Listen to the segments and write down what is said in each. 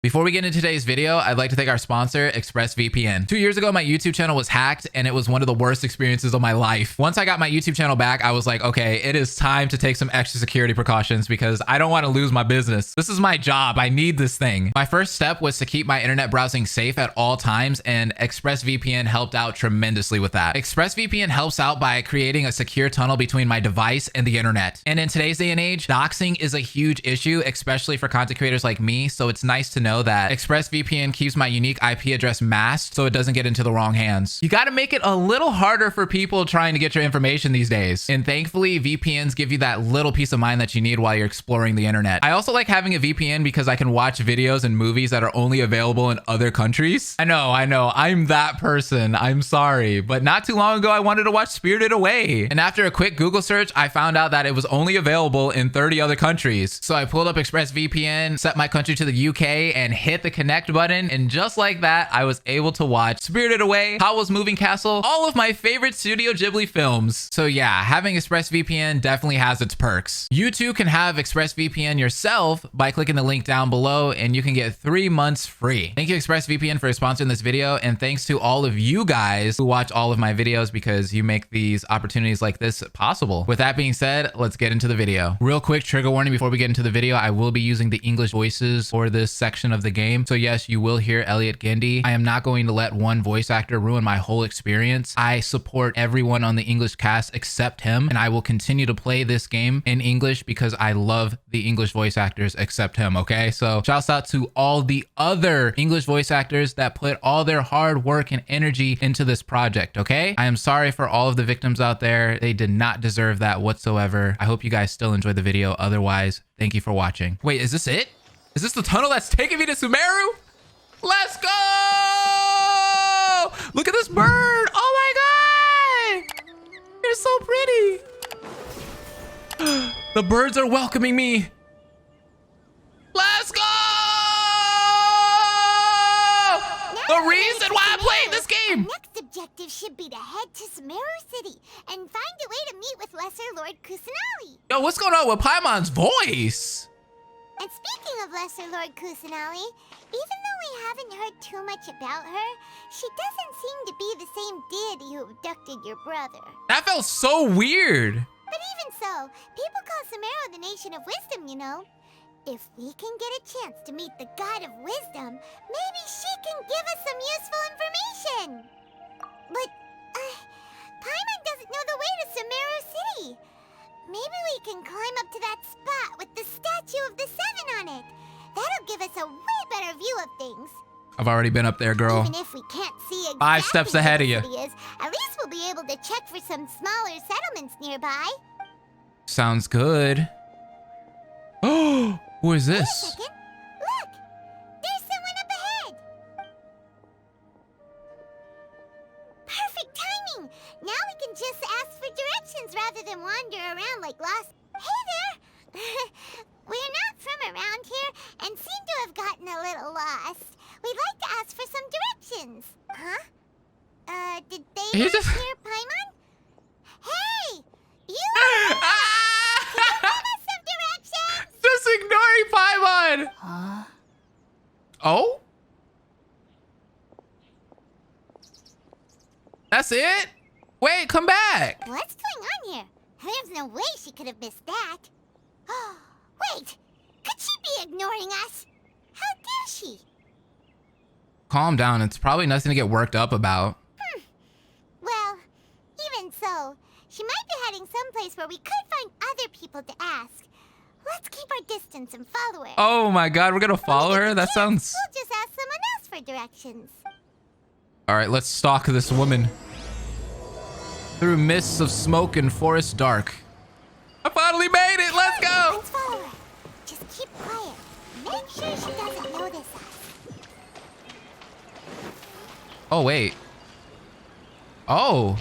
Before we get into today's video, I'd like to thank our sponsor, ExpressVPN. 2 years ago, my YouTube channel was hacked and it was one of the worst experiences of my life. Once I got my YouTube channel back, I was like, okay, it is time to take some extra security precautions because I don't want to lose my business. This is my job. I need this thing. My first step was to keep my internet browsing safe at all times, and ExpressVPN helped out tremendously with that. ExpressVPN helps out by creating a secure tunnel between my device and the internet. And in today's day and age, doxing is a huge issue, especially for content creators like me, so it's nice to know that ExpressVPN keeps my unique IP address masked so it doesn't get into the wrong hands. You got to make it a little harder for people trying to get your information these days. And thankfully, VPNs give you that little peace of mind that you need while you're exploring the internet. I also like having a VPN because I can watch videos and movies that are only available in other countries. I know, I'm that person. I'm sorry. But not too long ago, I wanted to watch Spirited Away. And after a quick Google search, I found out that it was only available in 30 other countries. So I pulled up ExpressVPN, set my country to the UK, and hit the connect button, and just like that, I was able to watch Spirited Away, Howl's Moving Castle, all of my favorite Studio Ghibli films. So yeah, having ExpressVPN definitely has its perks. You too can have ExpressVPN yourself by clicking the link down below, and you can get 3 months free. Thank you ExpressVPN for sponsoring this video, and thanks to all of you guys who watch all of my videos because you make these opportunities like this possible. With that being said, let's get into the video. Real quick trigger warning before we get into the video, I will be using the English voices for this section of the game. So yes, you will hear Elliot Gendy. I am not going to let one voice actor ruin my whole experience. I support everyone on the English cast except him, and I will continue to play this game in English because I love the English voice actors except him, okay? So shouts out to all the other English voice actors that put all their hard work and energy into this project, okay? I am sorry for all of the victims out there. They did not deserve that whatsoever. I hope you guys still enjoyed the video. Otherwise, thank you for watching. Wait, is this it? Is this the tunnel that's taking me to Sumeru? Let's go! Look at this bird! Oh my god! You're so pretty! The birds are welcoming me! Let's go! The reason why I'm playing this game! Next objective should be to head to Sumeru City and find a way to meet with Lesser Lord Kusanali. Yo, what's going on with Paimon's voice? And speaking of Lesser Lord Kusanali, even though we haven't heard too much about her, she doesn't seem to be the same deity who abducted your brother. That felt so weird. But even so, people call Sumeru the Nation of Wisdom, you know. If we can get a chance to meet the God of Wisdom, maybe she can give us some useful information. But, Paimon doesn't know the way to Sumeru City. Maybe we can climb up to that spot with the statue of the Seven on it. That'll give us a way better view of things. I've already been up there, girl. Even if we can't see exactly 5 steps ahead of you. At least we'll be able to check for some smaller settlements nearby. Sounds good. Oh, who is Wait a this? second. Look! There's someone up ahead! Perfect timing! Now we can just ask for directions rather than wander around like lost... Hey there! We're not from around here and seem to have gotten a little lost. We'd like to ask for some directions. Huh? Did they He's not just- hear Paimon? Hey! You! Can you give us some directions? Just ignoring Paimon. Huh? Oh? That's it? Wait, come back. What's going on here? There's no way she could have missed that. Wait! Could she be ignoring us? How dare she? Calm down. It's probably nothing to get worked up about. Well, even so, she might be heading someplace where we could find other people to ask. Let's keep our distance and follow her. Oh my god, we're gonna follow her? That sounds... We'll just ask someone else for directions. Alright, let's stalk this woman. Through mists of smoke and forest dark. I finally made it! Let's go! Let's follow her. Just keep quiet. Make sure she doesn't notice us. Oh, wait. Oh.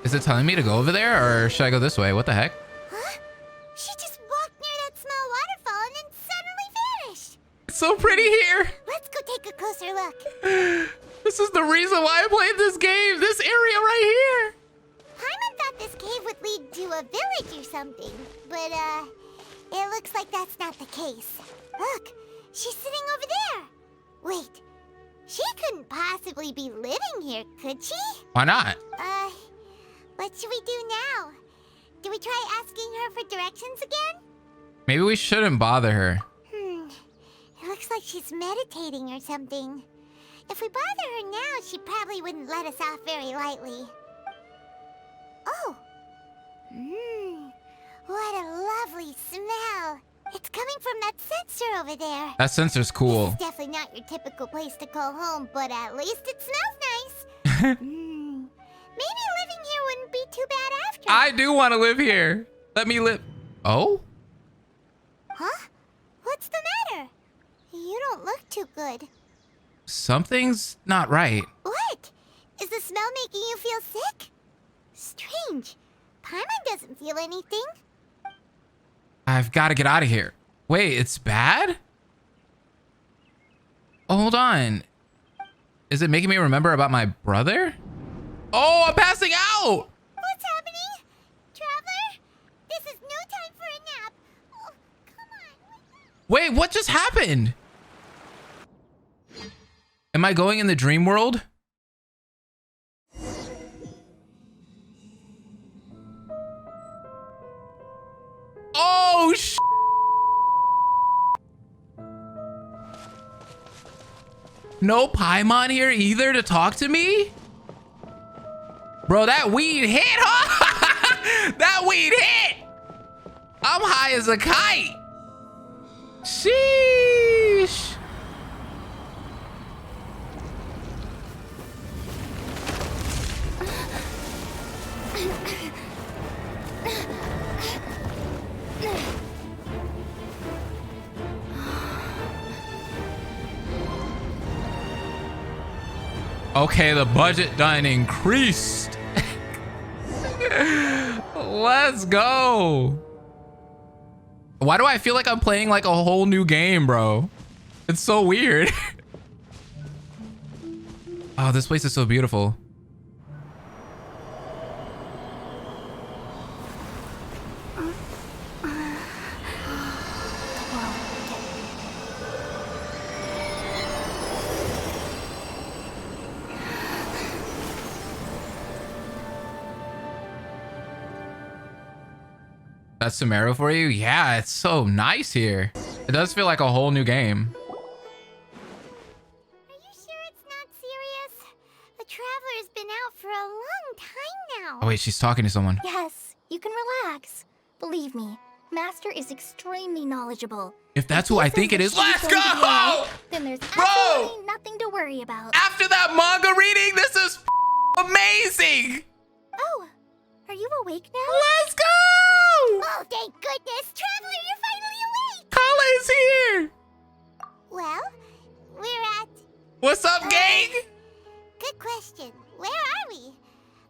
Is it telling me to go over there, or should I go this way? What the heck? Huh? She just walked near that small waterfall and then suddenly vanished. It's so pretty here. Let's go take a closer look. This is the reason why I played this game. This area right here. Paimon thought this cave would lead to a village or something, but, it looks like that's not the case. Look, she's sitting over there. Wait, she couldn't possibly be living here, could she? Why not? What should we do now? Do we try asking her for directions again? Maybe we shouldn't bother her. It looks like she's meditating or something. If we bother her now, she probably wouldn't let us off very lightly. Oh! What a lovely smell! It's coming from that sensor over there. That sensor's cool. It's definitely not your typical place to call home, but at least it smells nice. Maybe living here wouldn't be too bad after. I do want to live here. Let me live. Oh? Huh? What's the matter? You don't look too good. Something's not right. What? Is the smell making you feel sick? Strange. Paimon doesn't feel anything. I've got to get out of here. Wait, it's bad? Oh, hold on. Is it making me remember about my brother? Oh, I'm passing out. What's happening? Traveler? This is no time for a nap. Oh, come on. Wait, what just happened? Am I going in the dream world? Oh, no Paimon here either to talk to me? Bro, that weed hit, huh? That weed hit! I'm high as a kite. Sheesh. Okay, the budget done increased. Let's go. Why do I feel like I'm playing like a whole new game, bro? It's so weird. Oh, this place is so beautiful. That's Sumeru for you? Yeah, it's so nice here. It does feel like a whole new game. Are you sure it's not serious? The Traveler's been out for a long time now. Oh wait, she's talking to someone. Yes, you can relax. Believe me, Master is extremely knowledgeable. If that's who I think it is, let's go! Then there's Bro! absolutely nothing to worry about. After that manga reading, this is amazing! Oh, are you awake now? Let's go! Oh, thank goodness! Traveler, you're finally awake! Kala is here! Well, we're at... What's up, gang? Good question. Where are we?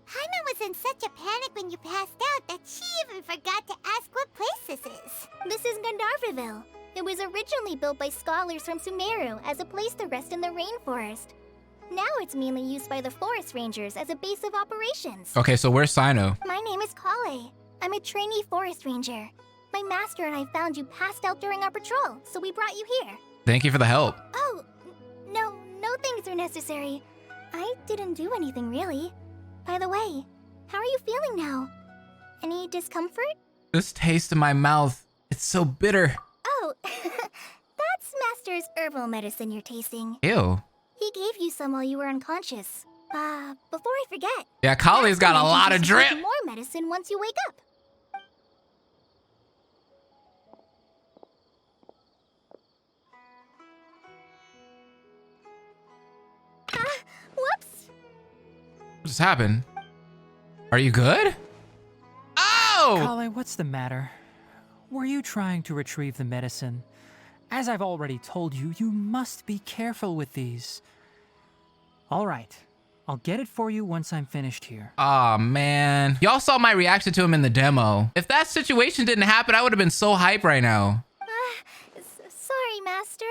Paimon was in such a panic when you passed out that she even forgot to ask what place this is. This is Gandharvaville. It was originally built by scholars from Sumeru as a place to rest in the rainforest. Now it's mainly used by the forest rangers as a base of operations. Okay, so where's Sino? My name is Kale. I'm a trainee forest ranger. My master and I found you passed out during our patrol, so we brought you here. Thank you for the help. Oh, no things are necessary. I didn't do anything really. By the way, how are you feeling now? Any discomfort? This taste in my mouth, it's so bitter. Oh, that's Master's herbal medicine you're tasting. Ew. He gave you some while you were unconscious. Before I forget. Yeah, Kale's got a lot of drip. More medicine once you wake up. Whoops. What just happened? Are you good? Oh! Kale, what's the matter? Were you trying to retrieve the medicine? As I've already told you, you must be careful with these. All right, I'll get it for you once I'm finished here. Aw, man. Y'all saw my reaction to him in the demo. If that situation didn't happen, I would have been so hyped right now. Sorry, Master.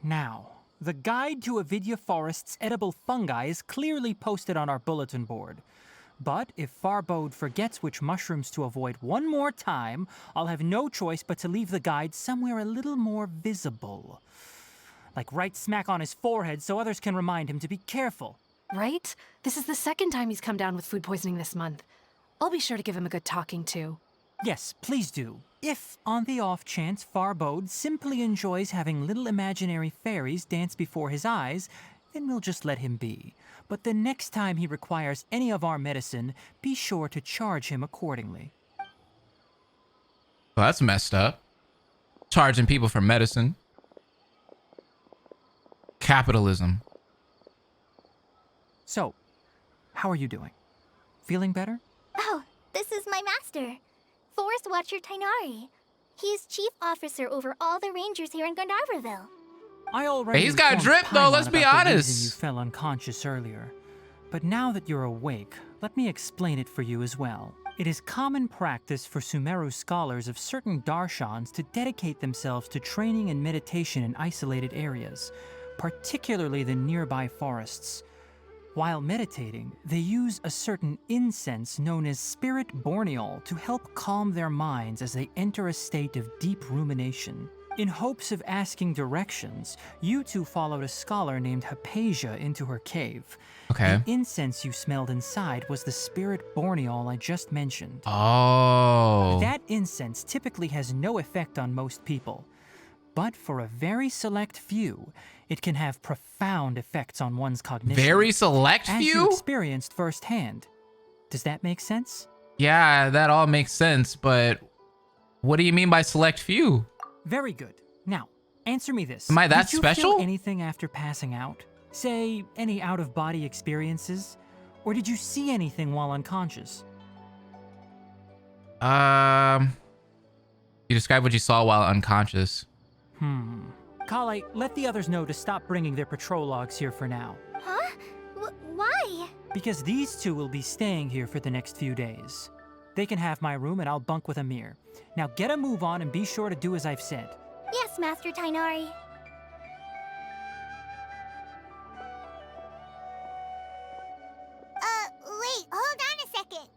Now, the guide to Avidya Forest's edible fungi is clearly posted on our bulletin board. But if Farbode forgets which mushrooms to avoid one more time, I'll have no choice but to leave the guide somewhere a little more visible. Like right smack on his forehead so others can remind him to be careful. Right? This is the second time he's come down with food poisoning this month. I'll be sure to give him a good talking to. Yes, please do. If, on the off chance, Farbode simply enjoys having little imaginary fairies dance before his eyes, then we'll just let him be. But the next time he requires any of our medicine, be sure to charge him accordingly. Well, that's messed up. Charging people for medicine. Capitalism. So, how are you doing? Feeling better? Oh, this is my master, Forest Watcher Tainari. He's chief officer over all the rangers here in Gandharvaville. I already He's got informed drip, though, Paimon let's be about the honest. reason you fell unconscious earlier. But now that you're awake, let me explain it for you as well. It is common practice for Sumeru scholars of certain darshans to dedicate themselves to training and meditation in isolated areas, particularly the nearby forests. While meditating, they use a certain incense known as spirit borneol to help calm their minds as they enter a state of deep rumination. In hopes of asking directions, you two followed a scholar named Hypatia into her cave. Okay. The incense you smelled inside was the spirit borneol I just mentioned. Oh. That incense typically has no effect on most people, but for a very select few, it can have profound effects on one's cognition. Very select as you few? experienced firsthand. Does that make sense? Yeah, that all makes sense, but what do you mean by select few? Very good. Now, answer me this. Am I that Did you special? feel anything after passing out? Say, any out-of-body experiences? Or did you see anything while unconscious? You describe what you saw while unconscious. Kale, let the others know to stop bringing their patrol logs here for now. Huh? Why? Because these two will be staying here for the next few days. They can have my room and I'll bunk with Amir. Now get a move on and be sure to do as I've said. Yes, Master Tainari. Wait, hold on a second.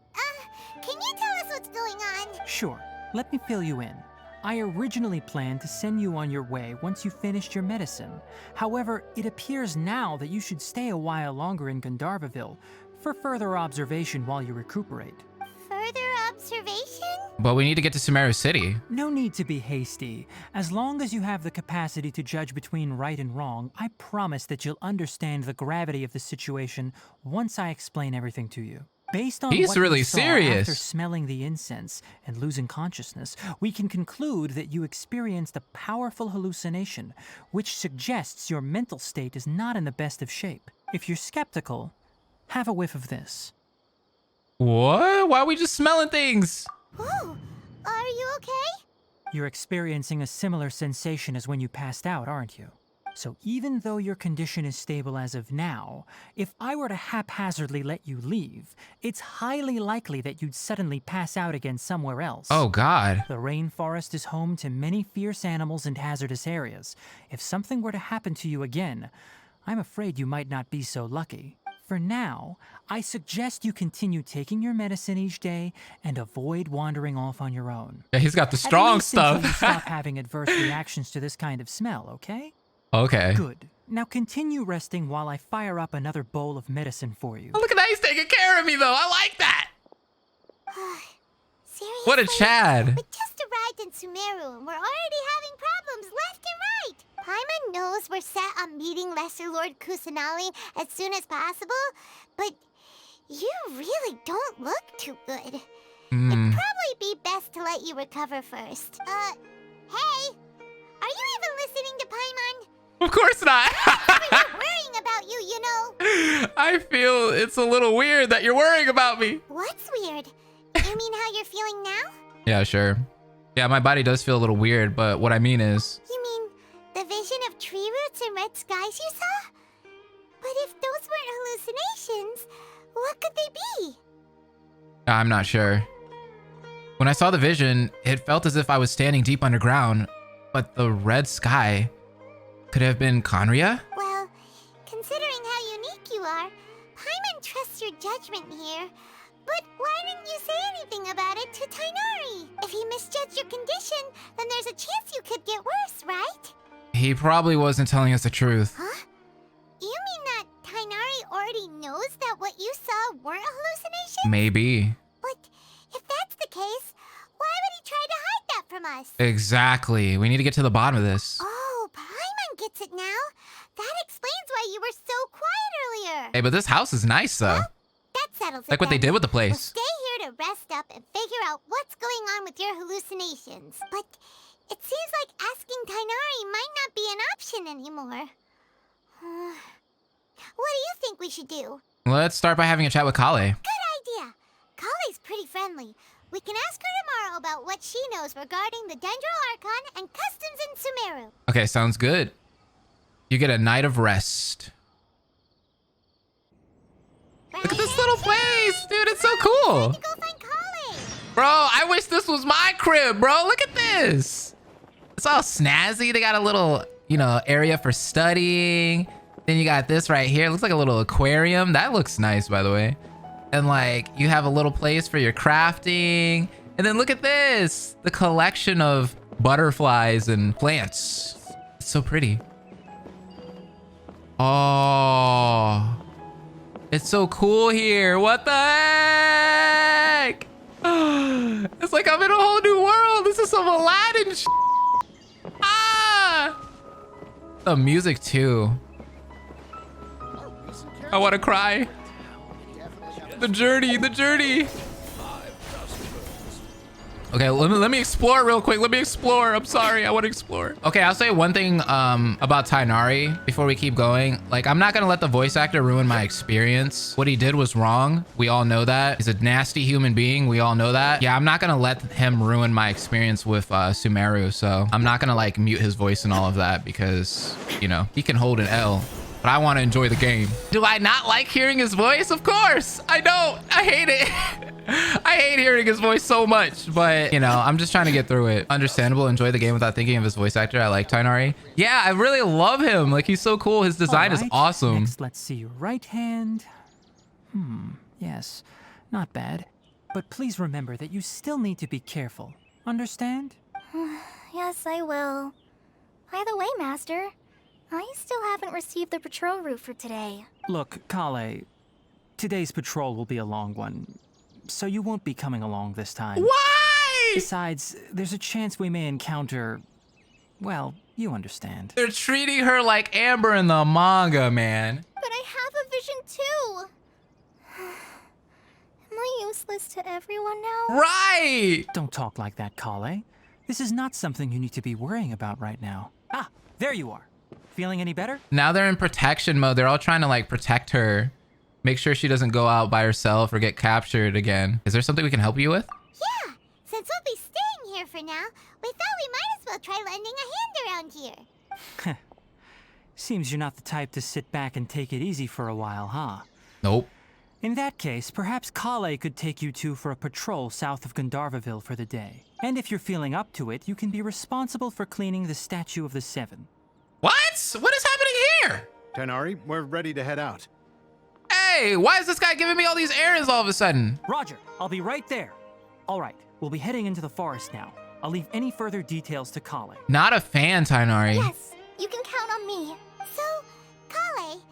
Can you tell us what's going on? Sure, let me fill you in. I originally planned to send you on your way once you finished your medicine. However, it appears now that you should stay a while longer in Gandharvaville for further observation while you recuperate. Further observation? But we need to get to Sumeru City. No need to be hasty. As long as you have the capacity to judge between right and wrong, I promise that you'll understand the gravity of the situation once I explain everything to you. Based on He's what really you saw serious. after smelling the incense and losing consciousness, we can conclude that you experienced a powerful hallucination, which suggests your mental state is not in the best of shape. If you're skeptical, have a whiff of this. What? Why are we just smelling things? Ooh, are you okay? You're experiencing a similar sensation as when you passed out, aren't you? So even though your condition is stable as of now, if I were to haphazardly let you leave, it's highly likely that you'd suddenly pass out again somewhere else. Oh, God. The rainforest is home to many fierce animals and hazardous areas. If something were to happen to you again, I'm afraid you might not be so lucky. For now, I suggest you continue taking your medicine each day and avoid wandering off on your own. Yeah, he's got the At strong least until you stuff. stop having adverse reactions to this kind of smell, okay? Okay. Good. Now continue resting while I fire up another bowl of medicine for you. Oh, look at that. He's taking care of me, though. I like that. Seriously? What a Chad. We just arrived in Sumeru and we're already having problems left and right. Paimon knows we're set on meeting Lesser Lord Kusanali as soon as possible, but you really don't look too good. It'd probably be best to let you recover first. Hey, are you even listening to Paimon? Of course not. We're worrying about you, you know. I feel it's a little weird that you're worrying about me. What's weird? You mean how you're feeling now? Yeah, sure. Yeah, my body does feel a little weird, but what I mean is... You mean the vision of tree roots and red skies you saw? But if those weren't hallucinations, what could they be? I'm not sure. When I saw the vision, it felt as if I was standing deep underground, but the red sky could have been Conria? Well, considering how unique you are, Paimon trusts your judgment here. But why didn't you say anything about it to Tainari? If he misjudged your condition, then there's a chance you could get worse, right? He probably wasn't telling us the truth. Huh? You mean that Tainari already knows that what you saw weren't hallucinations? Maybe. But if that's the case, why would he try to hide that from us? Exactly. We need to get to the bottom of this. Oh, Paimon gets it now. That explains why you were so quiet earlier. Hey, but this house is nice, though. That settles it. Like what they then. did with the We'll place. stay here to rest up and figure out what's going on with your hallucinations. But it seems like asking Tainari might not be an option anymore. What do you think we should do? Let's start by having a chat with Kale. Good idea. Kale's pretty friendly. We can ask her tomorrow about what she knows regarding the Dendro Archon and customs in Sumeru. Okay, sounds good. You get a night of rest. Look at this little place, dude. It's so cool. To go find Kale. Bro, I wish this was my crib, bro. Look at this. It's all snazzy. They got a little, area for studying. Then you got this right here. It looks like a little aquarium. That looks nice, by the way. And like, you have a little place for your crafting. And then look at this. The collection of butterflies and plants. It's so pretty. Oh. It's so cool here. What the heck? It's like I'm in a whole new world. This is some Aladdin shit. Ah! The music too. I want to cry. The journey. Okay, let me explore real quick. Let me explore. I'm sorry. I want to explore. Okay, I'll say one thing about Tainari before we keep going. Like, I'm not going to let the voice actor ruin my experience. What he did was wrong. We all know that. He's a nasty human being. We all know that. Yeah, I'm not going to let him ruin my experience with Sumeru. So I'm not going to like mute his voice and all of that because, he can hold an L. But I want to enjoy the game. Do I not like hearing his voice? Of course. I don't. I hate it. I hate hearing his voice so much. But, I'm just trying to get through it. Understandable. Enjoy the game without thinking of his voice actor. I like Tainari. Yeah, I really love him. Like, he's so cool. His design is awesome. Next, let's see your right hand. Yes, not bad. But please remember that you still need to be careful. Understand? Yes, I will. By the way, Master, I still haven't received the patrol route for today. Look, Kale, today's patrol will be a long one, so you won't be coming along this time. Why? Besides, there's a chance we may encounter... Well, you understand. They're treating her like Amber in the manga, man. But I have a vision too. Am I useless to everyone now? Right. Don't talk like that, Kale. This is not something you need to be worrying about right now. Ah, there you are. Feeling any better? Now they're in protection mode. They're all trying to like protect her. Make sure she doesn't go out by herself or get captured again. Is there something we can help you with? Yeah, since we'll be staying here for now, we thought we might as well try lending a hand around here. Seems you're not the type to sit back and take it easy for a while, huh? Nope. In that case, perhaps Kale could take you two for a patrol south of Gandharvaville for the day. And if you're feeling up to it, you can be responsible for cleaning the Statue of the Seven. What? What is happening here? Tainari, we're ready to head out. Hey, why is this guy giving me all these errands all of a sudden? Roger, I'll be right there. All right, we'll be heading into the forest now. I'll leave any further details to Kale. Not a fan, Tainari. Yes, you can count on me. So, Kale,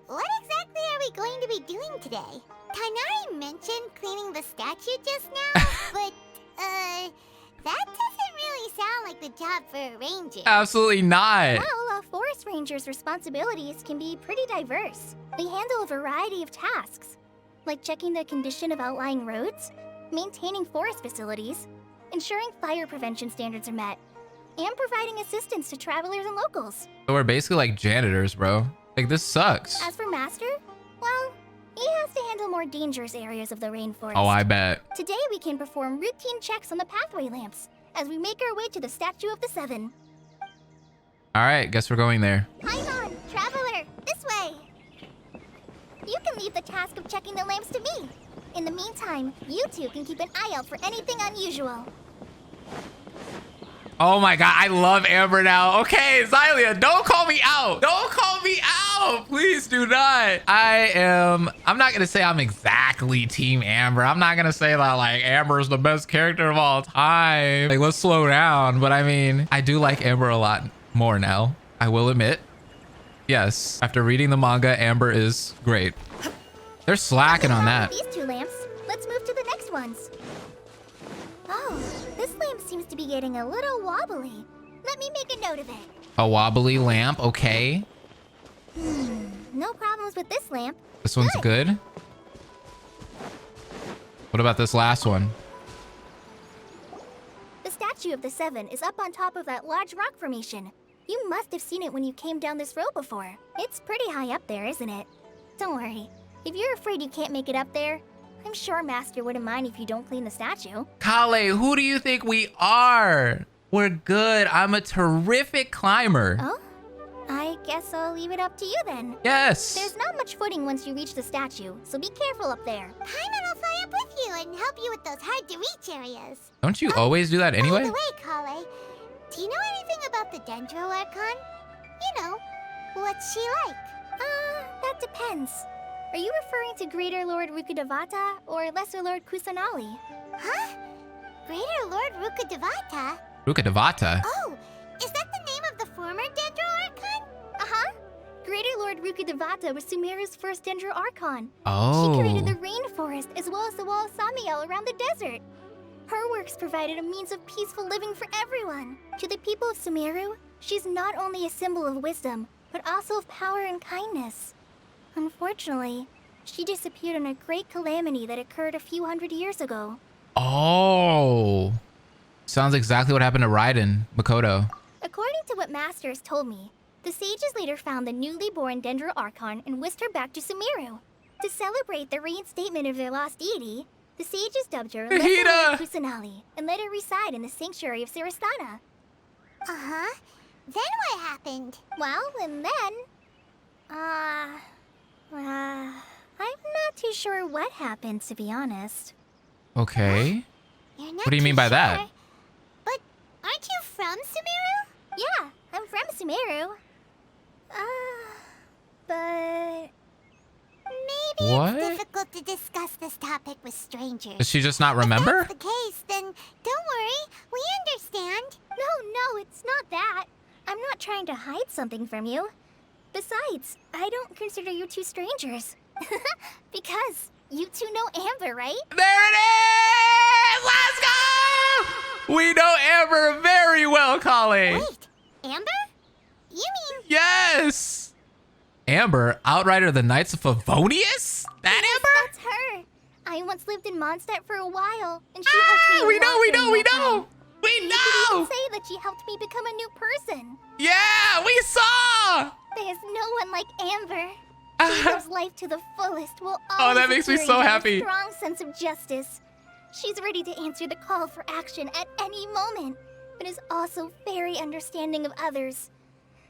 what exactly are we going to be doing today? Tainari mentioned cleaning the statue just now, but, that doesn't really sound like the job for a ranger. Absolutely not. Well, a forest ranger's responsibilities can be pretty diverse. They handle a variety of tasks, like checking the condition of outlying roads, maintaining forest facilities, ensuring fire prevention standards are met, and providing assistance to travelers and locals. So we're basically like janitors, bro. Like, this sucks. As for Master, well, he has to handle more dangerous areas of the rainforest. Oh, I bet. Today we can perform routine checks on the pathway lamps as we make our way to the Statue of the Seven. All right, guess we're going there. Paimon, traveler, this way. You can leave the task of checking the lamps to me. In the meantime, you two can keep an eye out for anything unusual. Oh my god, I love Amber now. Okay, Xylia, don't call me out. Don't call me out. No, please do not. I'm not gonna say I'm exactly Team Amber. I'm not gonna say that like Amber is the best character of all time. Like, let's slow down. But I mean, I do like Amber a lot more now, I will admit. Yes, after reading the manga, Amber is great. They're slacking on that. These two lamps. Let's move to the next ones. Oh, this lamp seems to be getting a little wobbly. Let me make a note of it. A wobbly lamp, okay. No problems with this lamp. This one's good. What about this last one? The statue of the Seven is up on top of that large rock formation. You must have seen it when you came down this road before. It's pretty high up there, isn't it? Don't worry. If you're afraid you can't make it up there, I'm sure Master wouldn't mind if you don't clean the statue. Kale, who do you think we are? We're good. I'm a terrific climber. Oh? I guess I'll leave it up to you then. Yes. There's not much footing once you reach the statue, so be careful up there. Paimon will fly up with you and help you with those hard-to-reach areas. Don't you always do that anyway? By the way, Kale, do you know anything about the Dendro Archon? You know, what's she like? That depends. Are you referring to Greater Lord Rukkhadevata or Lesser Lord Kusanali? Huh? Greater Lord Rukkhadevata? Rukkhadevata? Oh, is that the name of the former Dendro Archon? Uh-huh. Greater Lord Rukkhadevata was Sumeru's first Dendro Archon. Oh. She created the rainforest as well as the wall of Samiel around the desert. Her works provided a means of peaceful living for everyone. To the people of Sumeru, she's not only a symbol of wisdom, but also of power and kindness. Unfortunately, she disappeared in a great calamity that occurred a few hundred years ago. Oh. Sounds exactly what happened to Raiden, Makoto. According to what Master has told me, the sages later found the newly born Dendro Archon and whisked her back to Sumeru. To celebrate the reinstatement of their lost deity, the sages dubbed her Lesser Lord Kusanali and let her reside in the sanctuary of Siristana. Uh-huh. Then what happened? Well, and then... I'm not too sure what happened, to be honest. Okay. You're not What do you mean too by that? sure? But aren't you from Sumeru? Yeah, I'm from Sumeru. But... Maybe What? it's difficult to discuss this topic with strangers. Does she just not remember? If that's the case, then don't worry. We understand. No, it's not that. I'm not trying to hide something from you. Besides, I don't consider you two strangers. Because you two know Amber, right? There it is! Let's go! We know Amber very well, Kale. Wait, Amber? You mean... Yes! Amber, Outrider of the Knights of Favonius? That Amber? That's her. I once lived in Mondstadt for a while, and she helped me. We know! You could know! even say that she helped me become a new person. Yeah, we saw! There's no one like Amber. She lives life to the fullest while Oh, always that makes me adhering so to a happy. strong sense of justice. She's ready to answer the call for action at any moment, but is also very understanding of others.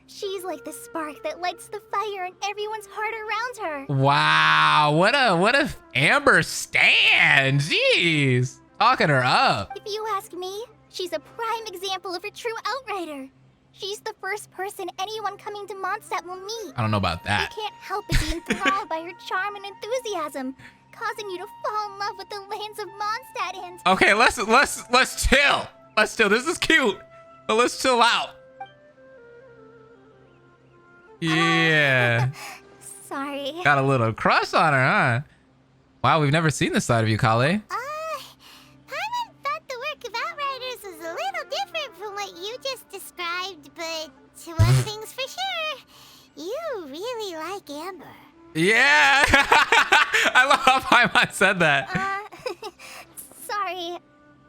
She's like the spark that lights the fire in everyone's heart around her. Wow, what a Amber stan. Jeez. Talking her up. If you ask me, she's a prime example of a true outrider. She's the first person anyone coming to Mondstadt will meet. I don't know about You that. can't help but be enthralled by her charm and enthusiasm, causing you to fall in love with the lands of Mondstadt and... Okay, let's chill. Let's chill. This is cute, but let's chill out. Yeah. Sorry. Got a little crush on her, huh? Wow, we've never seen this side of you, Kale. Paimon thought the work of Outriders was a little different from what you just described, but to one thing's for sure, you really like Amber. Yeah. I love how Paimon said that. Sorry.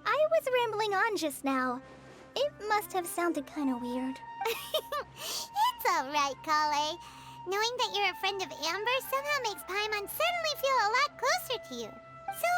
I was rambling on just now. It must have sounded kind of weird. It's alright, Kale. Knowing that you're a friend of Amber somehow makes Paimon suddenly feel a lot closer to you. So,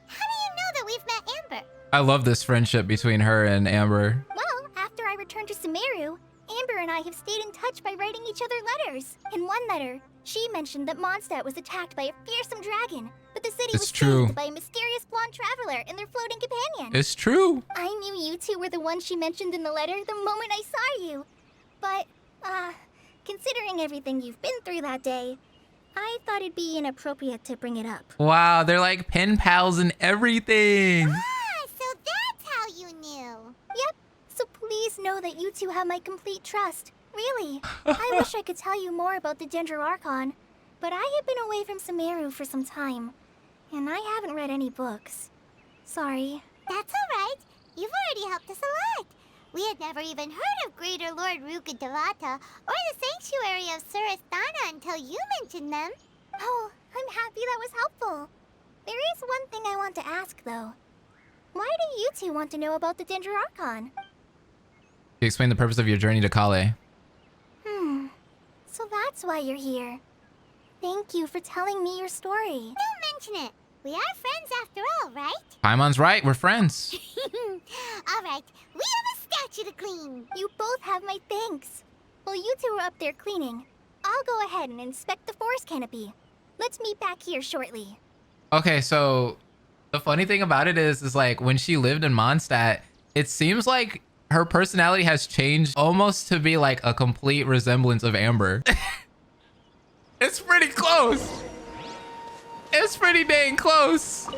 how do you know that we've met Amber? I love this friendship between her and Amber. Well, after I returned to Sumeru, Amber and I have stayed in touch by writing each other letters. In one letter, she mentioned that Mondstadt was attacked by a fearsome dragon, but the city It's was true. saved by a mysterious blonde traveler and their floating companion. It's true. I knew you two were the ones she mentioned in the letter the moment I saw you. But, considering considering everything you've been through that day, I thought it'd be inappropriate to bring it up. Wow, they're like pen pals and everything. Ah, so that's how you knew. Yep, so please know that you two have my complete trust. Really. I wish I could tell you more about the Ginger Archon, but I have been away from Sumeru for some time, and I haven't read any books. Sorry. That's alright. You've already helped us a lot. We had never even heard of Greater Lord Rukkhadevata or the Sanctuary of Surasthana until you mentioned them. Oh, I'm happy that was helpful. There is one thing I want to ask, though. Why do you two want to know about the Ginger Archon? You explain the purpose of your journey to Kale. So that's why you're here. Thank you for telling me your story. Don't mention it. We are friends after all, right? Paimon's right, we're friends. Alright, we have a statue to clean. You both have my thanks. While you two are up there cleaning, I'll go ahead and inspect the forest canopy. Let's meet back here shortly. Okay, so the funny thing about it is like when she lived in Mondstadt, it seems like her personality has changed almost to be like a complete resemblance of Amber. It's pretty close. It's pretty dang close. I'm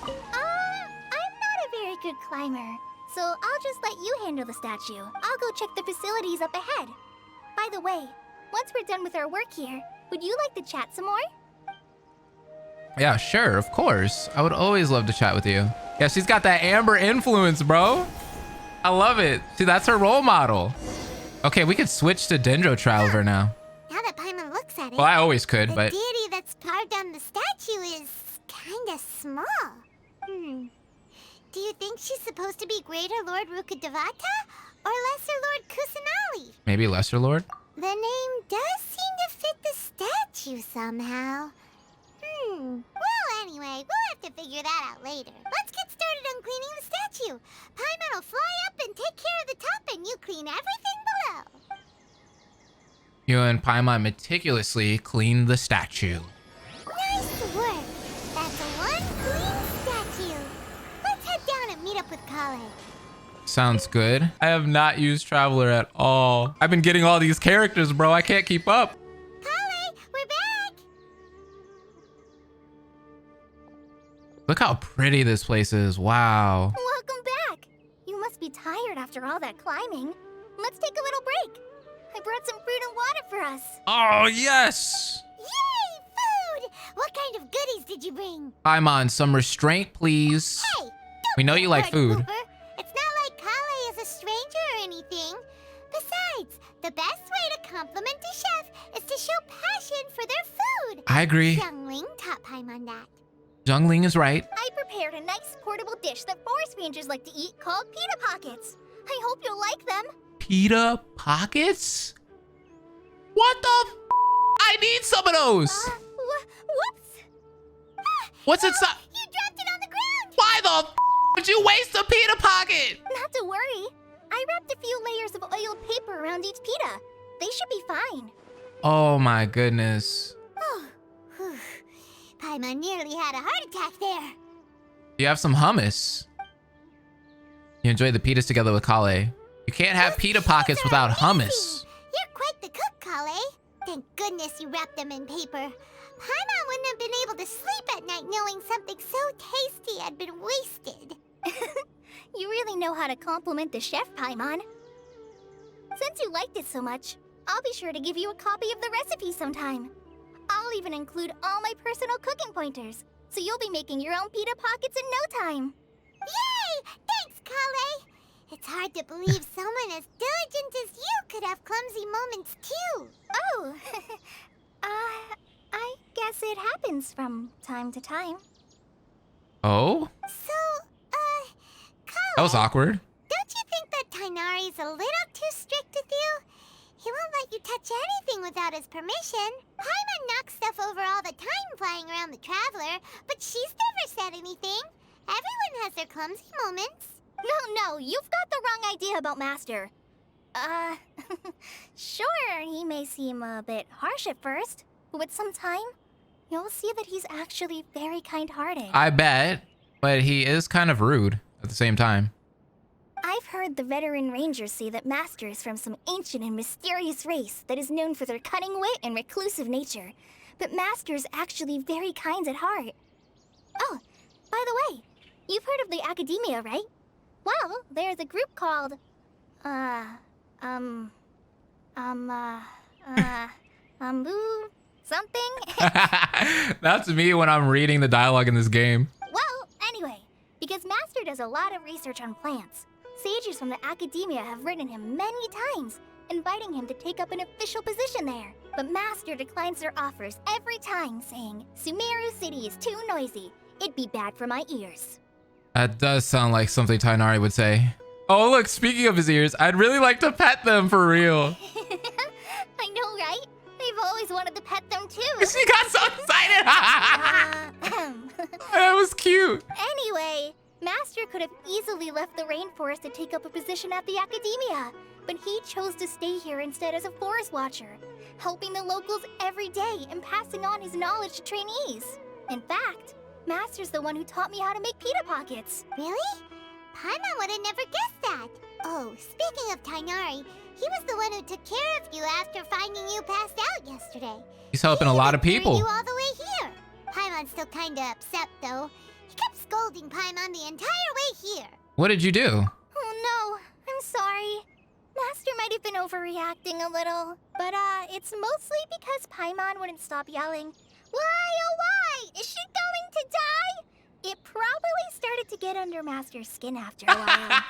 not a very good climber, so I'll just let you handle the statue. I'll go check the facilities up ahead. By the way, once we're done with our work here, would you like to chat some more? Yeah, sure, of course. I would always love to chat with you. Yeah, she's got that Amber influence, bro. I love it. See, that's her role model. Okay, we could switch to Dendro Traveler now. Now that Paimon looks at it, Well, I always could, the but deity that's carved on the statue is kinda small. Do you think she's supposed to be Greater Lord Rukkhadevata or Lesser Lord Kusanali? maybe Lesser Lord? The name does seem to fit the statue somehow. Well, anyway, we'll have to figure that out later. Let's get started on cleaning the statue. Paimon will fly up and take care of the top, and you clean everything below. You and Paimon meticulously clean the statue. Nice work. That's one clean statue. Let's head down and meet up with Kale. Sounds good. I have not used Traveler at all. I've been getting all these characters, bro. I can't keep up. Kale, we're back. Look how pretty this place is. Wow. Welcome back. You must be tired after all that climbing. Let's take a little break. I brought some fruit and water for us. Oh, yes. Yay, food! What kind of goodies did you bring? Paimon, some restraint, please. Hey, don't We know be you a like hard food. pooper. It's not like Kale is a stranger or anything. Besides, the best way to compliment a chef is to show passion for their food. I agree. Xiangling taught Paimon that. Zhongling is right. I prepared a nice portable dish that forest rangers like to eat called pita pockets. I hope you'll like them. Pita pockets? What the f? I need some of those. Whoops. What's No, inside? you dropped it on the ground. Why the f would you waste a pita pocket? Not to worry. I wrapped a few layers of oiled paper around each pita. They should be fine. Oh my goodness. Oh, whew. Paimon nearly had a heart attack there. You have some hummus. You enjoy the pitas together with Kale. You can't have Those pita pitas pockets are without amazing. hummus. You're quite the cook, Kale. Thank goodness you wrapped them in paper. Paimon wouldn't have been able to sleep at night knowing something so tasty had been wasted. You really know how to compliment the chef, Paimon. Since you liked it so much, I'll be sure to give you a copy of the recipe sometime. I'll even include all my personal cooking pointers, so you'll be making your own pita pockets in no time. Yay! Thanks, Kale. It's hard to believe someone as diligent as you could have clumsy moments too. Oh, I guess it happens from time to time. Oh? So, Kale, That was awkward. don't you think that Tainari's a little too strict with you? He won't let you touch anything without his permission. Paimon knocks stuff over all the time flying around the Traveler, but she's never said anything. Everyone has their clumsy moments. No, you've got the wrong idea about Master. Sure, he may seem a bit harsh at first, but with some time, you'll see that he's actually very kind-hearted. I bet, but he is kind of rude at the same time. I've heard the veteran rangers say that Master is from some ancient and mysterious race that is known for their cunning wit and reclusive nature. But Master is actually very kind at heart. Oh, by the way, you've heard of the Academia, right? Well, there's a group called... something? That's me when I'm reading the dialogue in this game. Well, anyway, because Master does a lot of research on plants, sages from the Academia have written him many times, inviting him to take up an official position there. But Master declines their offers every time, saying, Sumeru City is too noisy. It'd be bad for my ears. That does sound like something Tainari would say. Oh, look, speaking of his ears, I'd really like to pet them for real. I know, right? I've always wanted to pet them too. She got so excited. That was cute. Anyway, Master could have easily left the rainforest to take up a position at the Academia, but he chose to stay here instead as a forest watcher, helping the locals every day and passing on his knowledge to trainees. In fact, Master's the one who taught me how to make pita pockets. Really? Paimon would have never guessed that. Oh, speaking of Tainari, he was the one who took care of you after finding you passed out yesterday. He's helping a lot of He people. you all the way here. Paimon's still kinda upset though. He kept scolding Paimon the entire way here. What did you do? Oh no, I'm sorry. Master might have been overreacting a little, but it's mostly because Paimon wouldn't stop yelling, "Why, oh why? Is she going to die?" It probably started to get under Master's skin after a while.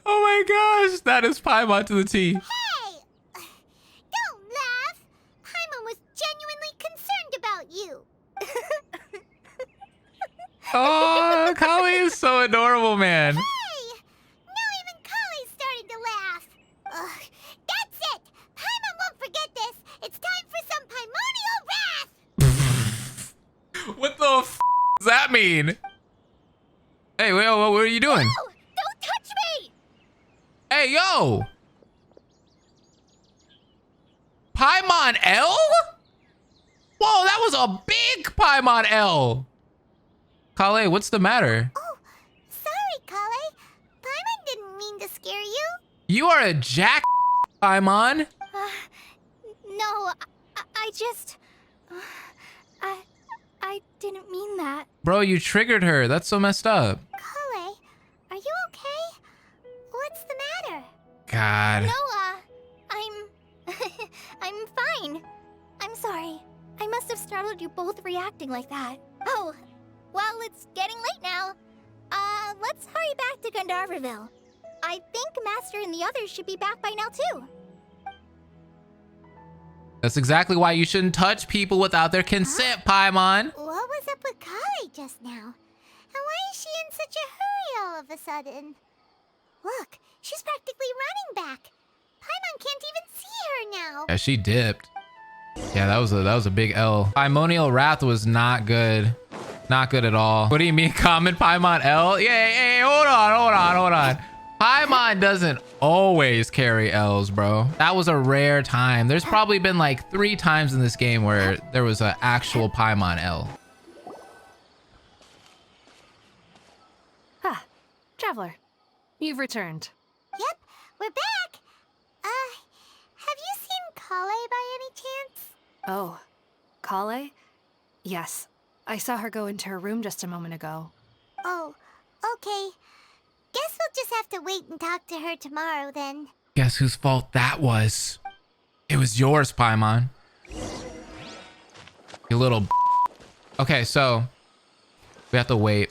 Oh my gosh, that is Paimon to the T. Hey! Don't laugh! Paimon was genuinely concerned about you. Oh, Kali is so adorable, man. Hey! Now even Kali's starting to laugh. Ugh, that's it! Paimon won't forget this. It's time for some primordial wrath! What the f does that mean? Hey, wait, what are you doing? Oh, don't touch me! Hey, yo! Paimon L? Whoa, that was a big Paimon L. Kale, what's the matter? Oh, sorry, Kale. Paimon didn't mean to scare you. You are a jack, Paimon. No, I just... I didn't mean that. Bro, you triggered her. That's so messed up. Kale, are you okay? What's the matter? God. No, I'm fine. I'm sorry. I must have startled you both reacting like that. Oh, well, it's getting late now. Let's hurry back to Gandharvaville. I think Master and the others should be back by now, too. That's exactly why you shouldn't touch people without their consent, Paimon. What was up with Kale just now? And why is she in such a hurry all of a sudden? Look, she's practically running back. Paimon can't even see her now. Yeah, she dipped. Yeah, that was a big L. Primordial Wrath was not good. Not good at all. What do you mean, common Paimon L? Yeah, hey, hold on. Paimon doesn't always carry L's, bro. That was a rare time. There's probably been like 3 times in this game where there was an actual Paimon L. Ah, Traveler, you've returned. Yep, we're back. Have you seen Kale by any chance? Oh, Kale? Yes, I saw her go into her room just a moment ago. Oh, okay. Guess we'll just have to wait and talk to her tomorrow then. Guess whose fault that was? It was yours, Paimon. You little b. Okay, so we have to wait.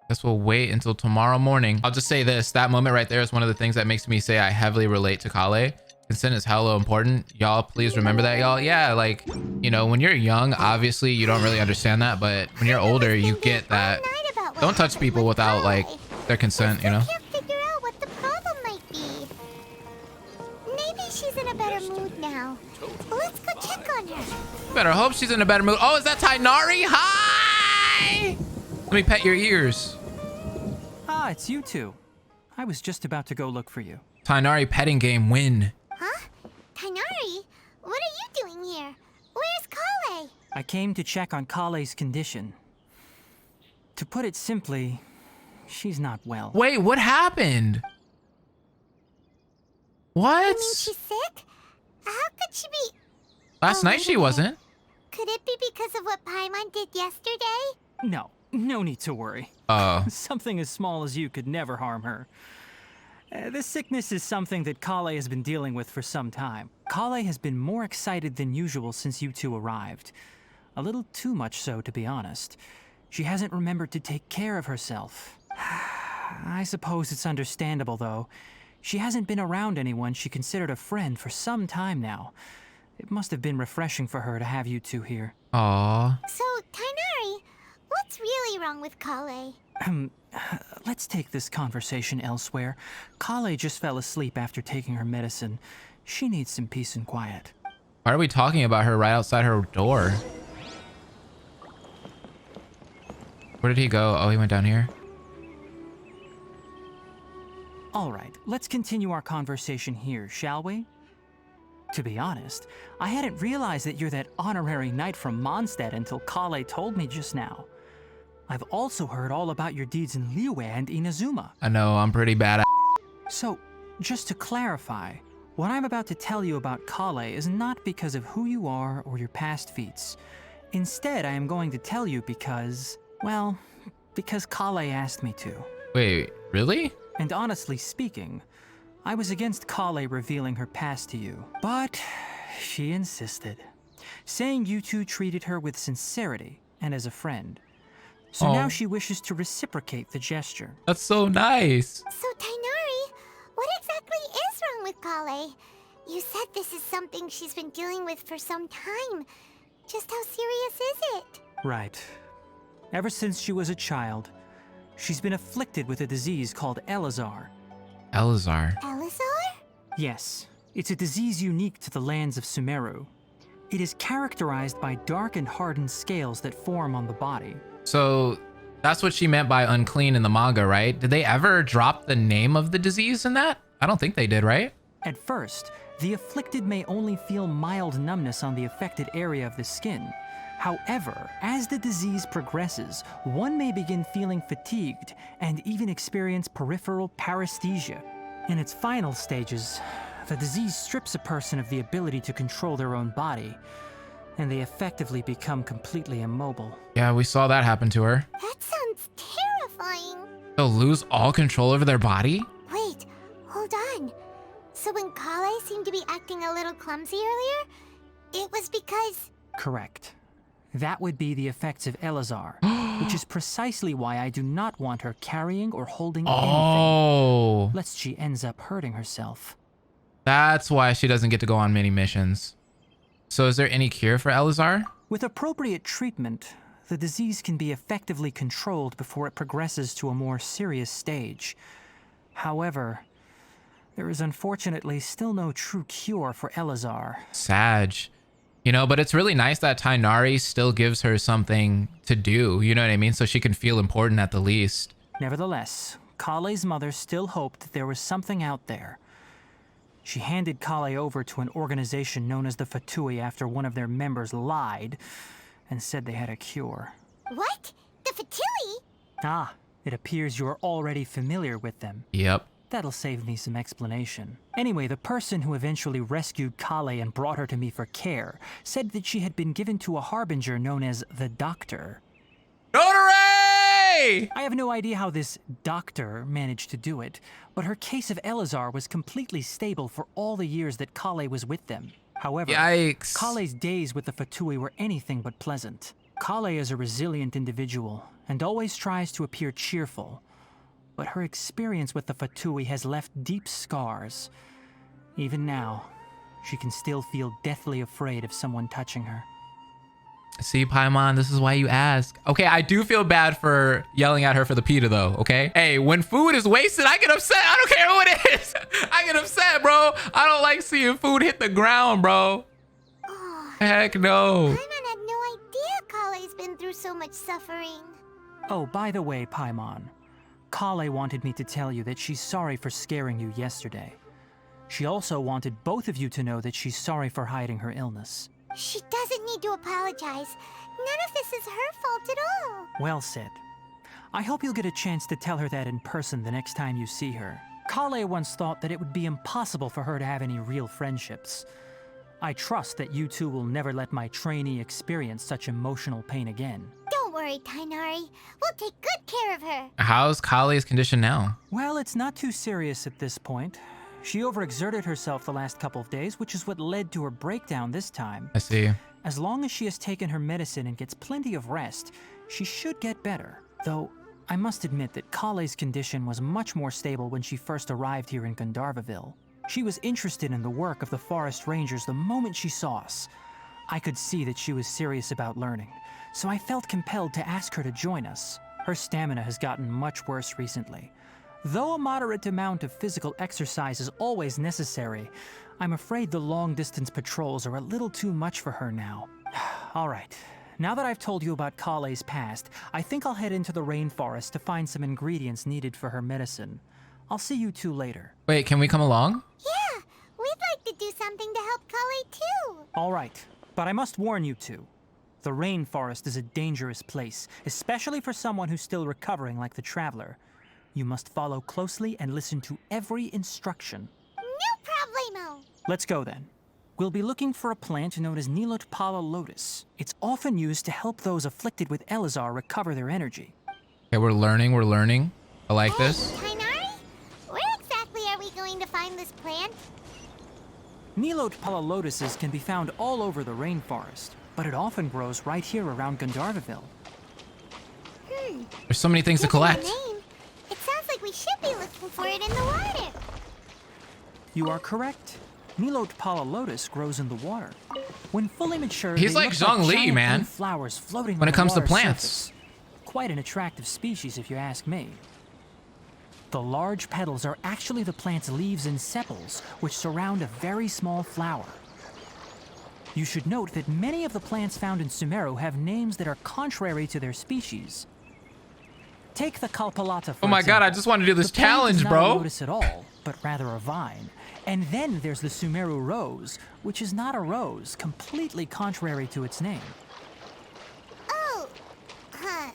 Guess we'll wait until tomorrow morning. I'll just say this, that moment right there is one of the things that makes me say I heavily relate to Kale. Consent is hella important. Y'all, please remember that, y'all. Yeah, like, you know, when you're young, obviously you don't really understand that, but when you're older, you get that. Don't touch people without, like, their consent, you know? I can't figure out what the problem might be. Maybe she's in a better mood now. Let's go check on her. Better hope she's in a better mood. Oh, is that Tainari? Hi! Let me pet your ears. Ah, it's you two. I was just about to go look for you. Tainari petting game win. Huh? Tainari? What are you doing here? Where's Kale? I came to check on Kale's condition. To put it simply, she's not well. Wait, what happened? What? You mean she's sick? How could she be? Last night she wasn't. Could it be because of what Paimon did yesterday? No need to worry. Oh. Something as small as you could never harm her. This sickness is something that Kale has been dealing with for some time. Kale has been more excited than usual since you two arrived. A little too much so, to be honest. She hasn't remembered to take care of herself. I suppose it's understandable, though. She hasn't been around anyone she considered a friend for some time now. It must have been refreshing for her to have you two here. Aww. So, Tainari, what's really wrong with Kale? Let's take this conversation elsewhere. Kale just fell asleep after taking her medicine. She needs some peace and quiet. Why are we talking about her right outside her door? Where did he go? Oh, he went down here. All right, let's continue our conversation here, shall we? To be honest, I hadn't realized that you're that honorary knight from Mondstadt until Kale told me just now. I've also heard all about your deeds in Liyue and Inazuma. I know, I'm pretty bad at. So, just to clarify, what I'm about to tell you about Kale is not because of who you are or your past feats. Instead, I am going to tell you because, well, because Kale asked me to. Wait, really? And honestly speaking, I was against Kale revealing her past to you, but she insisted, saying you two treated her with sincerity and as a friend. So now she wishes to reciprocate the gesture. That's so nice. So, Tainari, what exactly is wrong with Kale? You said this is something she's been dealing with for some time. Just how serious is it? Right. Ever since she was a child, she's been afflicted with a disease called Elazar. Elazar. Elazar? Yes, it's a disease unique to the lands of Sumeru. It is characterized by dark and hardened scales that form on the body. So that's what she meant by unclean in the manga, right? Did they ever drop the name of the disease in that? I don't think they did, right? At first, the afflicted may only feel mild numbness on the affected area of the skin. However, as the disease progresses, one may begin feeling fatigued and even experience peripheral paresthesia. In its final stages, the disease strips a person of the ability to control their own body, and they effectively become completely immobile. Yeah, we saw that happen to her. That sounds terrifying. They'll lose all control over their body? Wait, hold on. So when Kale seemed to be acting a little clumsy earlier, it was because... Correct. That would be the effects of Elazar, which is precisely why I do not want her carrying or holding anything, lest she ends up hurting herself. That's why she doesn't get to go on many missions. So is there any cure for Elazar? With appropriate treatment, the disease can be effectively controlled before it progresses to a more serious stage. However, there is unfortunately still no true cure for Elazar. Sag. You know, but it's really nice that Tainari still gives her something to do, you know what I mean? So she can feel important at the least. Nevertheless, Kale's mother still hoped that there was something out there. She handed Kale over to an organization known as the Fatui after one of their members lied and said they had a cure. What? The Fatui? Ah, it appears you're already familiar with them. Yep. That'll save me some explanation. Anyway, the person who eventually rescued Kale and brought her to me for care said that she had been given to a harbinger known as the Doctor. Dory! I have no idea how this doctor managed to do it, but her case of Elazar was completely stable for all the years that Kale was with them. However, Yikes. Kale's days with the Fatui were anything but pleasant. Kale is a resilient individual and always tries to appear cheerful, but her experience with the Fatui has left deep scars. Even now, she can still feel deathly afraid of someone touching her. See, Paimon, this is why you ask. Okay, I do feel bad for yelling at her for the pita though, okay? Hey, when food is wasted, I get upset. I don't care who it is. I get upset, bro. I don't like seeing food hit the ground, bro. Oh, Heck no. Paimon had no idea Kale's been through so much suffering. Oh, by the way, Paimon, Kale wanted me to tell you that she's sorry for scaring you yesterday. She also wanted both of you to know that she's sorry for hiding her illness. She doesn't need to apologize. None of this is her fault at all. Well said. I hope you'll get a chance to tell her that in person the next time you see her. Kale once thought that it would be impossible for her to have any real friendships. I trust that you two will never let my trainee experience such emotional pain again. Don't worry, Tainari. We'll take good care of her. How's Kale's condition now? Well, it's not too serious at this point. She overexerted herself the last couple of days, which is what led to her breakdown this time. I see. As long as she has taken her medicine and gets plenty of rest, she should get better. Though, I must admit that Kale's condition was much more stable when she first arrived here in Gandharvaville. She was interested in the work of the forest rangers the moment she saw us. I could see that she was serious about learning, so I felt compelled to ask her to join us. Her stamina has gotten much worse recently. Though a moderate amount of physical exercise is always necessary, I'm afraid the long-distance patrols are a little too much for her now. All right, now that I've told you about Kale's past, I think I'll head into the rainforest to find some ingredients needed for her medicine. I'll see you two later. Wait, can we come along? Yeah, we'd like to do something to help Kale too. All right, but I must warn you two. The rainforest is a dangerous place, especially for someone who's still recovering like the Traveler. You must follow closely and listen to every instruction. No problemo. Let's go then. We'll be looking for a plant known as Nilou lotus. It's often used to help those afflicted with Elazar recover their energy. Okay, we're learning. I like Hey, this. Tainari? Where exactly are we going to find this plant? Nilou lotuses can be found all over the rainforest, but it often grows right here around Gandharvaville. There's so many things to Given the collect. name, it sounds like we should be looking for it in the water. You are correct. Nilou lotus grows in the water. When fully mature, He's they like look Zhongli, giant man. blue flowers floating When on it comes the to water's plants. surface. Quite an attractive species, if you ask me. The large petals are actually the plant's leaves and sepals, which surround a very small flower. You should note that many of the plants found in Sumeru have names that are contrary to their species. Take the Kalpalata, for Oh my god, I example. just want to do this The plant challenge, is not a bro. lotus at all, but rather a vine. And then there's the Sumeru rose, which is not a rose, completely contrary to its name. Oh, huh.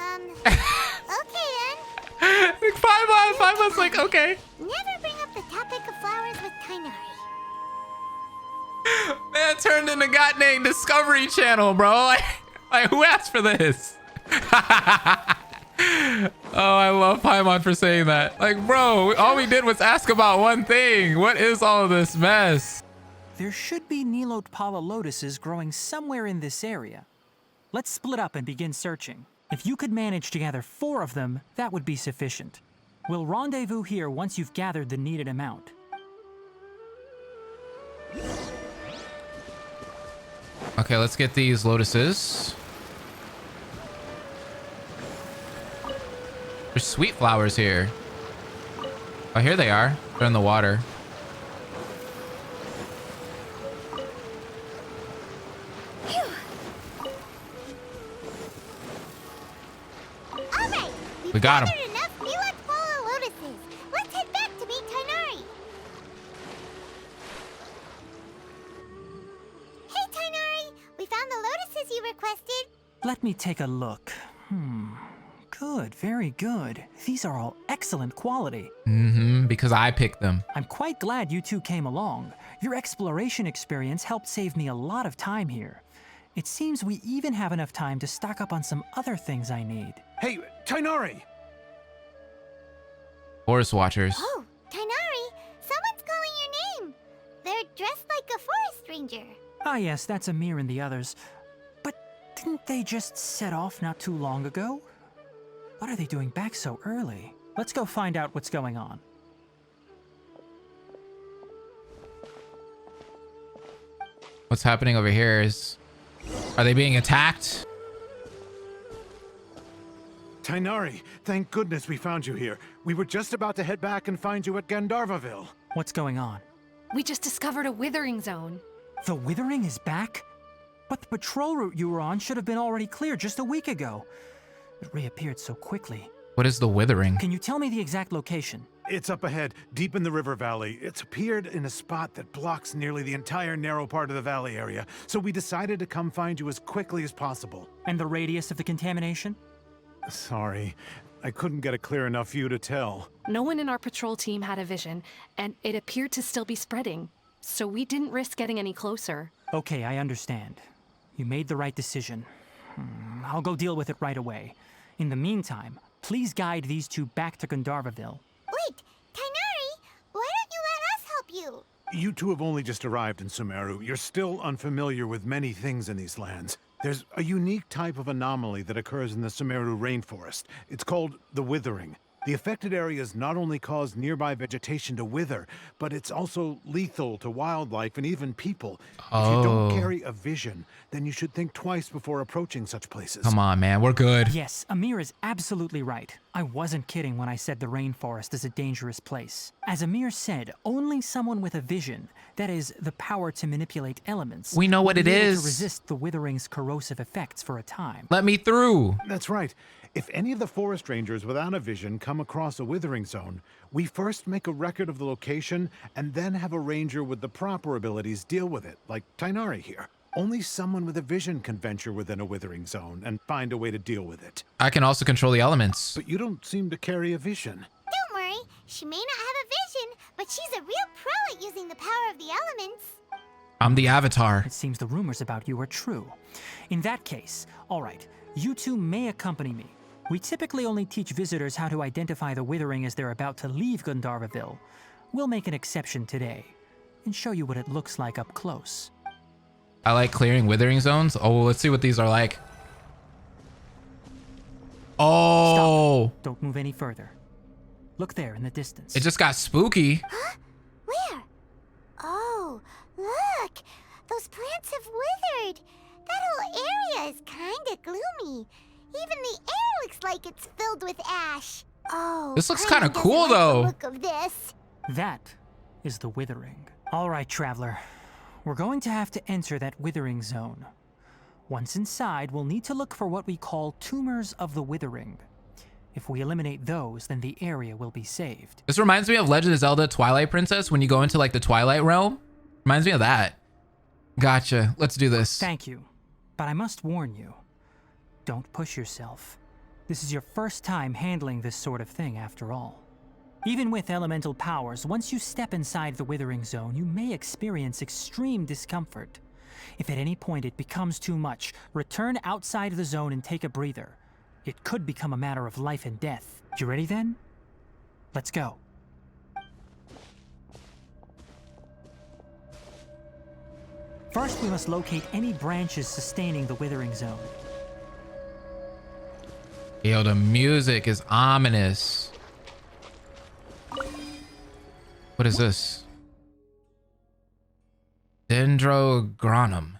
Okay then. Like 5 months, like, okay. Never bring up the topic of flowers with Tainari. Man turned into goddamn Discovery Channel, bro. Like who asked for this? Oh, I love Paimon for saying that. Like, bro, all we did was ask about one thing. What is all of this mess? There should be Nilou lotuses growing somewhere in this area. Let's split up and begin searching. If you could manage to gather 4 of them, that would be sufficient. We'll rendezvous here once you've gathered the needed amount. Okay, let's get these lotuses. There's sweet flowers here. Oh, here they are. They're in the water. All right, We got 'em. gathered enough Nilou lotuses. Let's head back to meet Tainari. Hey, Tainari, we found the lotuses you requested. Let me take a look. Good, very good. These are all excellent quality. Because I picked them. I'm quite glad you two came along. Your exploration experience helped save me a lot of time here. It seems we even have enough time to stock up on some other things I need. Hey, Tainari! Forest Watchers. Oh, Tainari, someone's calling your name. They're dressed like a forest ranger. Ah yes, that's Amir and the others. But didn't they just set off not too long ago? What are they doing back so early? Let's go find out what's going on. What's happening over here is... Are they being attacked? Tainari, thank goodness we found you here. We were just about to head back and find you at Gandharvaville. What's going on? We just discovered a withering zone. The Withering is back? But the patrol route you were on should have been already cleared just a week ago. It reappeared so quickly. What is the Withering? Can you tell me the exact location? It's up ahead, deep in the river valley. It's appeared in a spot that blocks nearly the entire narrow part of the valley area, so we decided to come find you as quickly as possible. And the radius of the contamination? Sorry. I couldn't get a clear enough view to tell. No one in our patrol team had a vision, and it appeared to still be spreading. So we didn't risk getting any closer. Okay, I understand. You made the right decision. I'll go deal with it right away. In the meantime, please guide these two back to Gandharvaville. Wait, Tighnari, why don't you let us help you? You two have only just arrived in Sumeru. You're still unfamiliar with many things in these lands. There's a unique type of anomaly that occurs in the Sumeru rainforest. It's called the withering. The affected areas not only cause nearby vegetation to wither, but it's also lethal to wildlife and even people. If you don't carry a vision, then you should think twice before approaching such places. Come on, man. We're good. Yes, Amir is absolutely right. I wasn't kidding when I said the rainforest is a dangerous place. As Amir said, only someone with a vision, that is, the power to manipulate elements, We know what will it be able is. to resist the withering's corrosive effects for a time. Let me through. That's right. If any of the forest rangers without a vision come across a withering zone, we first make a record of the location and then have a ranger with the proper abilities deal with it, like Tighnari here. Only someone with a vision can venture within a withering zone and find a way to deal with it. I can also control the elements. But you don't seem to carry a vision. Don't worry, she may not have a vision, but she's a real pro at using the power of the elements. I'm the avatar. It seems the rumors about you are true. In that case, all right, you two may accompany me. We typically only teach visitors how to identify the withering as they're about to leave Gandharvaville. We'll make an exception today and show you what it looks like up close. I like clearing withering zones. Oh, let's see what these are like. Oh, Stop. Don't move any further. Look there in the distance. it just got spooky. Where? Oh, look! Those plants have withered. That whole area is kinda gloomy. Even the air looks like it's filled with ash. Oh, This looks Paimon kinda doesn't cool, like the though. look of this. That is the withering. All right, traveler. We're going to have to enter that withering zone. Once inside, we'll need to look for what we call tumors of the withering. If we eliminate those, then the area will be saved. This reminds me of Legend of Zelda Twilight Princess when you go into like the Twilight Realm. Reminds me of that. Gotcha. Let's do this. Thank you. But I must warn you. Don't push yourself. This is your first time handling this sort of thing after all. Even with elemental powers, once you step inside the withering zone, you may experience extreme discomfort. If at any point it becomes too much, return outside the zone and take a breather. It could become a matter of life and death. You ready then? Let's go. First, we must locate any branches sustaining the withering zone. Yo, the music is ominous. What is this? Dendrogranum.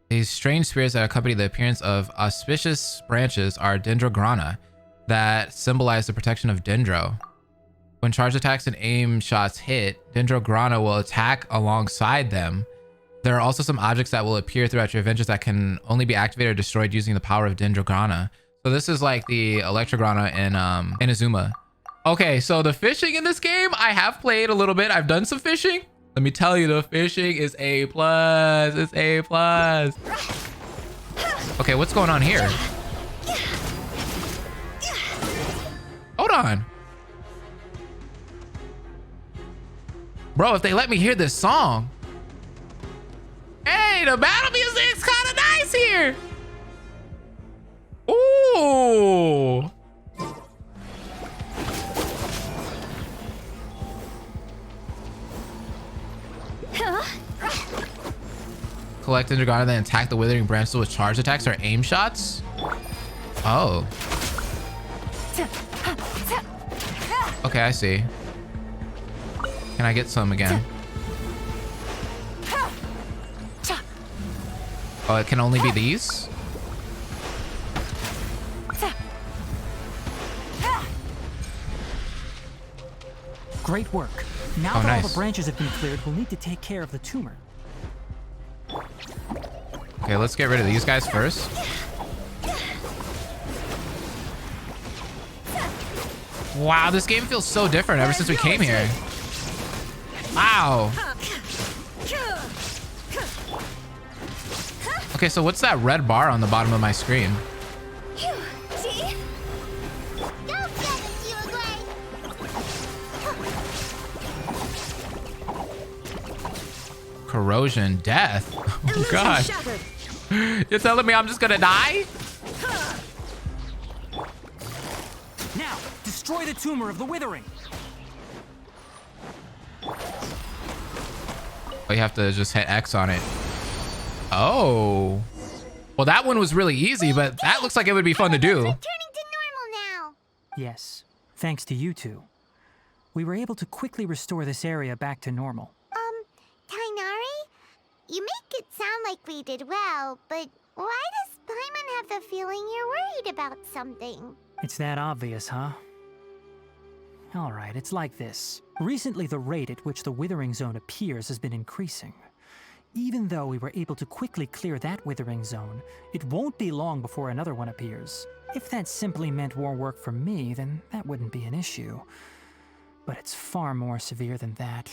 These strange spirits that accompany the appearance of auspicious branches are dendrograna that symbolize the protection of Dendro. When charge attacks and aim shots hit, dendrograna will attack alongside them. There are also some objects that will appear throughout your adventures that can only be activated or destroyed using the power of dendrograna. So this is like the Electrograna in Inazuma. Okay, so the fishing in this game, I have played a little bit. I've done some fishing. Let me tell you, the fishing is A+. It's A+. Okay, what's going on here? Hold on. Bro, if they let me hear this song. Hey, the battle music's kind of nice here. Ooh. Collect Dendrograna, then attack the withering branches with charge attacks or aim shots. Oh. Okay, I see. Can I get some again? Oh, it can only be these? Great work. Now Oh, that all nice. the branches have been cleared, we'll need to take care of the tumor. Okay, let's get rid of these guys first. Wow, this game feels so different ever since we came here. Wow. Okay, so what's that red bar on the bottom of my screen? corrosion, death. Oh god. You're telling me I'm just gonna die? Now, destroy the tumor of the withering. Oh, you have to just hit X on it. Oh. Well, that one was really easy, but that looks like it would be fun to do. Returning to normal now. Yes, thanks to you two. We were able to quickly restore this area back to normal. Tainari? You make it sound like we did well, but why does Paimon have the feeling you're worried about something? It's that obvious, huh? Alright, it's like this. Recently, the rate at which the withering zone appears has been increasing. Even though we were able to quickly clear that withering zone, it won't be long before another one appears. If that simply meant more work for me, then that wouldn't be an issue. But it's far more severe than that.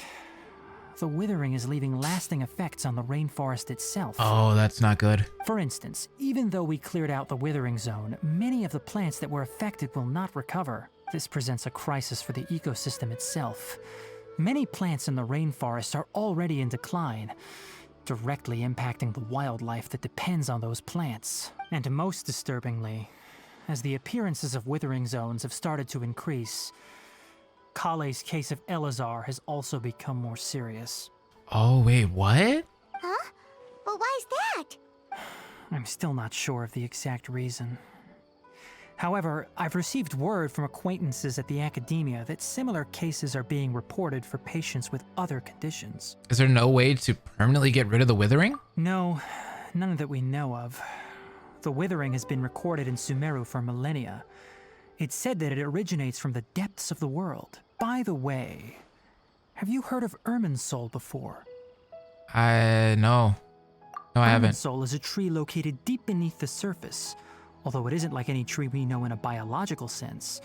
The withering is leaving lasting effects on the rainforest itself. Oh, that's not good. For instance, even though we cleared out the withering zone, many of the plants that were affected will not recover. This presents a crisis for the ecosystem itself. Many plants in the rainforest are already in decline, directly impacting the wildlife that depends on those plants. And most disturbingly, as the appearances of withering zones have started to increase, Kale's case of Elazar has also become more serious. Oh, wait, what? Huh? But why's that? I'm still not sure of the exact reason. However, I've received word from acquaintances at the academia that similar cases are being reported for patients with other conditions. Is there no way to permanently get rid of the withering? No, none that we know of. The withering has been recorded in Sumeru for millennia. It's said that it originates from the depths of the world. By the way, have you heard of Irminsul before? No. No, I haven't. Irminsul is a tree located deep beneath the surface. Although it isn't like any tree we know in a biological sense.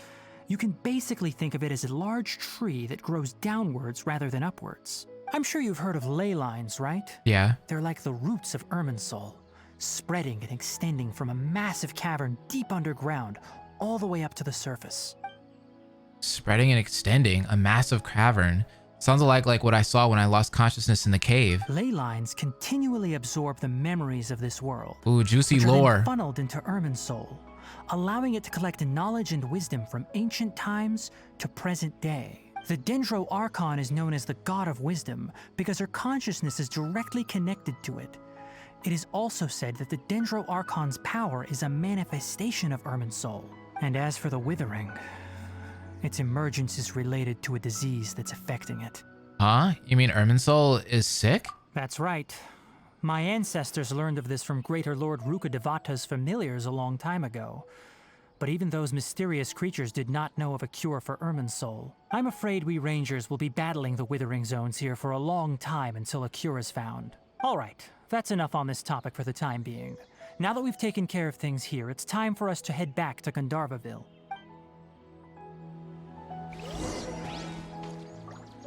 You can basically think of it as a large tree that grows downwards rather than upwards. I'm sure you've heard of ley lines, right? Yeah. They're like the roots of Irminsul, spreading and extending from a massive cavern deep underground all the way up to the surface. Spreading and extending a massive cavern. Sounds like what I saw when I lost consciousness in the cave. Ley lines continually absorb the memories of this world. Ooh, juicy which are then lore. funneled into Irminsul, allowing it to collect knowledge and wisdom from ancient times to present day. The Dendro Archon is known as the God of Wisdom because her consciousness is directly connected to it. It is also said that the Dendro Archon's power is a manifestation of Irminsul. And as for the withering, its emergence is related to a disease that's affecting it. Huh? You mean Irminsul is sick? That's right. My ancestors learned of this from Greater Lord Rukkhadevata's familiars a long time ago. But even those mysterious creatures did not know of a cure for Irminsul. I'm afraid we rangers will be battling the withering zones here for a long time until a cure is found. Alright, that's enough on this topic for the time being. Now that we've taken care of things here, it's time for us to head back to Gandharvaville.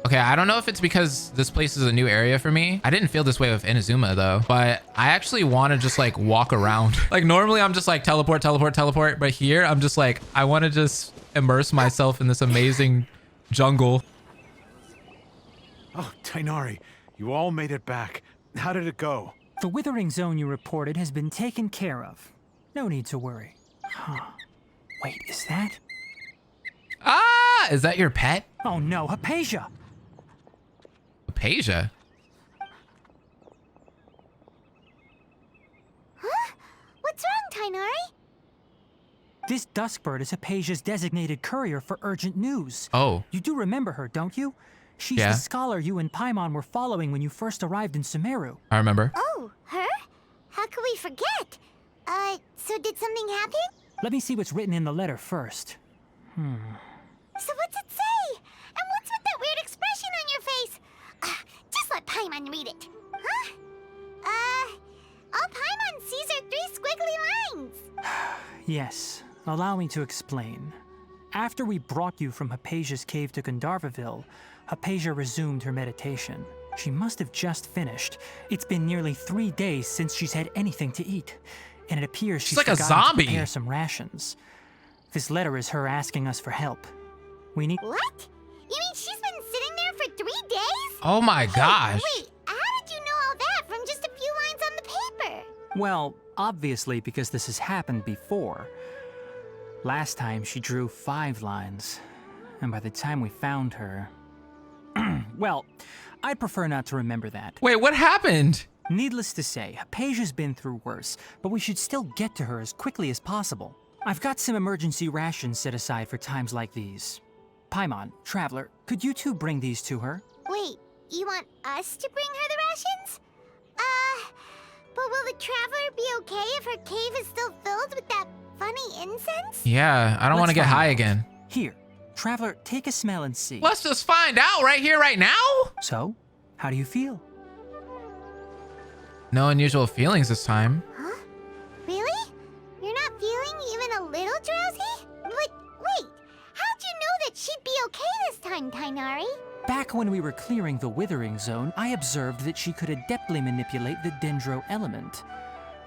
Okay, I don't know if it's because this place is a new area for me. I didn't feel this way with Inazuma though, but I actually want to just like walk around. Like normally I'm just like teleport, but here I'm just like, I want to just immerse myself in this amazing jungle. Oh, Tainari, you all made it back. How did it go? The withering zone you reported has been taken care of. No need to worry. Huh. Wait, is that? Ah, is that your pet? Oh no, Hypatia! Hypatia? Huh? What's wrong, Tainari? This duskbird is Hypatia's designated courier for urgent news. Oh. You do remember her, don't you? She's Yeah. the scholar you and Paimon were following when you first arrived in Sumeru. I remember. Oh, her? How could we forget? So did something happen? Let me see what's written in the letter first. So what's it say? And what's with that weird expression on your face? Just let Paimon read it. Huh? All Paimon sees are 3 squiggly lines. Yes, allow me to explain. After we brought you from Hypatia's cave to Gandharvaville, Hypatia resumed her meditation. She must have just finished. It's been nearly 3 days since she's had anything to eat, and it appears she's like a forgotten zombie. to prepare some rations. This letter is her asking us for help. We need— What? You mean she's been sitting there for 3 days? Oh my gosh. Wait, how did you know Well, obviously because this has happened before. Last time she drew 5 lines, and by the time we found her... well, I'd prefer not to remember that. Wait, what happened? Needless to say, Hypatia's been through worse, but we should still get to her as quickly as possible. I've got some emergency rations set aside for times like these. Paimon, Traveler, could you two bring these to her? Wait, you want us to bring her the rations? But will the Traveler be okay if her cave is still filled with that funny incense? Yeah, I don't want to get high again. Here, Traveler, take a smell and see. Let's just find out right here, right now. So, how do you feel? No unusual feelings this time. Huh? Really? You're not feeling even a little drowsy? But wait, how'd you know that she'd be okay this time, Tainari? Back when we were clearing the Withering Zone, I observed that she could adeptly manipulate the Dendro element.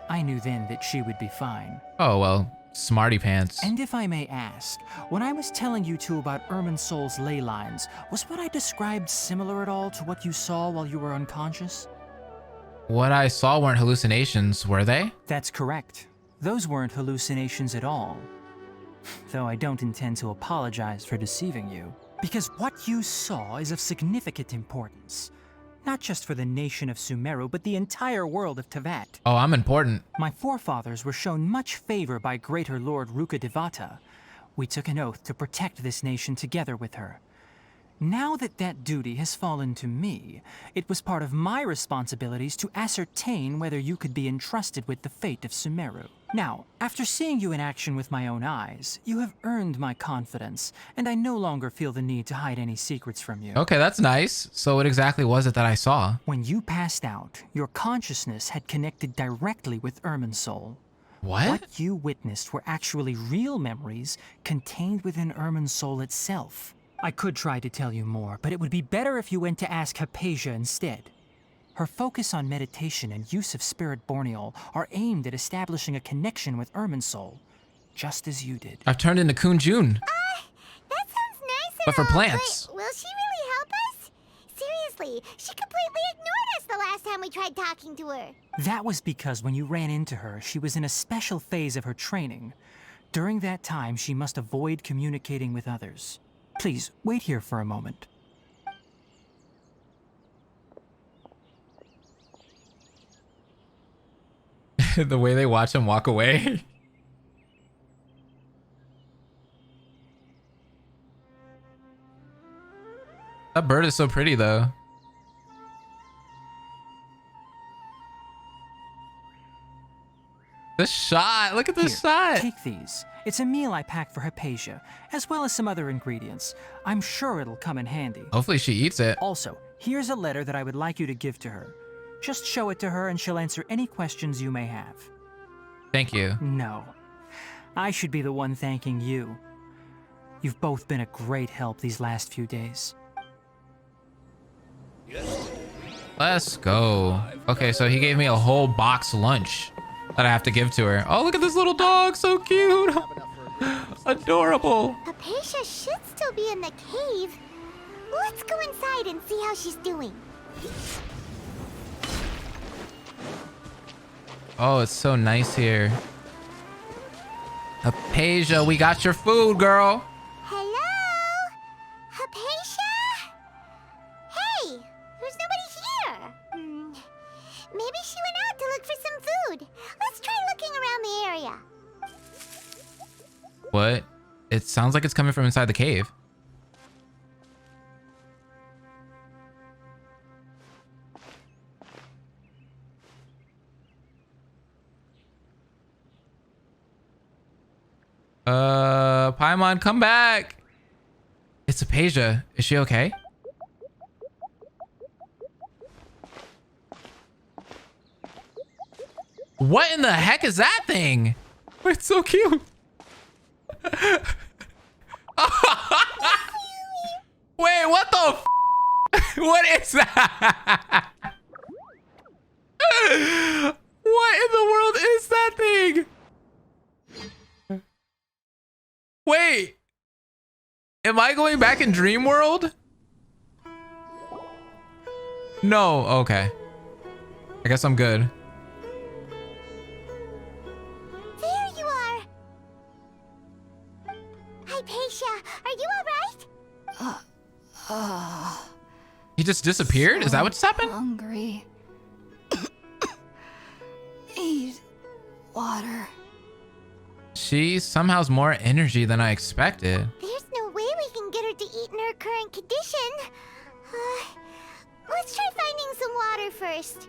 I knew then that she would be fine. Oh, well, smarty pants. And if I may ask, when I was telling you two about Irminsul's ley lines, was what I described similar at all to what you saw while you were unconscious? What I saw weren't hallucinations, were they? That's correct. Those weren't hallucinations at all. Though I don't intend to apologize for deceiving you. Because what you saw is of significant importance. Not just for the nation of Sumeru, but the entire world of Teyvat. Oh, I'm important. My forefathers were shown much favor by Greater Lord Rukkhadevata. We took an oath to protect this nation together with her. Now that that duty has fallen to me, it was part of my responsibilities to ascertain whether you could be entrusted with the fate of Sumeru. Now, after seeing you in action with my own eyes, you have earned my confidence, and I no longer feel the need to hide any secrets from you. Okay, that's nice. So what exactly was it that I saw? When you passed out, your consciousness had connected directly with Irminsul. What? What you witnessed were actually real memories contained within Irminsul itself. I could try to tell you more, but it would be better if you went to ask Hypatia instead. Her focus on meditation and use of Spirit Borneol are aimed at establishing a connection with Irminsul, just as you did. I've turned into Kun Jun. That sounds nice and But for all, plants. but will she really help us? Seriously, she completely ignored us the last time we tried talking to her. That was because when you ran into her, she was in a special phase of her training. During that time, she must avoid communicating with others. Please, wait here for a moment. The way they watch him walk away. That bird is so pretty though. This shot, look at this Here, shot. take these. It's a meal I packed for Hypatia, as well as some other ingredients. I'm sure it'll come in handy. Hopefully she eats it. Also, here's a letter that I would like you to give to her. Just show it to her and she'll answer any questions you may have. Thank you. No. I should be the one thanking you. You've both been a great help these last few days. Let's go. Okay, so he gave me a whole box lunch that I have to give to her. Oh, look at this little dog, so cute. Adorable. Hypatia should still be in the cave. Let's go inside and see how she's doing. Oh, it's so nice here. Hypatia, we got your food, girl. Hello? Hypatia? Hey, there's nobody here. Maybe she went out to look for some food. Let's try looking around the area. What? It sounds like it's coming from inside the cave. Paimon, come back. It's Hypatia. Is she okay? What in the heck is that thing? It's so cute. Wait, what the f? What is that? What in the world is that thing? Wait, am I going back in Dream World? No, okay. I guess I'm good. He just disappeared? Is that what just happened? Hungry. Need water. She somehow has more energy than I expected. There's no way we can get her to eat in her current condition. Let's try finding some water first.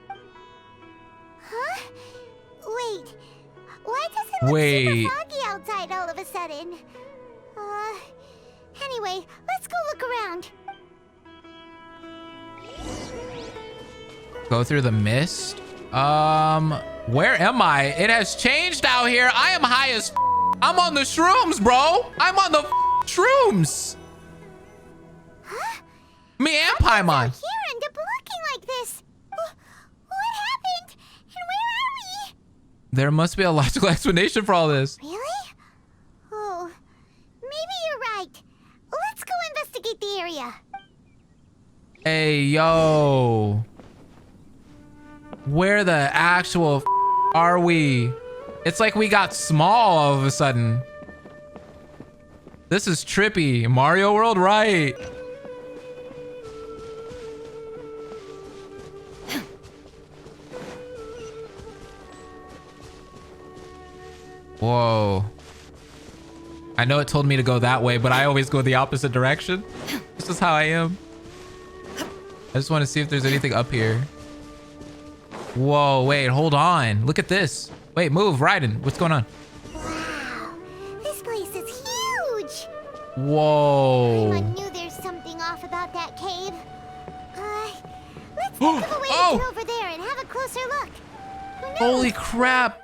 Huh? Wait. Why does it look super foggy outside all of a sudden? Anyway, let's go look around. Go through the mist? Where am I? It has changed out here. I am high as I'm on the shrooms, bro. I'm on the shrooms. Huh? Me and Paimon. Here end up looking like this. What happened? And where are we? There must be a logical explanation for all this. Really? Oh, maybe you're right. Let's go investigate the area. Hey, yo. Where the actual are we? It's like we got small all of a sudden. This is trippy. Mario World, right? Whoa. I know it told me to go that way, but I always go the opposite direction. This is how I am. I just want to see if there's anything up here. Whoa, wait, hold on. Look at this. Wait, move, Raiden. What's going on? Wow, this place is huge. Whoa. I knew there's something off about that cave. Let's think of a way to get over there and have a closer look. Who knows? Holy crap.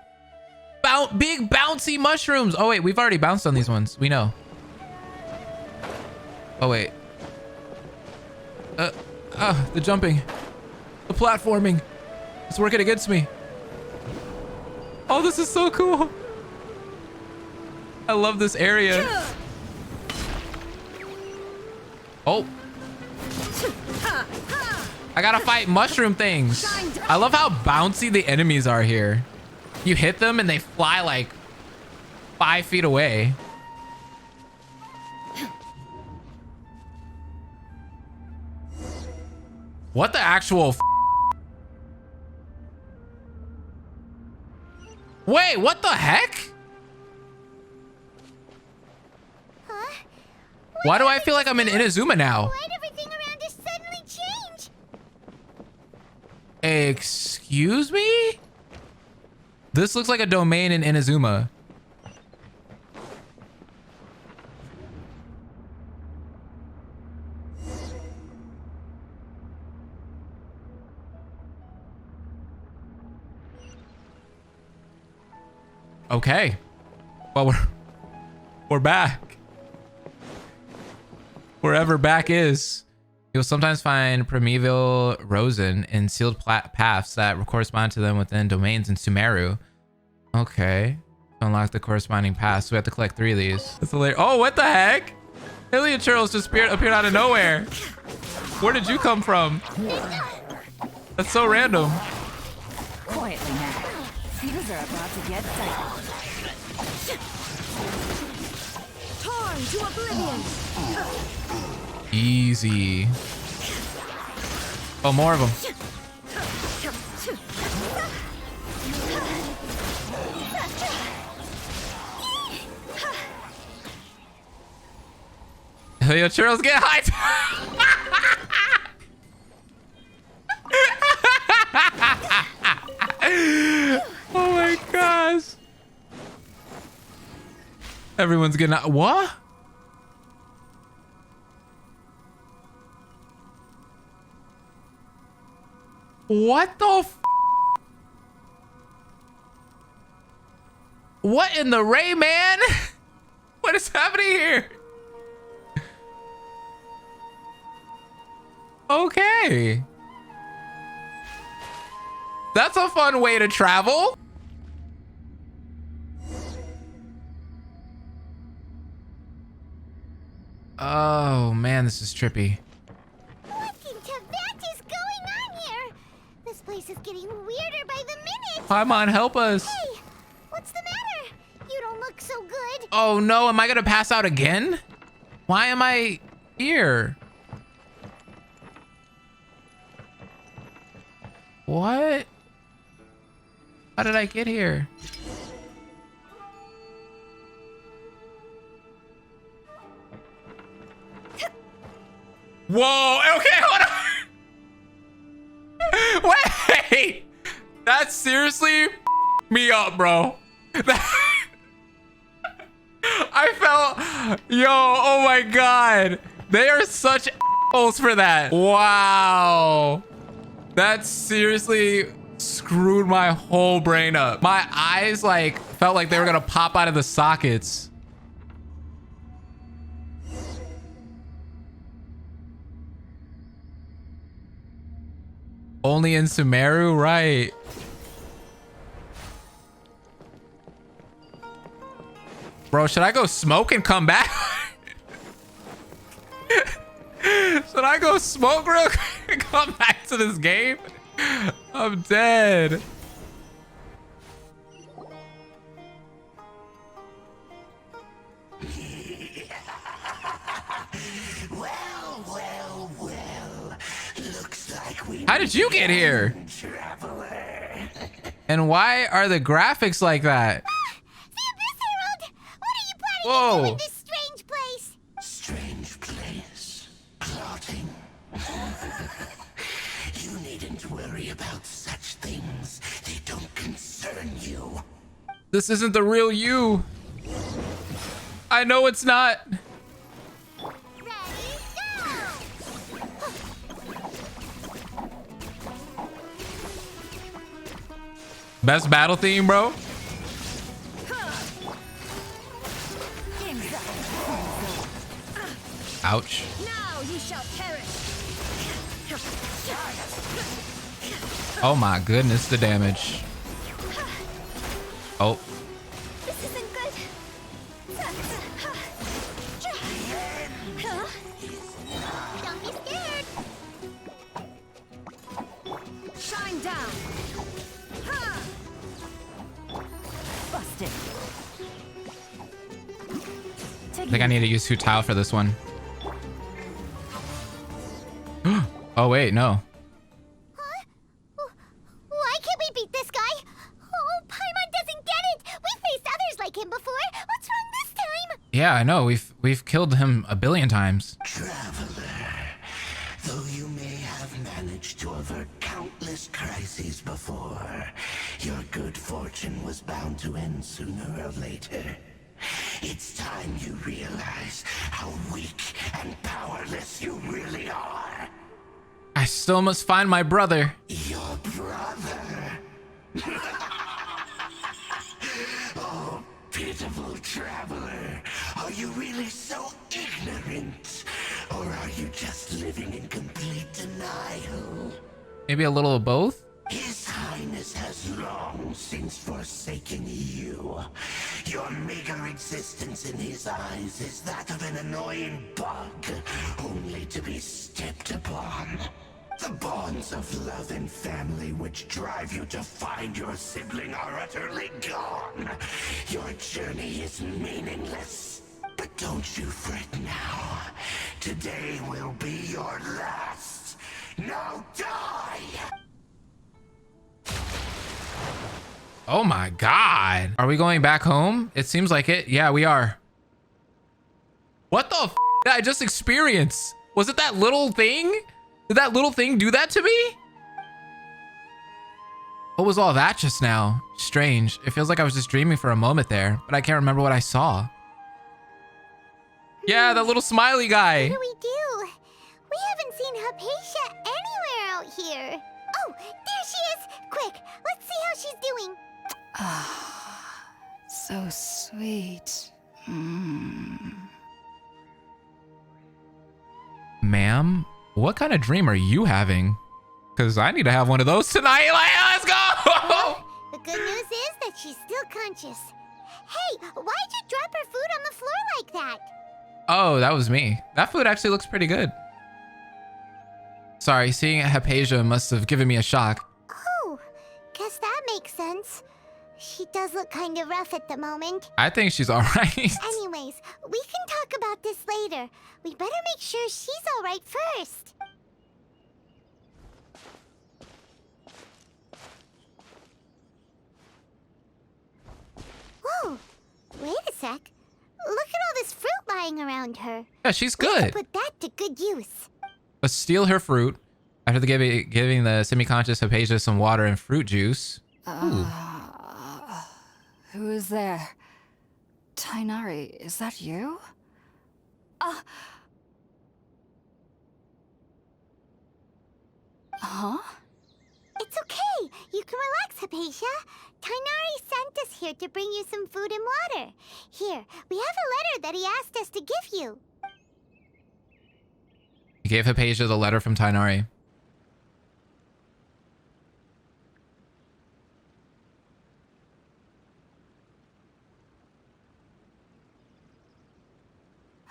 Big bouncy mushrooms. Oh, wait, we've already bounced on these ones. We know. Oh, wait. The jumping. The platforming. It's working against me. Oh, this is so cool. I love this area. Oh. I gotta fight mushroom things. I love how bouncy the enemies are here. You hit them and they fly like 5 feet away. What the actual Wait, what the heck? Huh? Why do I feel like I'm in Inazuma now? Why'd everything around us suddenly change? Excuse me? This looks like a domain in Inazuma. Okay. Well, we're back. Wherever back is. You'll sometimes find primeval rosin in sealed paths that correspond to them within domains in Sumeru. Okay. To unlock the corresponding paths, so we have to collect 3 of these. That's hilarious. Oh, what the heck? Helioturials just appeared out of nowhere. Where did you come from? That's so random. Quietly now. These are about to get tight. Torn to oblivion. Easy. Oh, more of them. Yo, churros, get hyped. Oh my gosh. Everyone's getting out. What? What the f? What in the Ray, man? What is happening here? Okay. That's a fun way to travel. Oh man, this is trippy. What in Tibet is going on here? This place is getting weirder by the minute. Paimon, help us. Hey, what's the matter? You don't look so good. Oh no, am I gonna pass out again? Why am I here? What? How did I get here? Whoa, okay, hold on. Wait, that seriously me up, bro. I felt, yo, oh my God. They are such assholes for that. Wow. That seriously screwed my whole brain up. My eyes like felt like they were gonna pop out of the sockets. Only in Sumeru, right? Bro, should I go smoke and come back? Should I go smoke real quick and come back to this game? I'm dead. Well. Looks like we How did you get here? traveler. And why are the graphics like that? The Abyss Herald! What are you planning to do Whoa. in this strange place? Strange place. Plotting. You needn't worry about such things. They don't concern you. This isn't the real you. I know it's not. Ready, go! Best battle theme, bro. Ouch. Now you shall perish. Oh my goodness, the damage. Oh, This isn't good. Don't be scared. Shine down. Busted. I think I need to use Hu-Tao for this one. Oh wait, no. Huh? Why can't we beat this guy? Oh, Paimon doesn't get it. We faced others like him before. What's wrong this time? Yeah, I know. We've killed him a billion times. Traveler, though you may have managed to avert countless crises before, your good fortune was bound to end sooner or later. It's time you realize how weak and powerless you really are. I still must find my brother. Your brother. Oh, pitiful traveler. Are you really so ignorant? Or are you just living in complete denial? Maybe a little of both? His Highness has long since forsaken you. Your meager existence in his eyes is that of an annoying bug, only to be stepped upon. The bonds of love and family which drive you to find your sibling are utterly gone. Your journey is meaningless. But don't you fret now. Today will be your last. Now die! Oh my God. Are we going back home? It seems like it. Yeah, we are. What the f did I just experience? Was it that little thing? Did that little thing do that to me? What was all that just now? Strange. It feels like I was just dreaming for a moment there, but I can't remember what I saw. Yeah, that little smiley guy. What do we do? We haven't seen Hypatia anywhere out here. Oh, there she is! Quick, let's see how she's doing. So sweet. Ma'am, what kind of dream are you having? Because I need to have one of those tonight. Like, let's go! The good news is that she's still conscious. Hey, why'd you drop her food on the floor like that? Oh, that was me. That food actually looks pretty good. Sorry, seeing Hypatia must have given me a shock. Oh, guess that makes sense. She does look kind of rough at the moment. I think she's all right. Anyways, we can talk about this later. We better make sure she's all right first. sec. Look at all this fruit lying around her. Yeah, she's We can good. put that to good use. Let's steal her fruit. After giving the semi-conscious Hypatia some water and fruit juice. Ooh. Who is there? Tighnari, is that you? Huh? It's okay. You can relax, Hypatia. Tighnari sent us here to bring you some food and water. Here, we have a letter that he asked us to give you. He gave Hypatia the letter from Tighnari.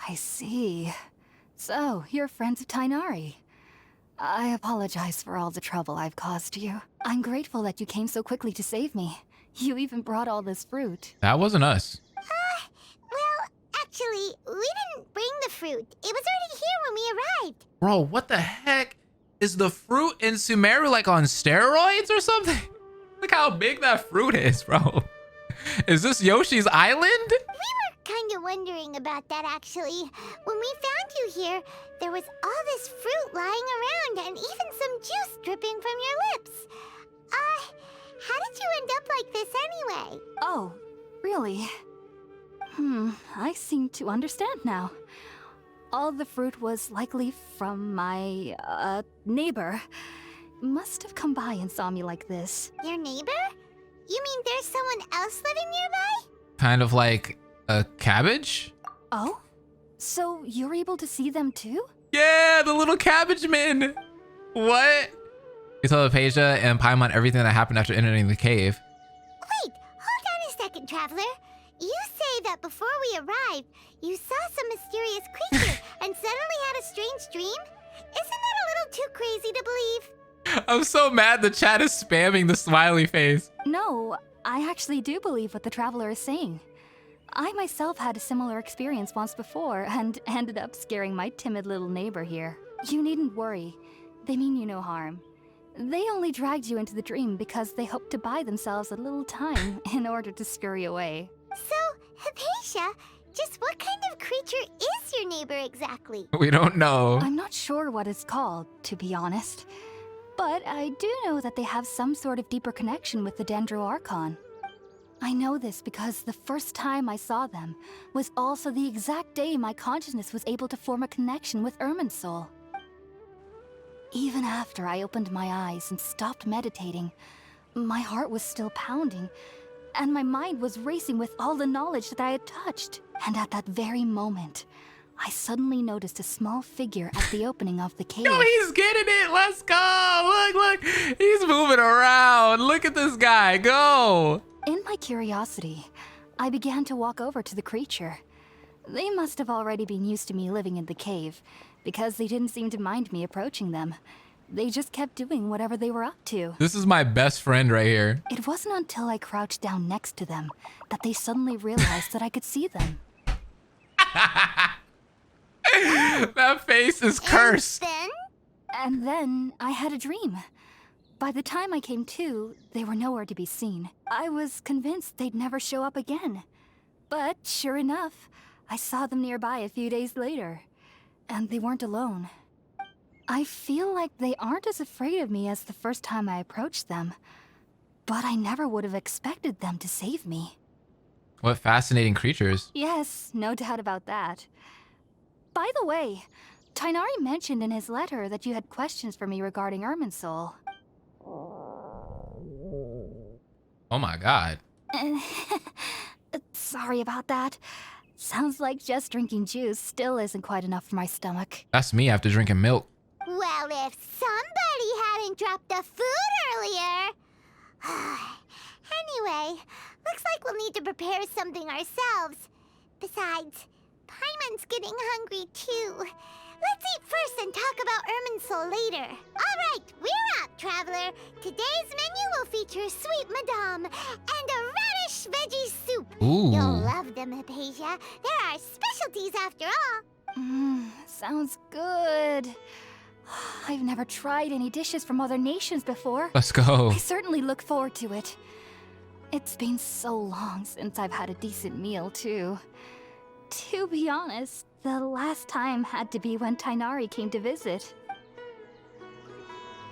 I see. So, you're friends of Tighnari. I apologize for all the trouble I've caused you. I'm grateful that you came so quickly to save me. You even brought all this fruit. That wasn't us. Well, actually, we didn't bring the fruit. It was already here when we arrived. Bro, what the heck? Is the fruit in Sumeru like on steroids or something? Look how big that fruit is, bro. Is this Yoshi's Island? We were kind of wondering about that, actually. When we found you here, there was all this fruit lying around and even some juice dripping from your lips. How did you end up like this anyway? Oh, really? I seem to understand now. All the fruit was likely from my, neighbor. Must have come by and saw me like this. Your neighbor? You mean there's someone else living nearby? Kind of like a cabbage? Oh? So you're able to see them too? Yeah, the little cabbage men. What? You told Hypatia and Paimon everything that happened after entering the cave. Wait, hold on a second, Traveler. You say that before we arrived, you saw some mysterious creature and suddenly had a strange dream? Isn't that a little too crazy to believe? I'm so mad the chat is spamming the smiley face. No, I actually do believe what the Traveler is saying. I myself had a similar experience once before and ended up scaring my timid little neighbor here. You needn't worry. They mean you no harm. They only dragged you into the dream because they hoped to buy themselves a little time in order to scurry away. So, Hypatia, just what kind of creature is your neighbor exactly? We don't know. I'm not sure what it's called, to be honest. But I do know that they have some sort of deeper connection with the Dendro Archon. I know this because the first time I saw them was also the exact day my consciousness was able to form a connection with Irminsul. Even after I opened my eyes and stopped meditating, my heart was still pounding, and my mind was racing with all the knowledge that I had touched. And at that very moment, I suddenly noticed a small figure at the opening of the cave. No, he's getting it. Let's go. Look. He's moving around. Look at this guy. Go. In my curiosity, I began to walk over to the creature. They must have already been used to me living in the cave, because they didn't seem to mind me approaching them. They just kept doing whatever they were up to. This is my best friend right here. It wasn't until I crouched down next to them that they suddenly realized that I could see them. That face is cursed. And then I had a dream. By the time I came to, they were nowhere to be seen. I was convinced they'd never show up again. But sure enough, I saw them nearby a few days later. And they weren't alone. I feel like they aren't as afraid of me as the first time I approached them. But I never would have expected them to save me. What fascinating creatures. Yes, no doubt about that. By the way, Tighnari mentioned in his letter that you had questions for me regarding Irminsul. Oh my god. Sorry about that. Sounds like just drinking juice still isn't quite enough for my stomach. That's me after drinking milk. Well, if somebody hadn't dropped the food earlier... Anyway, looks like we'll need to prepare something ourselves. Besides, Paimon's getting hungry too. Let's eat first and talk about Irminsul later. All right, we're up, Traveler. Today's menu will feature sweet madame and a radish veggie soup. Ooh. You'll love them, Hypatia. They're our specialties after all. Sounds good. I've never tried any dishes from other nations before. Let's go. I certainly look forward to it. It's been so long since I've had a decent meal, too. To be honest, the last time had to be when Tighnari came to visit.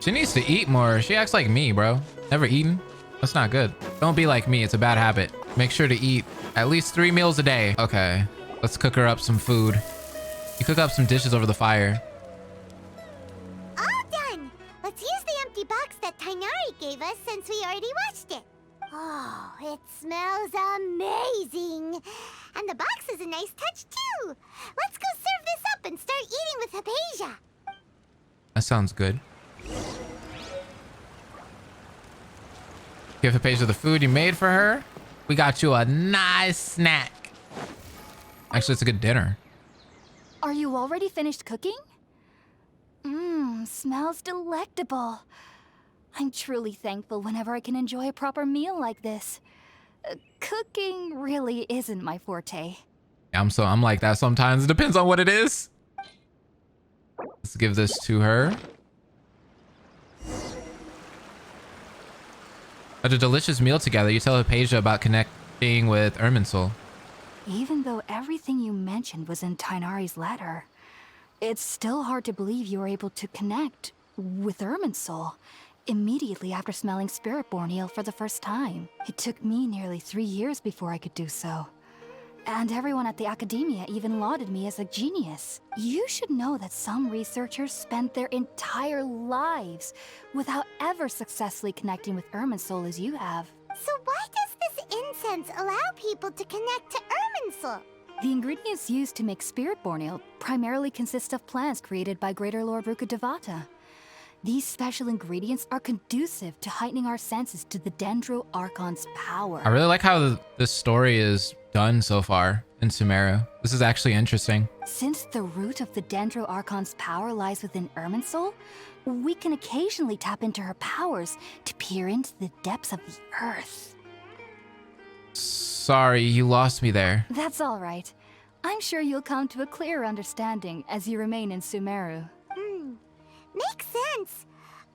She needs to eat more. She acts like me, bro. Never eaten. That's not good. Don't be like me. It's a bad habit. Make sure to eat at least 3 meals a day. Okay, let's cook her up some food. You cook up some dishes over the fire. All done! Let's use the empty box that Tighnari gave us since we already washed it. Oh, it smells amazing! And the box is a nice touch too! Let's go serve this up and start eating with Hypatia! That sounds good. Give Hypatia the food you made for her. We got you a nice snack. Actually, it's a good dinner. Are you already finished cooking? Smells delectable. I'm truly thankful whenever I can enjoy a proper meal like this. Cooking really isn't my forte. I'm like that sometimes. It depends on what it is. Let's give this to her. At a delicious meal together, you tell Hypatia about connecting with Irminsul. Even though everything you mentioned was in Tighnari's letter, it's still hard to believe you were able to connect with Irminsul immediately after smelling Spiritborn eel for the first time. It took me nearly 3 years before I could do so. And everyone at the academia even lauded me as a genius. You should know that some researchers spent their entire lives without ever successfully connecting with Irminsul as you have. So why does this incense allow people to connect to Irminsul? The ingredients used to make Spiritborn eel primarily consist of plants created by Greater Lord Rukkhadevata. These special ingredients are conducive to heightening our senses to the Dendro Archon's power. I really like how this story is done so far in Sumeru. This is actually interesting. Since the root of the Dendro Archon's power lies within Irminsul, we can occasionally tap into her powers to peer into the depths of the earth. Sorry, you lost me there. That's all right. I'm sure you'll come to a clearer understanding as you remain in Sumeru. Makes sense.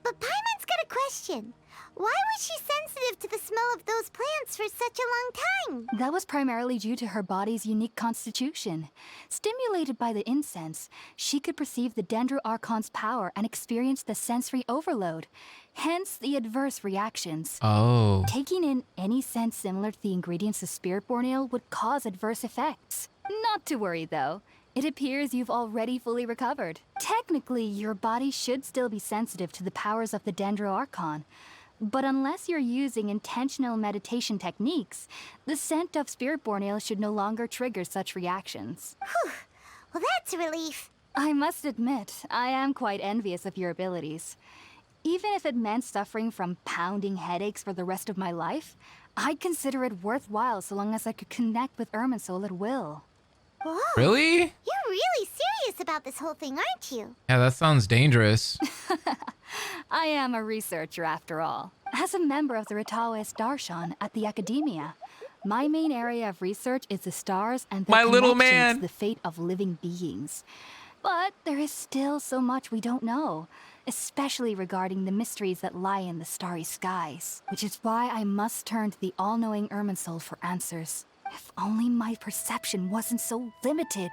But Paimon's got a question. Why was she sensitive to the smell of those plants for such a long time? That was primarily due to her body's unique constitution. Stimulated by the incense, she could perceive the Dendro Archon's power and experience the sensory overload, hence the adverse reactions. Oh. Taking in any scent similar to the ingredients of Spiritborn ale would cause adverse effects. Not to worry, though. It appears you've already fully recovered. Technically, your body should still be sensitive to the powers of the Dendro Archon. But unless you're using intentional meditation techniques, the scent of Spiritborn ale should no longer trigger such reactions. Whew. Well, that's a relief. I must admit, I am quite envious of your abilities. Even if it meant suffering from pounding headaches for the rest of my life, I'd consider it worthwhile so long as I could connect with Irminsul at will. Whoa. Really? You're really serious about this whole thing, aren't you? Yeah, that sounds dangerous. I am a researcher after all. As a member of the Ritaoist Archon at the Academia, my main area of research is the stars and their My little connection man. to the fate of living beings. But there is still so much we don't know, especially regarding the mysteries that lie in the starry skies, which is why I must turn to the all-knowing Irminsul for answers. If only my perception wasn't so limited.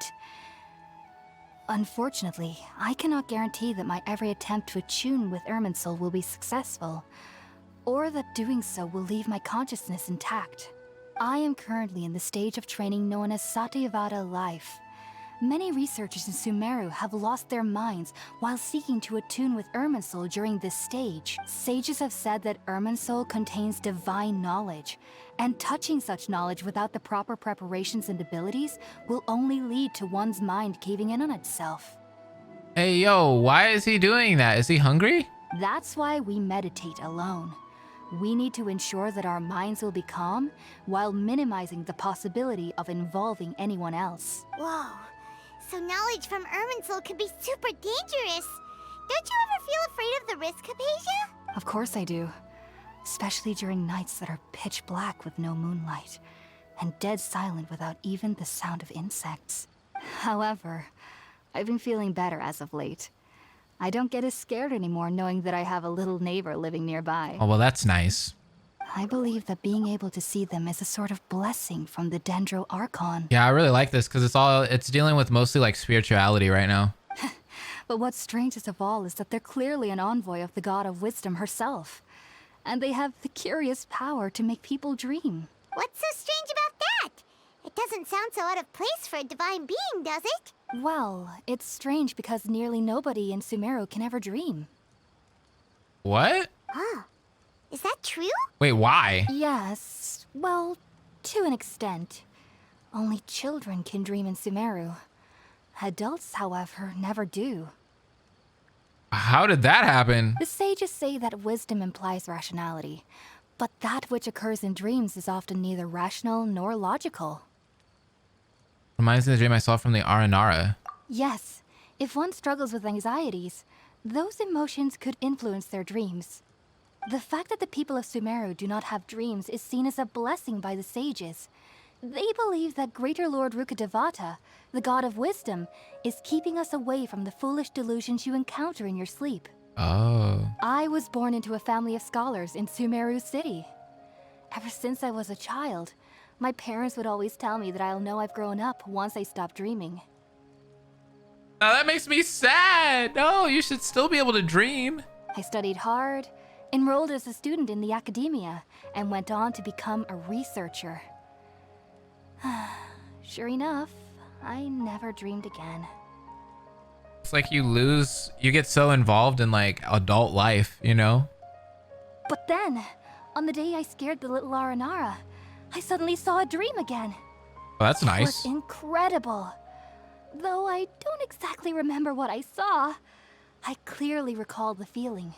Unfortunately, I cannot guarantee that my every attempt to attune with Irminsul will be successful, or that doing so will leave my consciousness intact. I am currently in the stage of training known as Satyavada life. Many researchers in Sumeru have lost their minds while seeking to attune with Irminsul during this stage. Sages have said that Irminsul contains divine knowledge, and touching such knowledge without the proper preparations and abilities will only lead to one's mind caving in on itself. Hey, yo, why is he doing that? Is he hungry? That's why we meditate alone. We need to ensure that our minds will be calm while minimizing the possibility of involving anyone else. Whoa. So knowledge from Irminsul can be super dangerous. Don't you ever feel afraid of the risk, Hypatia? Of course I do. Especially during nights that are pitch black with no moonlight, and dead silent without even the sound of insects. However, I've been feeling better as of late. I don't get as scared anymore knowing that I have a little neighbor living nearby. Oh, well, that's nice. I believe that being able to see them is a sort of blessing from the Dendro Archon. Yeah, I really like this because it's dealing with mostly like spirituality right now. But what's strangest of all is that they're clearly an envoy of the God of Wisdom herself. And they have the curious power to make people dream. What's so strange about that? It doesn't sound so out of place for a divine being, does it? Well, it's strange because nearly nobody in Sumeru can ever dream. What? Oh, is that true? Wait, why? Yes, well, to an extent. Only children can dream in Sumeru. Adults, however, never do. How did that happen? The sages say that wisdom implies rationality, but that which occurs in dreams is often neither rational nor logical. Reminds me of the dream I saw from the Aranara. Yes, if one struggles with anxieties, those emotions could influence their dreams. The fact that the people of Sumeru do not have dreams is seen as a blessing by the sages. They believe that Greater Lord Rukkhadevata, the god of wisdom, is keeping us away from the foolish delusions you encounter in your sleep. Oh. I was born into a family of scholars in Sumeru City. Ever since I was a child, my parents would always tell me that I'll know I've grown up once I stop dreaming. Now that makes me sad. No, you should still be able to dream. I studied hard, enrolled as a student in the academia, and went on to become a researcher. Sure enough, I never dreamed again. It's like you get so involved in like adult life, you know? But then, on the day I scared the little Aranara, I suddenly saw a dream again. Well, that's It nice. was incredible. Though I don't exactly remember what I saw, I clearly recall the feeling.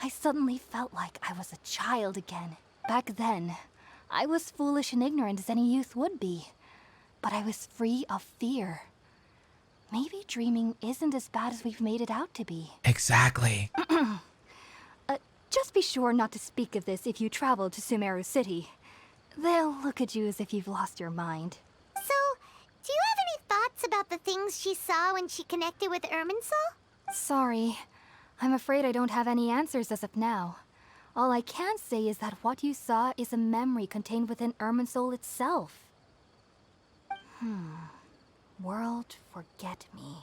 I suddenly felt like I was a child again. Back then, I was foolish and ignorant as any youth would be, but I was free of fear. Maybe dreaming isn't as bad as we've made it out to be. Exactly. Just be sure not to speak of this if you travel to Sumeru City. They'll look at you as if you've lost your mind. So, do you have any thoughts about the things she saw when she connected with Irminsul? Sorry, I'm afraid I don't have any answers as of now. All I can say is that what you saw is a memory contained within Irminsul itself. World forget me.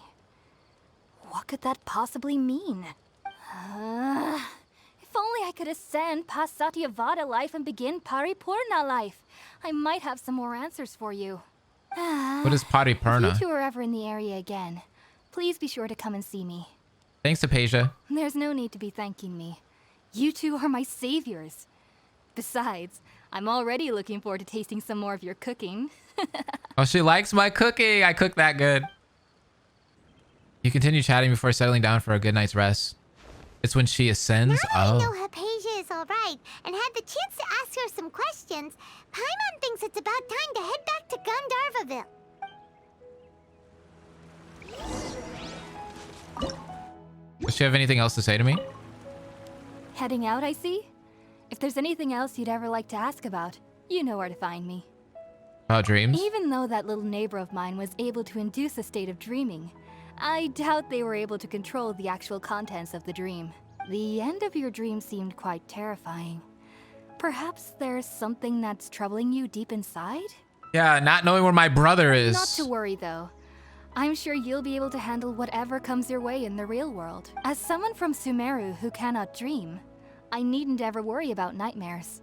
What could that possibly mean? If only I could ascend past Satyavada life and begin Paripurna life. I might have some more answers for you. What is If Paripurna? you two are ever in the area again, please be sure to come and see me. Thanks, Apasia. There's no need to be thanking me. You two are my saviors. Besides, I'm already looking forward to tasting some more of your cooking. Oh, she likes my cooking. I cook that good. You continue chatting before settling down for a good night's rest. It's when she ascends. Now I know Oh. Hypatia is alright and had the chance to ask her some questions. Paimon thinks it's about time to head back to Gandharvaville. Does she have anything else to say to me? Heading out, I see? If there's anything else you'd ever like to ask about, you know where to find me. About dreams? Even though that little neighbor of mine was able to induce a state of dreaming, I doubt they were able to control the actual contents of the dream. The end of your dream seemed quite terrifying. Perhaps there's something that's troubling you deep inside? Yeah, not knowing where my brother is. Not to worry, though. I'm sure you'll be able to handle whatever comes your way in the real world. As someone from Sumeru who cannot dream, I needn't ever worry about nightmares.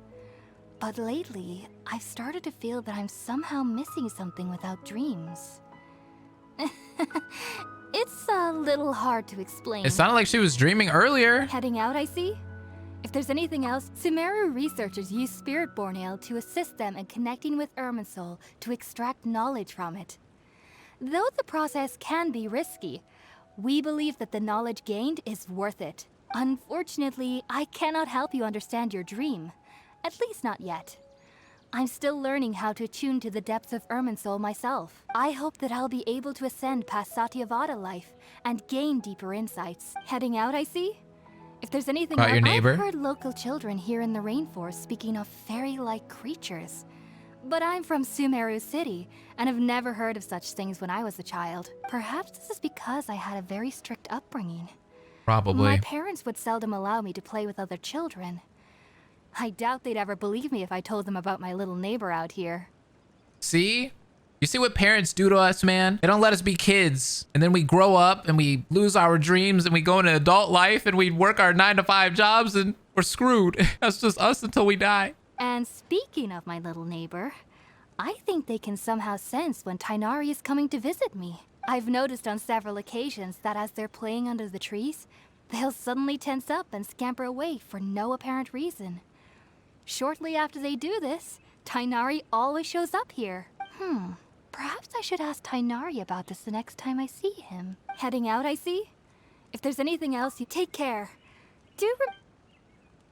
But lately, I've started to feel that I'm somehow missing something without dreams. It's a little hard to explain. It sounded like she was dreaming earlier. Heading out, I see? If there's anything else, Sumeru researchers use Spiritborn Ale to assist them in connecting with Irminsul to extract knowledge from it. Though the process can be risky, we believe that the knowledge gained is worth it. Unfortunately, I cannot help you understand your dream. At least not yet. I'm still learning how to attune to the depths of Irminsul myself. I hope that I'll be able to ascend past Satyavada life and gain deeper insights. Heading out, I see? If there's anything About your neighbor? I've heard local children here in the rainforest speaking of fairy-like creatures. But I'm from Sumeru City, and have never heard of such things when I was a child. Perhaps this is because I had a very strict upbringing. Probably. My parents would seldom allow me to play with other children. I doubt they'd ever believe me if I told them about my little neighbor out here. See? You see what parents do to us, man? They don't let us be kids. And then we grow up and we lose our dreams and we go into adult life and we work our 9-to-5 jobs and we're screwed. That's just us until we die. And speaking of my little neighbor, I think they can somehow sense when Tighnari is coming to visit me. I've noticed on several occasions that as they're playing under the trees, they'll suddenly tense up and scamper away for no apparent reason. Shortly after they do this, Tighnari always shows up here. Perhaps I should ask Tighnari about this the next time I see him. Heading out, I see? If there's anything else, you take care.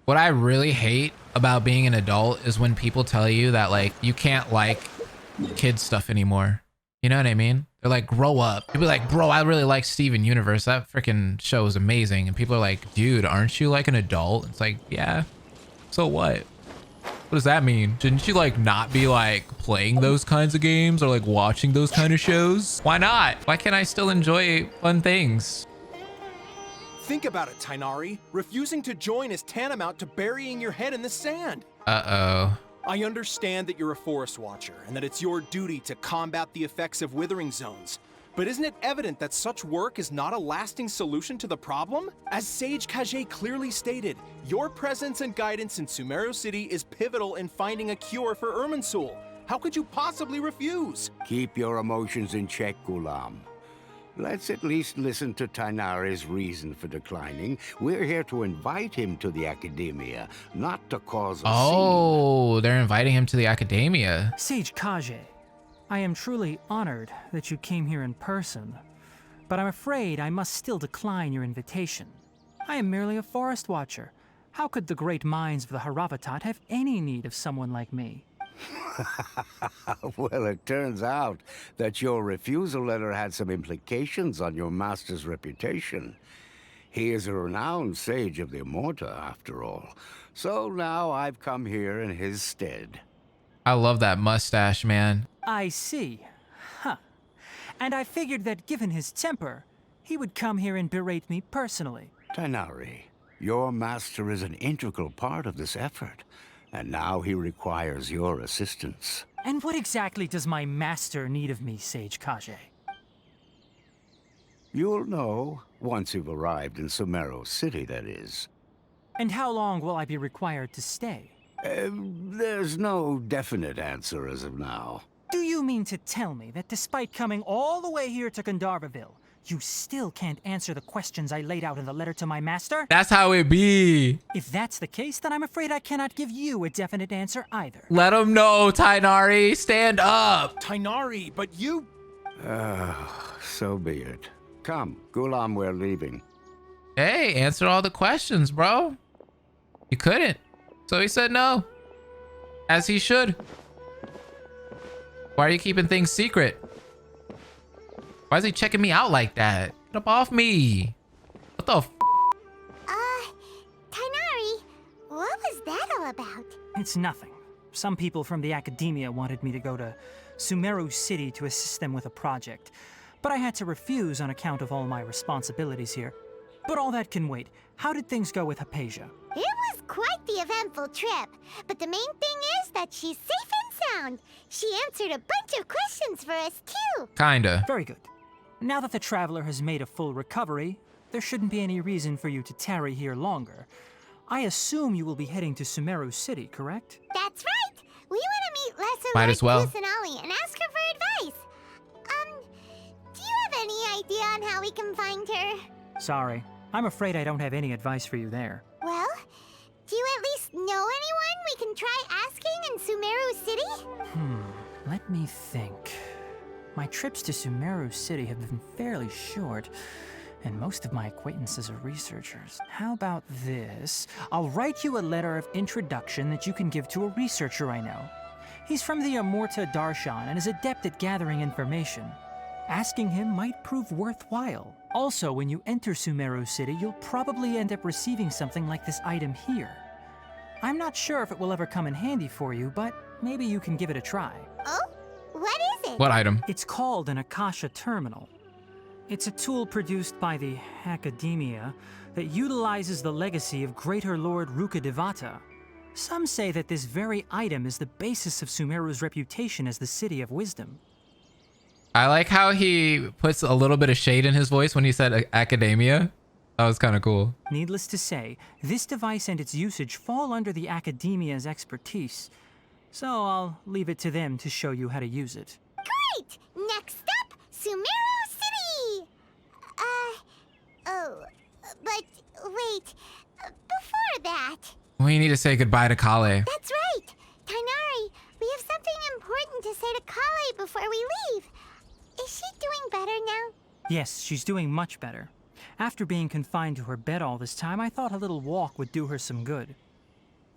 What I really hate about being an adult is when people tell you that, like, you can't like kid stuff anymore. You know what I mean? They're like, grow up. You'll be like, bro, I really like Steven Universe. That freaking show is amazing. And people are like, dude, aren't you like an adult? It's like, yeah. So what? What does that mean? Shouldn't you like not be like playing those kinds of games or like watching those kind of shows? Why not? Why can't I still enjoy fun things? Think about it, Tighnari. Refusing to join is tantamount to burying your head in the sand. Uh-oh. I understand that you're a forest watcher and that it's your duty to combat the effects of withering zones. But isn't it evident that such work is not a lasting solution to the problem? As Sage Kage clearly stated, your presence and guidance in Sumeru City is pivotal in finding a cure for Irminsul. How could you possibly refuse? Keep your emotions in check, Ghulam. Let's at least listen to Tighnari's reason for declining. We're here to invite him to the academia, not to cause a scene. Oh, they're inviting him to the academia. Sage Kage, I am truly honored that you came here in person, but I'm afraid I must still decline your invitation. I am merely a forest watcher. How could the great minds of the Haravatat have any need of someone like me? Well, it turns out that your refusal letter had some implications on your master's reputation. He is a renowned sage of the Immorta, after all. So now I've come here in his stead. I love that mustache, man. I see. Huh. And I figured that given his temper, he would come here and berate me personally. Tighnari, your master is an integral part of this effort, and now he requires your assistance. And what exactly does my master need of me, Sage Kage? You'll know once you've arrived in Sumeru City, that is. And how long will I be required to stay? There's no definite answer as of now. Do you mean to tell me that despite coming all the way here to Gandharvaville, you still can't answer the questions I laid out in the letter to my master? That's how it be. If that's the case, then I'm afraid I cannot give you a definite answer either. Let him know, Tighnari. Stand up. Tighnari, but you... So be it. Come, Ghulam, we're leaving. Hey, answer all the questions, bro. You couldn't. So he said no. As he should. Why are you keeping things secret? Why is he checking me out like that? Get up off me. What the f? Tighnari, what was that all about? It's nothing. Some people from the academia wanted me to go to Sumeru City to assist them with a project, but I had to refuse on account of all my responsibilities here. But all that can wait. How did things go with Hypatia? It was quite the eventful trip, but the main thing is that she's safe and sound. She answered a bunch of questions for us too. Kinda. Very good. Now that the traveler has made a full recovery, there shouldn't be any reason for you to tarry here longer. I assume you will be heading to Sumeru City, correct? That's right. We want to meet Lesser Might Lord as well. Kusanali and ask her for advice. Do you have any idea on how we can find her? Sorry. I'm afraid I don't have any advice for you there. Well, do you at least know anyone we can try asking in Sumeru City? Let me think. My trips to Sumeru City have been fairly short, and most of my acquaintances are researchers. How about this? I'll write you a letter of introduction that you can give to a researcher I know. He's from the Immorta Darshan and is adept at gathering information. Asking him might prove worthwhile. Also, when you enter Sumeru City, you'll probably end up receiving something like this item here. I'm not sure if it will ever come in handy for you, but maybe you can give it a try. Oh? What is it? What item? It's called an Akasha terminal. It's a tool produced by the academia that utilizes the legacy of Greater Lord Rukkhadevata. Some say that this very item is the basis of Sumeru's reputation as the City of Wisdom. I like how he puts a little bit of shade in his voice when he said academia. That was kind of cool. Needless to say, this device and its usage fall under the Academia's expertise, so I'll leave it to them to show you how to use it. Great! Next up, Sumeru City! But wait, before that... We need to say goodbye to Kale. That's right! Tainari, we have something important to say to Kale before we leave. Is she doing better now? Yes, she's doing much better. After being confined to her bed all this time, I thought a little walk would do her some good.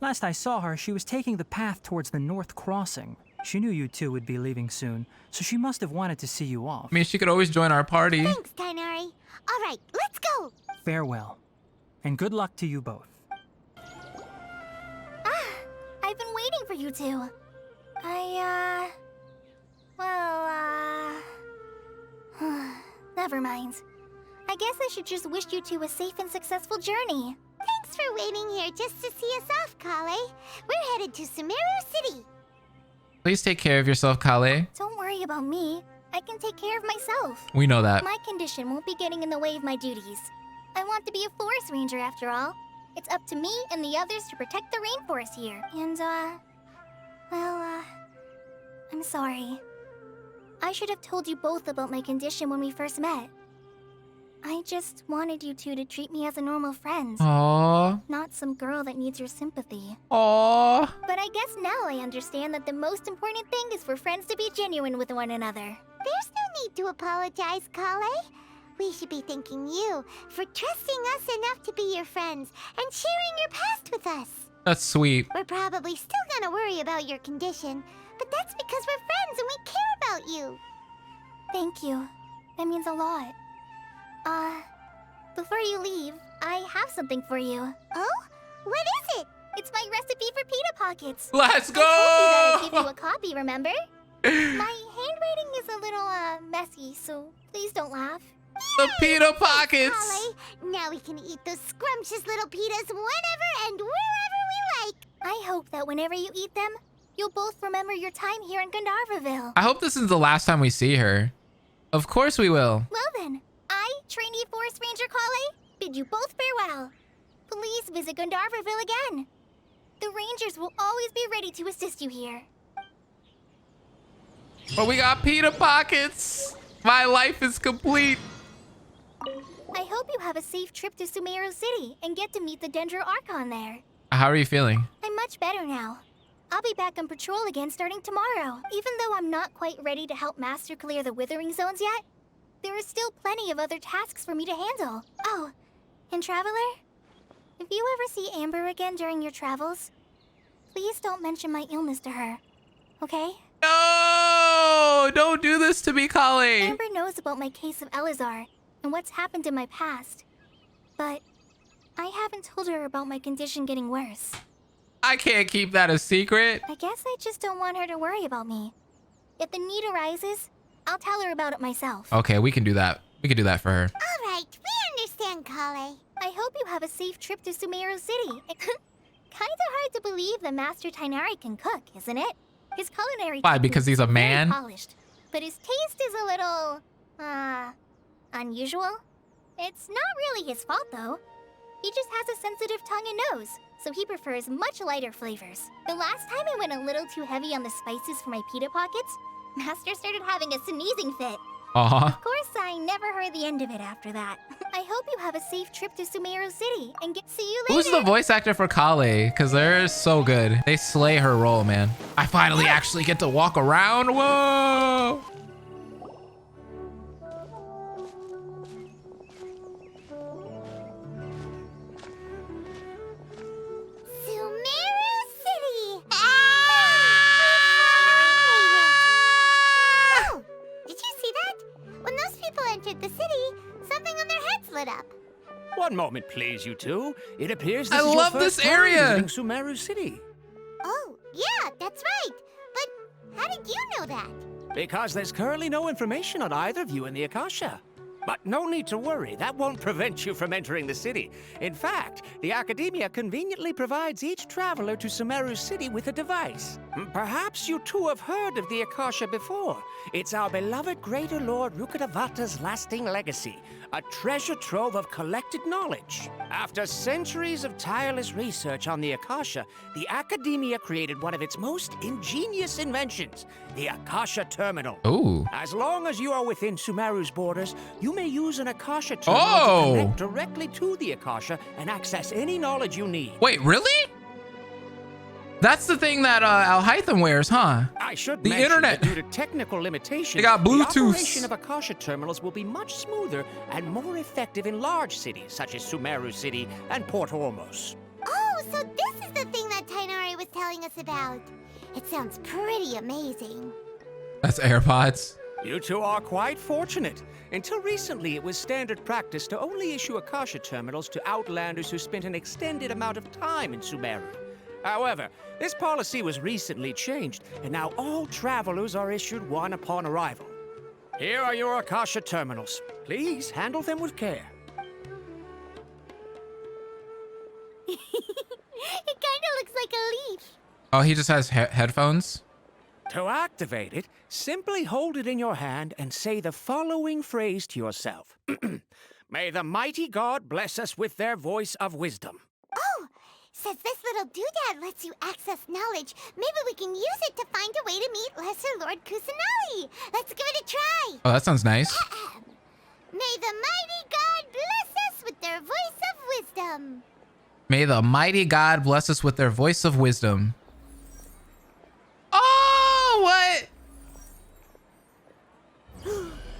Last I saw her, she was taking the path towards the North Crossing. She knew you two would be leaving soon, so she must have wanted to see you off. I mean, she could always join our party. Thanks, Tainari. All right, let's go! Farewell, and good luck to you both. I've been waiting for you two. Never mind. I guess I should just wish you two a safe and successful journey. Thanks for waiting here just to see us off, Kale. We're headed to Sumeru City. Please take care of yourself, Kale. Don't worry about me. I can take care of myself. We know that. My condition won't be getting in the way of my duties. I want to be a forest ranger after all. It's up to me and the others to protect the rainforest here. And, I'm sorry. I should have told you both about my condition when we first met. I just wanted you two to treat me as a normal friend. Aww. Not some girl that needs your sympathy. Aww. But I guess now I understand that the most important thing is for friends to be genuine with one another. There's no need to apologize, Kale. We should be thanking you for trusting us enough to be your friends and sharing your past with us. That's sweet. We're probably still gonna worry about your condition, but that's because we're friends and we care about you. Thank you. That means a lot. Before you leave, I have something for you. Oh? What is it? It's my recipe for pita pockets. Let's go! I told you that I'd give you a copy, remember? My handwriting is a little, messy, so please don't laugh. The pita pockets! Kale, now we can eat those scrumptious little pitas whenever and wherever we like. I hope that whenever you eat them, you'll both remember your time here in Gandharvaville. I hope this is the last time we see her. Of course we will. Well then, I, trainee Forest Ranger Kale, bid you both farewell. Please visit Gandharvaville again. The Rangers will always be ready to assist you here. But we got pita pockets. My life is complete. I hope you have a safe trip to Sumeru City and get to meet the Dendro Archon there. How are you feeling? I'm much better now. I'll be back on patrol again starting tomorrow. Even though I'm not quite ready to help Master clear the Withering Zones yet, there are still plenty of other tasks for me to handle. Oh, and Traveler, if you ever see Amber again during your travels, please don't mention my illness to her, okay? No! Don't do this to me, Kale. Amber knows about my case of Elazar and what's happened in my past, but I haven't told her about my condition getting worse. I can't keep that a secret. I guess I just don't want her to worry about me. If the need arises, I'll tell her about it myself. Okay, we can do that. We can do that for her. All right, we understand, Kale. I hope you have a safe trip to Sumeru City. Kinda hard to believe that Master Tainari can cook, isn't it? His culinary Why, because he's a techniques are very man? polished, but his taste is a little, unusual. It's not really his fault, though. He just has a sensitive tongue and nose, so he prefers much lighter flavors. The last time I went a little too heavy on the spices for my pita pockets, Master started having a sneezing fit. Aw. Of course, I never heard the end of it after that. I hope you have a safe trip to Sumeru City and see you later. Who's the voice actor for Kale? Because they're so good. They slay her role, man. I finally actually get to walk around. Whoa! Sumeru City! Oh! Did you see that? When those people entered the city, something on their heads lit up. One moment, please, you two. It appears this I is love your first this time area. visiting Sumeru City. Oh, yeah, that's right. But how did you know that? Because there's currently no information on either of you in the Akasha. But no need to worry, that won't prevent you from entering the city. In fact, the Academia conveniently provides each traveler to Sumeru City with a device. Perhaps you too have heard of the Akasha before. It's our beloved Greater Lord Rukkhadevata's lasting legacy, a treasure trove of collected knowledge. After centuries of tireless research on the Akasha, the Academia created one of its most ingenious inventions, the Akasha Terminal. Ooh. As long as you are within Sumeru's borders, you may use an Akasha terminal to connect directly to the Akasha and access any knowledge you need. Wait, really? That's the thing that Al-Haytham wears, huh? I should the mention internet. That due to technical limitations, They got Bluetooth. The operation of Akasha terminals will be much smoother and more effective in large cities such as Sumeru City and Port Ormos. Oh, so this is the thing that Tainari was telling us about. It sounds pretty amazing. That's AirPods. You two are quite fortunate. Until recently, it was standard practice to only issue Akasha terminals to outlanders who spent an extended amount of time in Sumeru. However, this policy was recently changed, and now all travelers are issued one upon arrival. Here are your Akasha terminals. Please handle them with care. It kind of looks like a leaf. Oh, he just has headphones? To activate it, simply hold it in your hand and say the following phrase to yourself. May the mighty God bless us with their voice of wisdom. Oh, since this little doodad lets you access knowledge, maybe we can use it to find a way to meet Lesser Lord Kusanali. Let's give it a try. Oh, that sounds nice. May the mighty God bless us with their voice of wisdom. May the mighty God bless us with their voice of wisdom. Oh, what?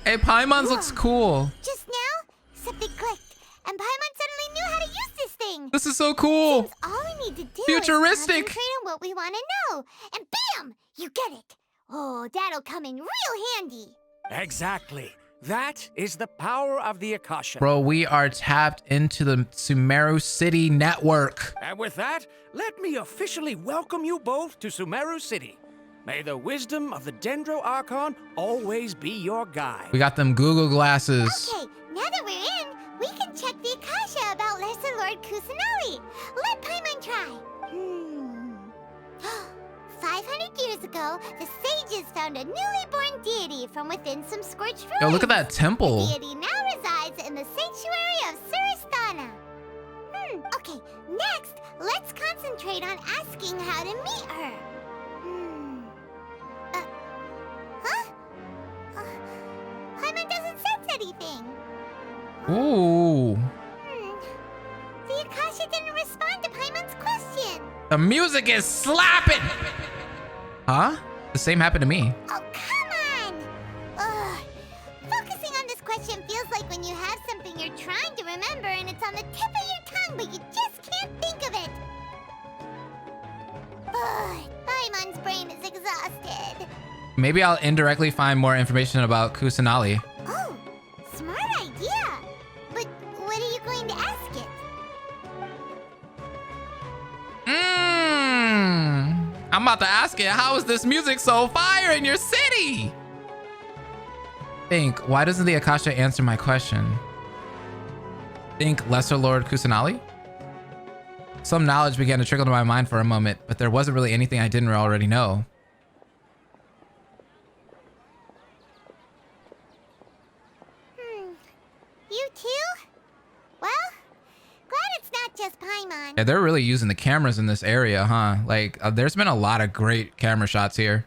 Hey, Paimon looks cool. Just now, something clicked, and Paimon suddenly knew how to use this thing. This is so cool. Seems all we need to do Futuristic. is concentrate on what we want to know, and bam, you get it. Oh, that'll come in real handy. Exactly. That is the power of the Akasha. Bro, we are tapped into the Sumeru City network. And with that, let me officially welcome you both to Sumeru City. May the wisdom of the Dendro Archon always be your guide. We got them Google glasses. Okay, now that we're in, we can check the Akasha about Lesser Lord Kusanali. Let Paimon try. 500 years ago, the sages found a newly born deity from within some scorched ruins. Yo, look at that temple. The deity now resides in the sanctuary of Surasthana. Okay, next, let's concentrate on asking how to meet her. Paimon doesn't sense anything. Ooh. The Akasha didn't respond to Paimon's question. The music is slapping. Huh? The same happened to me. Oh, come on! Ugh. Focusing on this question feels like when you have something you're trying to remember and it's on the tip of your tongue, but you just can't think of it. Ugh. Paimon's brain is exhausted. Maybe I'll indirectly find more information about Kusanali. Oh, smart idea. But what are you going to ask it? I'm about to ask it, how is this music so fire in your city? Think, why doesn't the Akasha answer my question? Think, Lesser Lord Kusanali? Some knowledge began to trickle to my mind for a moment, but there wasn't really anything I didn't already know. You too? Well, glad it's not just Paimon. Yeah, they're really using the cameras in this area, huh? Like, there's been a lot of great camera shots here.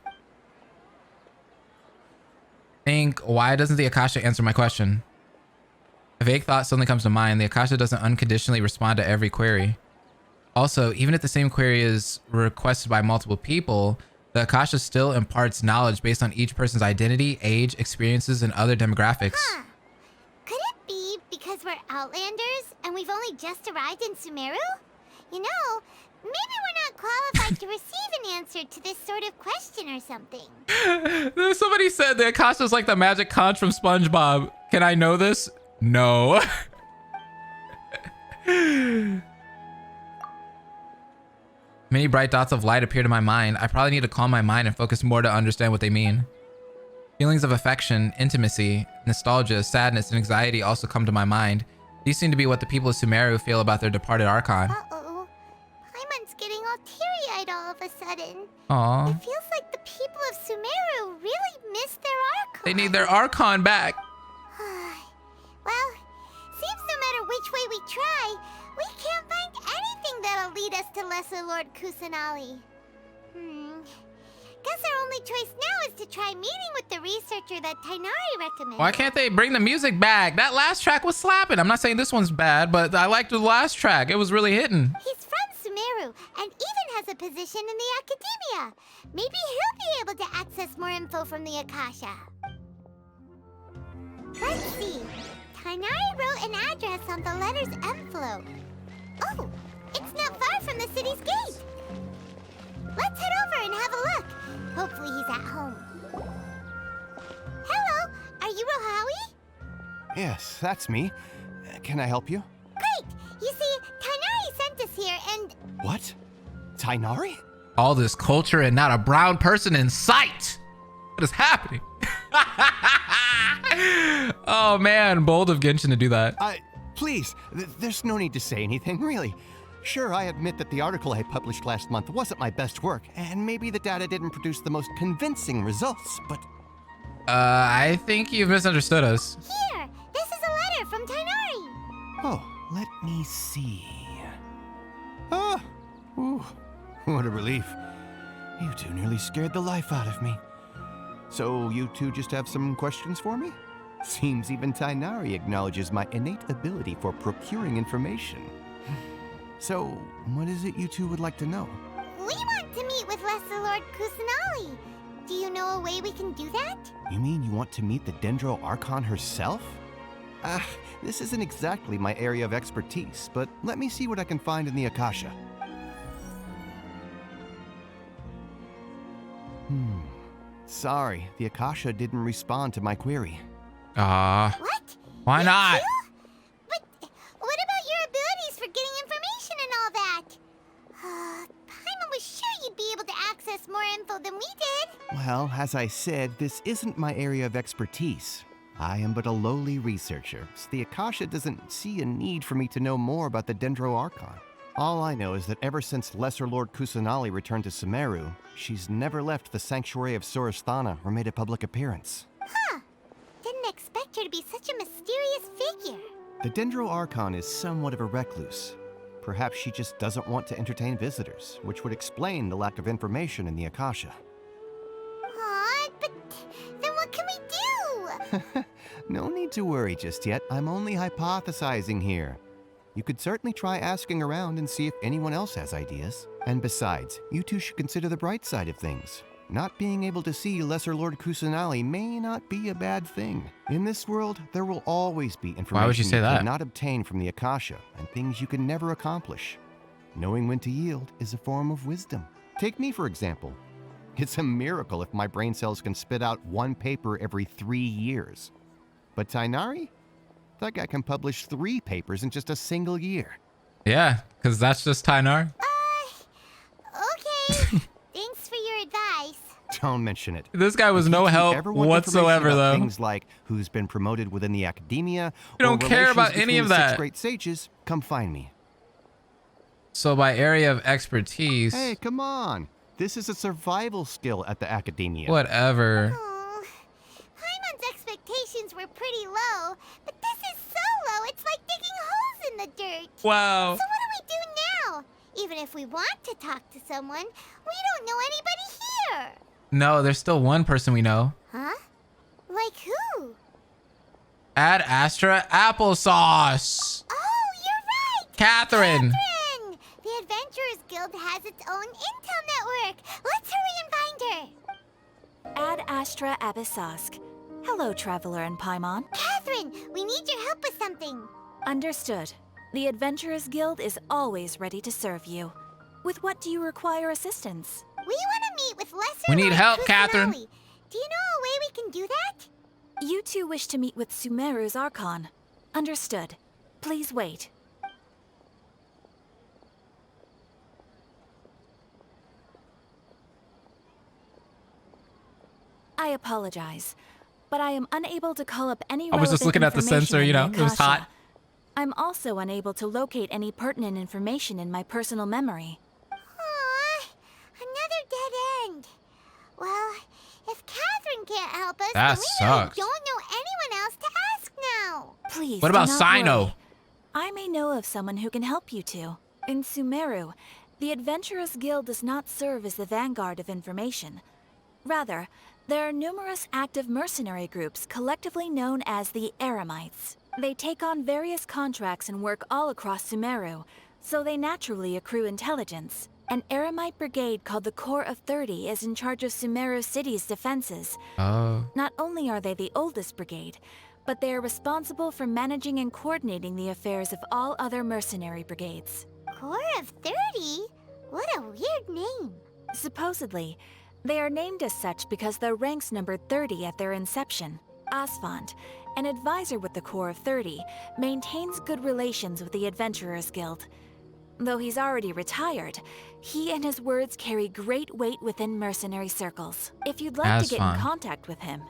Think, why doesn't the Akasha answer my question? A vague thought suddenly comes to mind. The Akasha doesn't unconditionally respond to every query. Also, even if the same query is requested by multiple people, the Akasha still imparts knowledge based on each person's identity, age, experiences, and other demographics. Huh. Could it be because we're Outlanders and we've only just arrived in Sumeru? You know, maybe we're not qualified to receive an answer to this sort of question or something. Somebody said the Akasha is like the magic conch from SpongeBob. Can I know this? No. Many bright dots of light appeared in my mind. I probably need to calm my mind and focus more to understand what they mean. Feelings of affection, intimacy, nostalgia, sadness, and anxiety also come to my mind. These seem to be what the people of Sumeru feel about their departed Archon. Uh-oh. Paimon's getting all teary-eyed all of a sudden. Aww. It feels like the people of Sumeru really miss their Archon. They need their Archon back. Well, seems no matter which way we try, we can't find anything that'll lead us to Lesser Lord Kusanali. Guess our only choice now is to try meeting with the researcher that Tighnari recommended. Why can't they bring the music back? That last track was slapping. I'm not saying this one's bad, but I liked the last track. It was really hitting. He's from Sumeru and even has a position in the Academia. Maybe he'll be able to access more info from the Akasha. Let's see. Tighnari wrote an address on the letter's envelope. Oh, it's not far from the city's gate. Let's head over and have a look. Hopefully he's at home. Hello, are you Rohawi? Yes, that's me. Can I help you? Great! You see, Tighnari sent us here and... What? Tighnari? All this culture and not a brown person in sight. What is happening? Oh man, bold of Genshin to do that. Please, there's no need to say anything, really. Sure, I admit that the article I published last month wasn't my best work, and maybe the data didn't produce the most convincing results, but... I think you've misunderstood us. Here, this is a letter from Tighnari. Oh, let me see. Oh, ooh, what a relief. You two nearly scared the life out of me. So you two just have some questions for me? Seems even Tighnari acknowledges my innate ability for procuring information. So, what is it you two would like to know? We want to meet with Lesser Lord Kusanali. Do you know a way we can do that? You mean you want to meet the Dendro Archon herself? This isn't exactly my area of expertise, but let me see what I can find in the Akasha. Sorry, the Akasha didn't respond to my query. What? Why You not? too? But what about your abilities for getting information and all that? Paimon was sure you'd be able to access more info than we did. Well, as I said, this isn't my area of expertise. I am but a lowly researcher, so the Akasha doesn't see a need for me to know more about the Dendro Archon. All I know is that ever since Lesser Lord Kusanali returned to Sumeru, she's never left the Sanctuary of Sorasthana or made a public appearance. Huh. Didn't expect her to be such a mysterious figure. The Dendro Archon is somewhat of a recluse. Perhaps she just doesn't want to entertain visitors, which would explain the lack of information in the Akasha. Aw, but then what can we do? No need to worry just yet. I'm only hypothesizing here. You could certainly try asking around and see if anyone else has ideas. And besides, you two should consider the bright side of things. Not being able to see Lesser Lord Kusanali may not be a bad thing. In this world, there will always be information Why would you say that? cannot obtain from the Akasha, and things you can never accomplish. Knowing when to yield is a form of wisdom. Take me, for example. It's a miracle if my brain cells can spit out one paper every 3 years. But Tighnari? That guy can publish 3 papers in just a single year. Yeah, because that's just Tighnari. Okay. Thanks for your advice. Don't mention it. This guy was no help whatsoever, about though. Things like who's been promoted within the academia. You don't or care about relations any of between the 6 that. great sages. Come find me. So by area of expertise, Hey, come on. This is a survival skill at the academia. whatever. Oh, Paimon's expectations were pretty low, but this is so low, it's like digging holes in the dirt. Wow. So what do we do now? Even if we want to talk to someone, we don't know anybody here. No, there's still one person we know. Huh? Like who? Ad Astra applesauce. Oh, you're right! Catherine. Catherine! The Adventurers Guild has its own intel network. Let's hurry and find her. Ad Astra Abyssosk. Hello, Traveler and Paimon. Catherine, we need your help with something. Understood. The Adventurers Guild is always ready to serve you. With what do you require assistance? We want to meet with Lesser We need Lord help, Kusanali. Catherine. Do you know a way we can do that? You two wish to meet with Sumeru's Archon. Understood. Please wait. I apologize. but I am unable to call up any I was just looking at the sensor, you know, it was hot. I'm also unable to locate any pertinent information in my personal memory. Aww, another dead end. Well, if Catherine can't help us, That then we sucks. really don't know anyone else to ask now. Please, What about do not Sino? worry. I may know of someone who can help you two. In Sumeru, the Adventurers Guild does not serve as the vanguard of information. Rather, there are numerous active mercenary groups collectively known as the Eremites. They take on various contracts and work all across Sumeru, so they naturally accrue intelligence. An Eremite brigade called the Corps of 30 is in charge of Sumeru City's defenses. Oh. Not only are they the oldest brigade, but they are responsible for managing and coordinating the affairs of all other mercenary brigades. Corps of 30? What a weird name. Supposedly, they are named as such because their ranks numbered 30 at their inception. Asfand, an advisor with the Corps of 30, maintains good relations with the Adventurers Guild. Though he's already retired, he and his words carry great weight within mercenary circles. If you'd like to get in contact with him,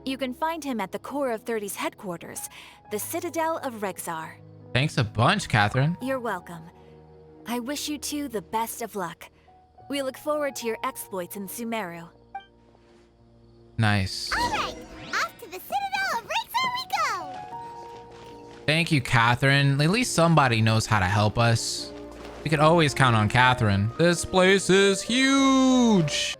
you can find him at the Corps of 30's headquarters, the Citadel of Rexar. Thanks a bunch, Catherine. You're welcome. I wish you two the best of luck. We look forward to your exploits in Sumeru. Nice. All right, off to the Citadel of Rexar we go. Thank you, Catherine. At least somebody knows how to help us. We can always count on Catherine. This place is huge.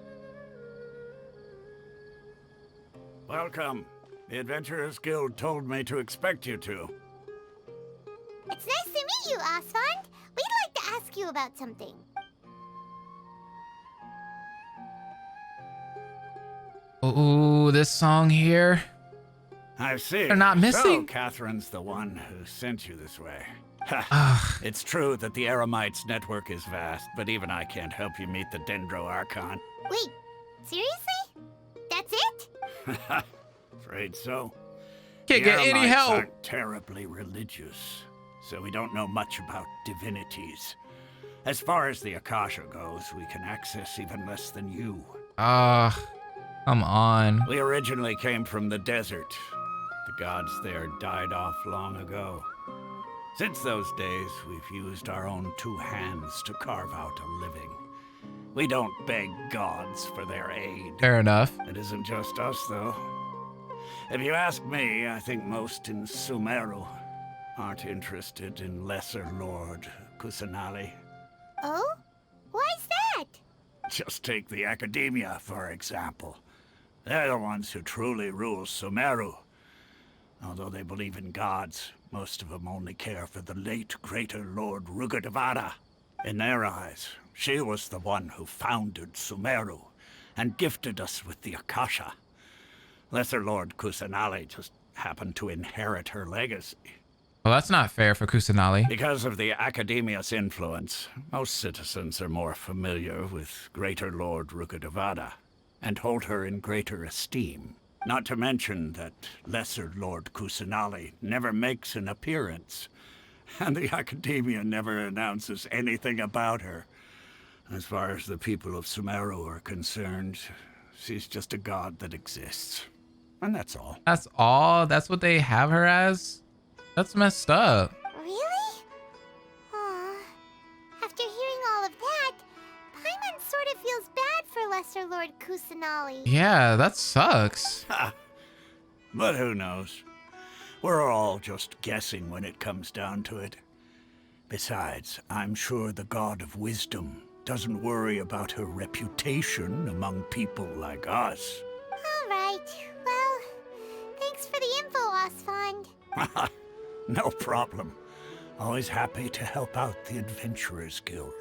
Welcome. The Adventurers Guild told me to expect you two. It's nice to meet you, Asfand. We'd like to ask you about something. Ooh, this song here. I see. They're not missing. So Catherine's the one who sent you this way. Ugh. It's true that the Eremites network is vast, but even I can't help you meet the Dendro Archon. Wait, seriously? That's it? Afraid so. Can't The get any Eremites help. aren't terribly religious, so we don't know much about divinities. As far as the Akasha goes, we can access even less than you. Come on. We originally came from the desert. The gods there died off long ago. Since those days, we've used our own two hands to carve out a living. We don't beg gods for their aid. Fair enough. It isn't just us, though. If you ask me, I think most in Sumeru aren't interested in Lesser Lord Kusanali. Oh? Why's that? Just take the Academia, for example. They're the ones who truly rule Sumeru. Although they believe in gods, most of them only care for the late Greater Lord Rugudevada. In their eyes, she was the one who founded Sumeru and gifted us with the Akasha. Lesser Lord Kusanali just happened to inherit her legacy. Well, that's not fair for Kusanali. Because of the Academia's influence, most citizens are more familiar with Greater Lord Rugudevada and hold her in greater esteem. Not to mention that Lesser Lord Kusanali never makes an appearance, and the Academia never announces anything about her. As far as the people of Sumeru are concerned, she's just a god that exists. And that's all. That's all? That's what they have her as? That's messed up. Really? Aw. After hearing all of that, Paimon sort of feels bad for Lesser Lord Kusanali. Yeah, that sucks. But who knows? We're all just guessing when it comes down to it. Besides, I'm sure the God of Wisdom doesn't worry about her reputation among people like us. All right. Well, thanks for the info, Asfand. No problem. Always happy to help out the Adventurers Guild.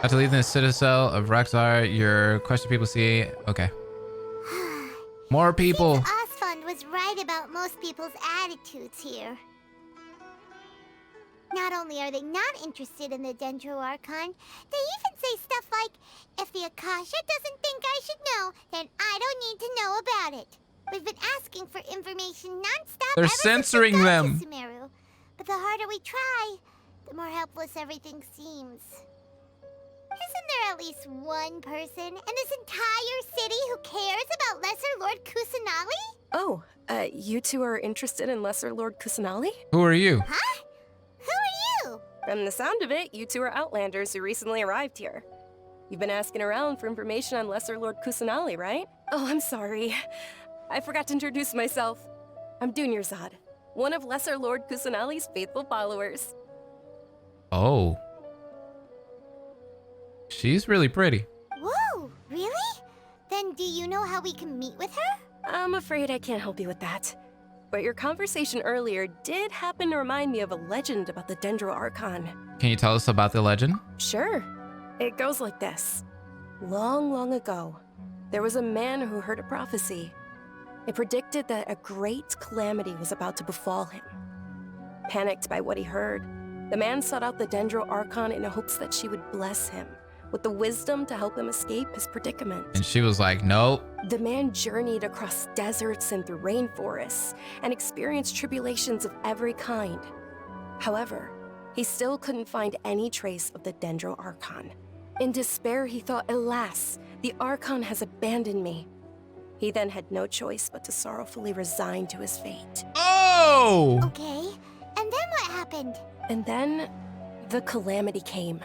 After leaving the Citadel of Rexar, your question people see. Okay. More people. Seems Asfand was right about most people's attitudes here. Not only are they not interested in the Dendro Archon, they even say stuff like, if the Akasha doesn't think I should know, then I don't need to know about it. We've been asking for information non-stop. They're ever since censoring we got them. to Sumeru. But the harder we try, the more helpless everything seems. there at least one person in this entire city who cares about Lesser Lord Kusanali? Oh, you two are interested in Lesser Lord Kusanali? Who are you? Huh? Who are you? From the sound of it, you two are Outlanders who recently arrived here. You've been asking around for information on Lesser Lord Kusanali, right? Oh, I'm sorry. I forgot to introduce myself. I'm Dunyarzad, one of Lesser Lord Kusanali's faithful followers. Oh. She's really pretty. Whoa, really? Then do you know how we can meet with her? I'm afraid I can't help you with that. But your conversation earlier did happen to remind me of a legend about the Dendro Archon. Can you tell us about the legend? Sure. It goes like this. Long, long ago, there was a man who heard a prophecy. It predicted that a great calamity was about to befall him. Panicked by what he heard, the man sought out the Dendro Archon in hopes that she would bless him with the wisdom to help him escape his predicament. And she was like, nope. The man journeyed across deserts and through rainforests and experienced tribulations of every kind. However, he still couldn't find any trace of the Dendro Archon. In despair, he thought, alas, the Archon has abandoned me. He then had no choice but to sorrowfully resign to his fate. Oh! Okay, and then what happened? And then, the calamity came.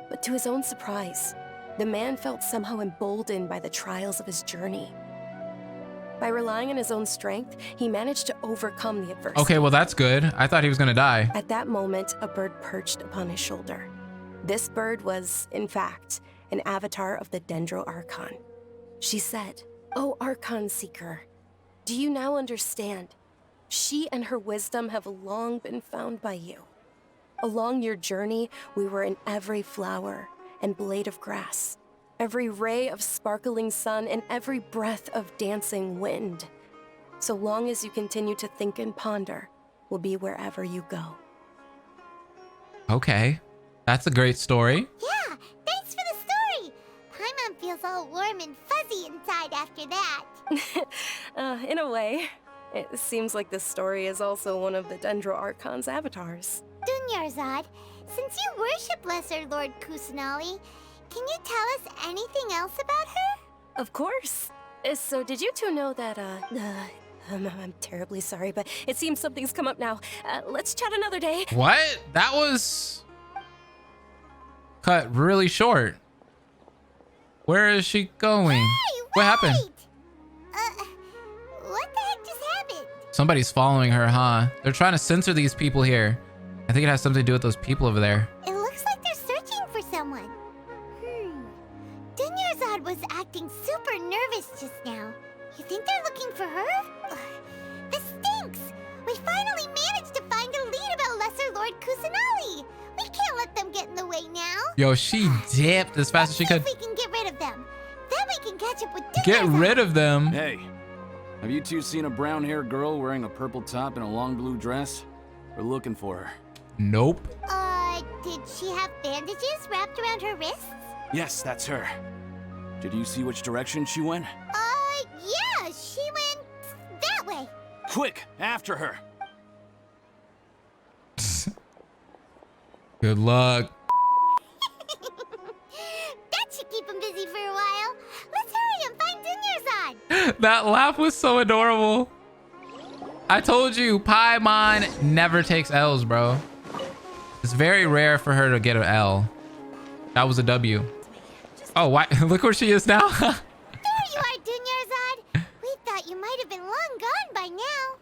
But to his own surprise, the man felt somehow emboldened by the trials of his journey. By relying on his own strength, he managed to overcome the adversity. Okay, well that's good. I thought he was gonna die. At that moment, a bird perched upon his shoulder. This bird was, in fact, an avatar of the Dendro Archon. She said, "O Archon Seeker, do you now understand? She and her wisdom have long been found by you. Along your journey, we were in every flower and blade of grass, every ray of sparkling sun, and every breath of dancing wind. So long as you continue to think and ponder, we'll be wherever you go." Okay. That's a great story. Yeah, thanks for the story. Paimon feels all warm and fuzzy inside after that. In a way, it seems like this story is also one of the Dendro Archon's avatars. Dunyarzad, since you worship Lesser Lord Kusanali, can you tell us anything else about her? Of course. So did you two know that, I'm terribly sorry, but it seems something's come up now. Let's chat another day. What? That was cut really short. Where is she going? Hey, what happened? What the heck just happened? Somebody's following her, huh? They're trying to censor these people here. I think it has something to do with those people over there. It looks like they're searching for someone. Dunyarzad was acting super nervous just now. You think they're looking for her? Ugh, this stinks! We finally managed to find a lead about Lesser Lord Kusanali. We can't let them get in the way now. Yo, she dipped as fast as she could. If we can get rid of them, then we can catch up with Dunyarzad. Get rid of them? Hey, have you two seen a brown-haired girl wearing a purple top and a long blue dress? We're looking for her. Nope. Did she have bandages wrapped around her wrists? Yes, that's her. Did you see which direction she went? Yeah, she went that way. Quick, after her. Good luck. That should keep him busy for a while. Let's hurry and find Dunyarzad. That laugh was so adorable. I told you, Paimon never takes L's, bro. It's very rare for her to get an L. That was a W. Oh, why? Look where she is now. There you are, Dunyarzad. We thought you might have been long gone by now.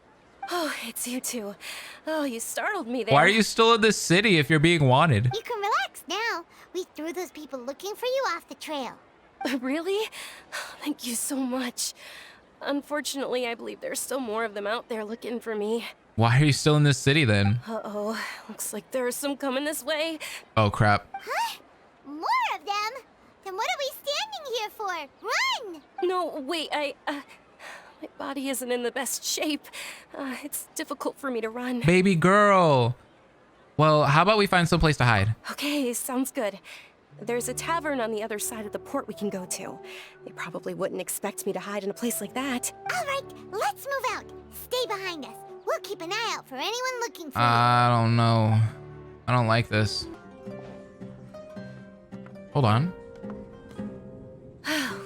Oh, it's you two. Oh, you startled me there. Why are you still in this city if you're being wanted? You can relax now. We threw those people looking for you off the trail. Really? Thank you so much. Unfortunately, I believe there's still more of them out there looking for me. Why are you still in this city then? Uh-oh. Looks like there's some coming this way. Oh, crap. Huh? More of them? Then what are we standing here for? Run! No, wait, my body isn't in the best shape. It's difficult for me to run. Baby girl. Well, how about we find some place to hide? Okay, sounds good. There's a tavern on the other side of the port we can go to. They probably wouldn't expect me to hide in a place like that. All right, let's move out. Stay behind us. We'll keep an eye out for anyone looking for you. I don't know. I don't like this. Hold on.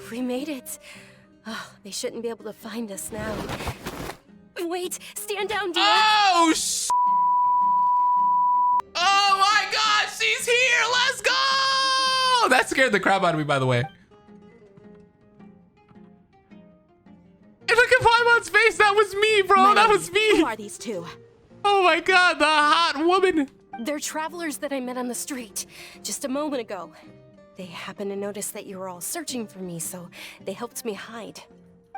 We made it. Oh, they shouldn't be able to find us now. Wait, stand down, dear. Oh, oh my God, she's here. Let's go. That scared the crap out of me, by the way. And look at Paimon's face. That was me, bro. That was me. Who are these two? Oh my God, the hot woman. They're travelers that I met on the street just a moment ago. They happened to notice that you were all searching for me, so they helped me hide.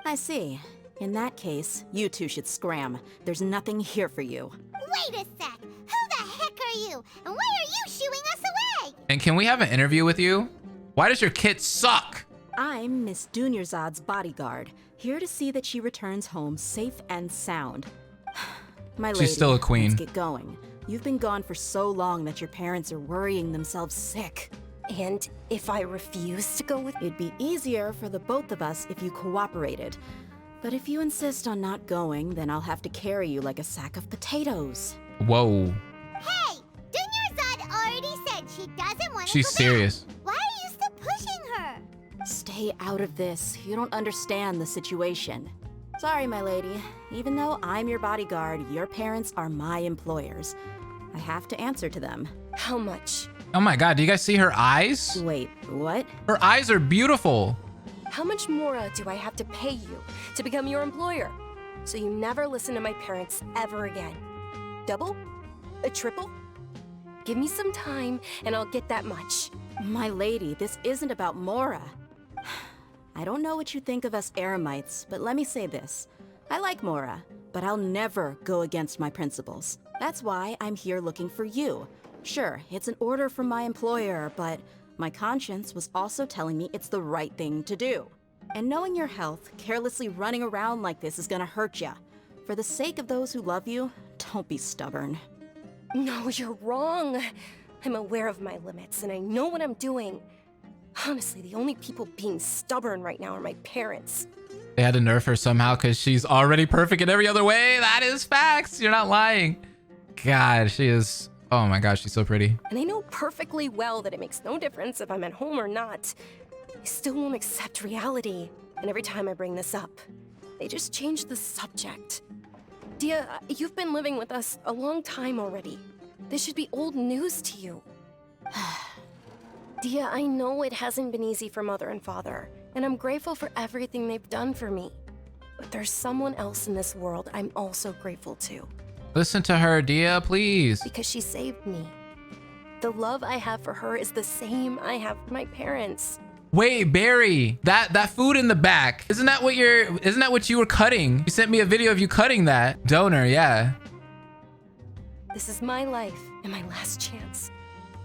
I see. In that case, you two should scram. There's nothing here for you. Wait a sec. Who the heck are you? And why are you shooing us away? And can we have an interview with you? Why does your kit suck? I'm Miss Dunyarzad's bodyguard, here to see that she returns home safe and sound. My lady, she's still a queen. Let's get going. You've been gone for so long that your parents are worrying themselves sick. And if I refuse to go with... It'd be easier for the both of us if you cooperated. But if you insist on not going, then I'll have to carry you like a sack of potatoes. Whoa. Hey, Dunyarzad already said she doesn't want to She's go serious. back. Why are you still pushing her? Stay out of this. You don't understand the situation. Sorry, my lady. Even though I'm your bodyguard, your parents are my employers. I have to answer to them. How much? Oh my God, do you guys see her eyes? Wait, what? Her eyes are beautiful. How much more do I have to pay you to become your employer? So you never listen to my parents ever again. Double? A triple? Give me some time and I'll get that much. My lady, this isn't about Mora. I don't know what you think of us Eremites, but let me say this. I like Mora, but I'll never go against my principles. That's why I'm here looking for you. Sure, it's an order from my employer, but my conscience was also telling me it's the right thing to do. And knowing your health, carelessly running around like this is gonna hurt ya. For the sake of those who love you, don't be stubborn. No, you're wrong. I'm aware of my limits and I know what I'm doing. Honestly, the only people being stubborn right now are my parents. They had to nerf her somehow because she's already perfect in every other way. That is facts. You're not lying. God, she is... Oh my gosh, she's so pretty. And I know perfectly well that it makes no difference if I'm at home or not. I still won't accept reality. And every time I bring this up, they just change the subject. Dehya, you've been living with us a long time already. This should be old news to you. Dehya, I know it hasn't been easy for Mother and Father, and I'm grateful for everything they've done for me. But there's someone else in this world I'm also grateful to. Listen to her, Dehya, please. Because she saved me. The love I have for her is the same I have for my parents. Wait, Barry, that food in the back, isn't that what you were cutting? You sent me a video of you cutting that. Donor, yeah. This is my life and my last chance.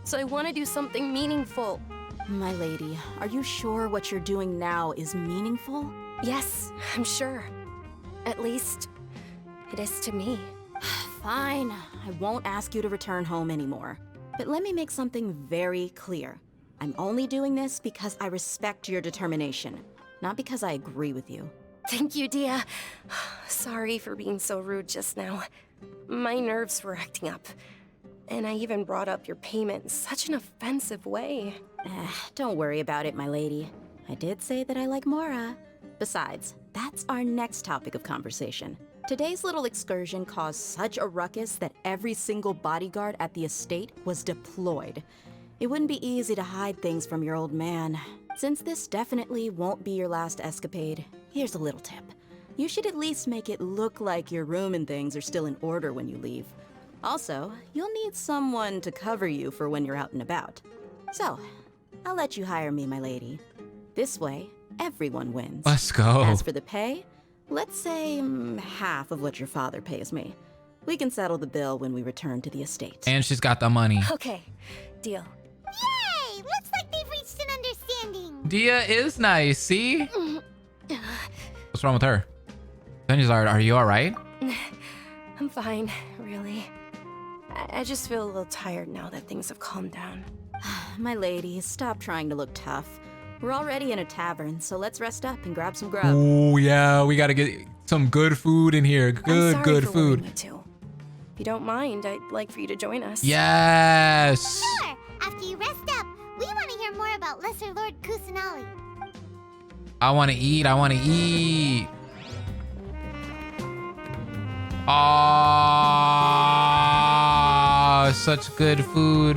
So I want to do something meaningful. My lady, are you sure what you're doing now is meaningful? Yes, I'm sure. At least, it is to me. Fine, I won't ask you to return home anymore. But let me make something very clear. I'm only doing this because I respect your determination, not because I agree with you. Thank you, Dehya. Sorry for being so rude just now. My nerves were acting up. And I even brought up your payment in such an offensive way. Don't worry about it, my lady. I did say that I like Mora. Besides, that's our next topic of conversation. Today's little excursion caused such a ruckus that every single bodyguard at the estate was deployed. It wouldn't be easy to hide things from your old man. Since this definitely won't be your last escapade, here's a little tip. You should at least make it look like your room and things are still in order when you leave. Also, you'll need someone to cover you for when you're out and about. So, I'll let you hire me, my lady. This way, everyone wins. Let's go. As for the pay, let's say half of what your father pays me. We can settle the bill when we return to the estate. And she's got the money. Okay, deal. Yay! Looks like they've reached an understanding. Dehya is nice, see? What's wrong with her? Dunyarzad, are you all right? I'm fine, really. I just feel a little tired now that things have calmed down. My lady, stop trying to look tough. We're already in a tavern, so let's rest up and grab some grub. Oh yeah, we gotta get some good food in here. Good food. Me too. If you don't mind, I'd like for you to join us. Yes. Sure. After you rest up, we want to hear hear more about Lesser Lord Kusanali. I want to eat. I want to eat. Oh, such good food.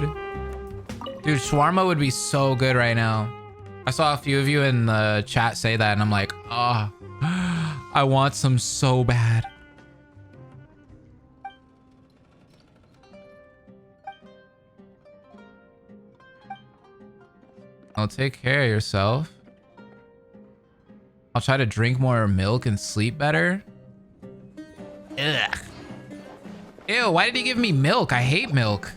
Dude, shawarma would be so good right now. I saw a few of you in the chat say that, and I'm like, oh, I want some so bad. I'll take care of yourself. I'll try to drink more milk and sleep better. Ugh. Ew, why did he give me milk? I hate milk.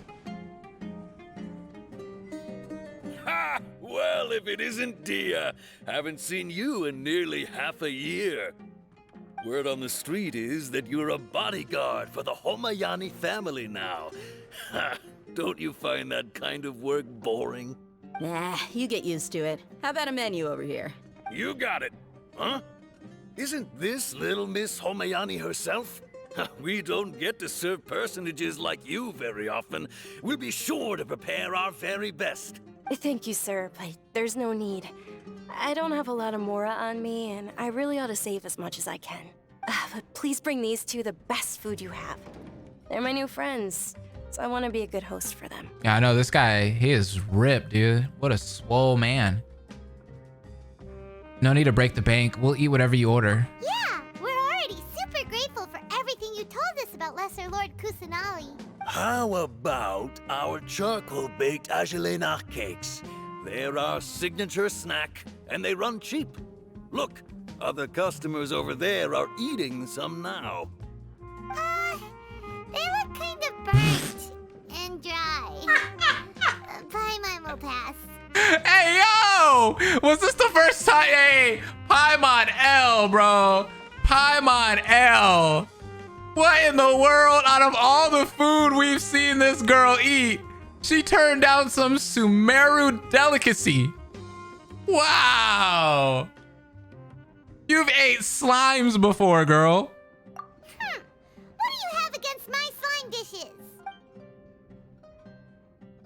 Ha! Well, if it isn't Dehya, haven't seen you in nearly half a year. Word on the street is that you're a bodyguard for the Homayani family now. Ha! Don't you find that kind of work boring? Nah, you get used to it. How about a menu over here? You got it. Huh? Isn't this little Miss Homayani herself? We don't get to serve personages like you very often. We'll be sure to prepare our very best. Thank you, sir, but there's no need. I don't have a lot of Mora on me, and I really ought to save as much as I can. But please bring these two the best food you have. They're my new friends, so I want to be a good host for them. Yeah, I know this guy, he is ripped, dude. What a swole man. No need to break the bank. We'll eat whatever you order. Yeah, we're already super grateful for everything you told us about Lesser Lord Kusanali. How about our charcoal-baked Agelenach cakes? They're our signature snack, and they run cheap. Look, other customers over there are eating some now. They look kind of burnt and dry. Paimon will pass. Hey, yo! Was this the first time? Hey, Paimon L, bro. Paimon L. What in the world? Out of all the food we've seen this girl eat, she turned down some Sumeru delicacy. Wow. You've ate slimes before, girl. What do you have against my slime dishes?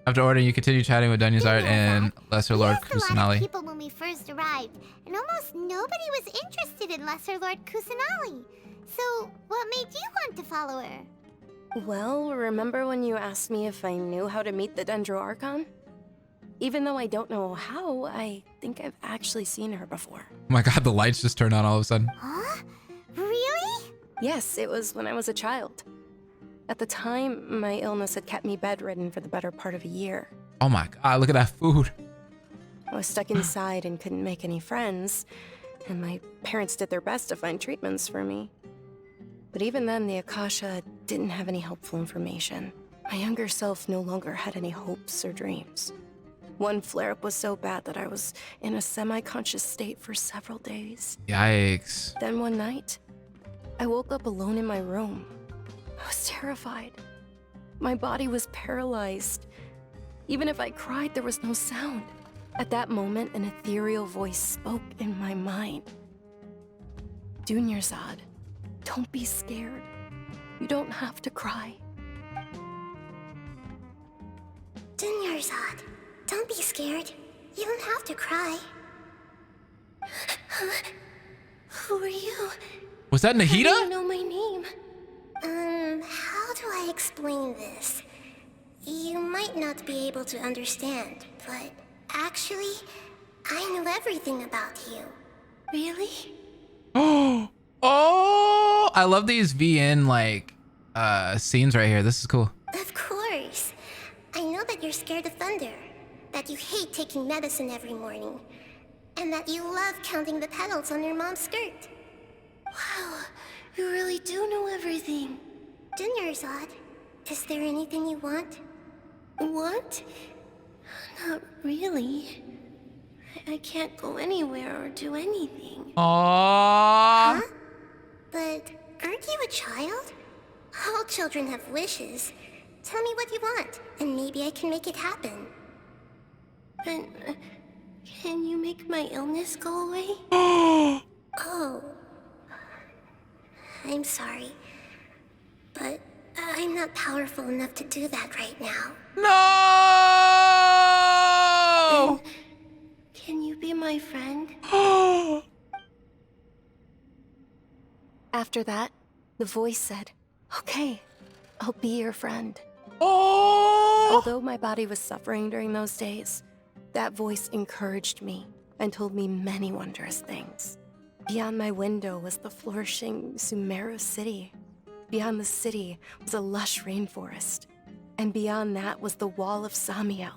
After ordering, you continue chatting with Dunya's Art and Lesser Lord We asked a lot of Kusanali. people when we first arrived, and almost nobody was interested in Lesser Lord Kusanali. So, what made you want to follow her? Well, remember when you asked me if I knew how to meet the Dendro Archon? Even though I don't know how, I think I've actually seen her before. Oh my god, the lights just turned on all of a sudden. Huh? Really? Yes, it was when I was a child. At the time, my illness had kept me bedridden for the better part of a year. Oh my god, look at that food. I was stuck inside and couldn't make any friends, and my parents did their best to find treatments for me. But even then, the Akasha didn't have any helpful information. My younger self no longer had any hopes or dreams. One flare-up was so bad that I was in a semi-conscious state for several days. Yikes. Then one night, I woke up alone in my room. I was terrified. My body was paralyzed. Even if I cried, there was no sound. At that moment, an ethereal voice spoke in my mind. Dunyarzad, don't be scared. You don't have to cry. Dunyarzad, don't be scared. You don't have to cry. Who are you? Was that How do Nahida? you know my name? How do I explain this? You might not be able to understand, but actually, I know everything about you. Really? Oh, I love these VN like scenes right here. This is cool. Of course. I know that you're scared of thunder, that you hate taking medicine every morning, and that you love counting the petals on your mom's skirt. Wow, you really do know everything. Dunyarzad, is there anything you want? Want? Not really. I can't go anywhere or do anything. Aww. Huh? But aren't you a child? All children have wishes. Tell me what you want, and maybe I can make it happen. But can you make my illness go away? Oh. I'm sorry. But I'm not powerful enough to do that right now. No! my friend. After that, the voice said, "Okay, I'll be your friend." Although my body was suffering during those days, that voice encouraged me and told me many wondrous things. Beyond my window was the flourishing Sumeru city. Beyond the city was a lush rainforest. And beyond that was the wall of Samiel,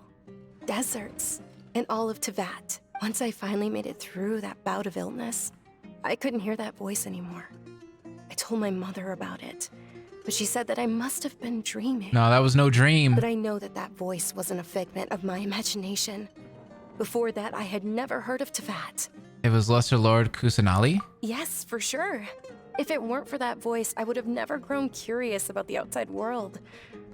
deserts, and all of Tevat. Once I finally made it through that bout of illness, I couldn't hear that voice anymore. I told my mother about it, but she said that I must have been dreaming. No, that was no dream. But I know that that voice wasn't a figment of my imagination. Before that, I had never heard of Tevat. It was Lesser Lord Kusanali? Yes, for sure. If it weren't for that voice, I would have never grown curious about the outside world,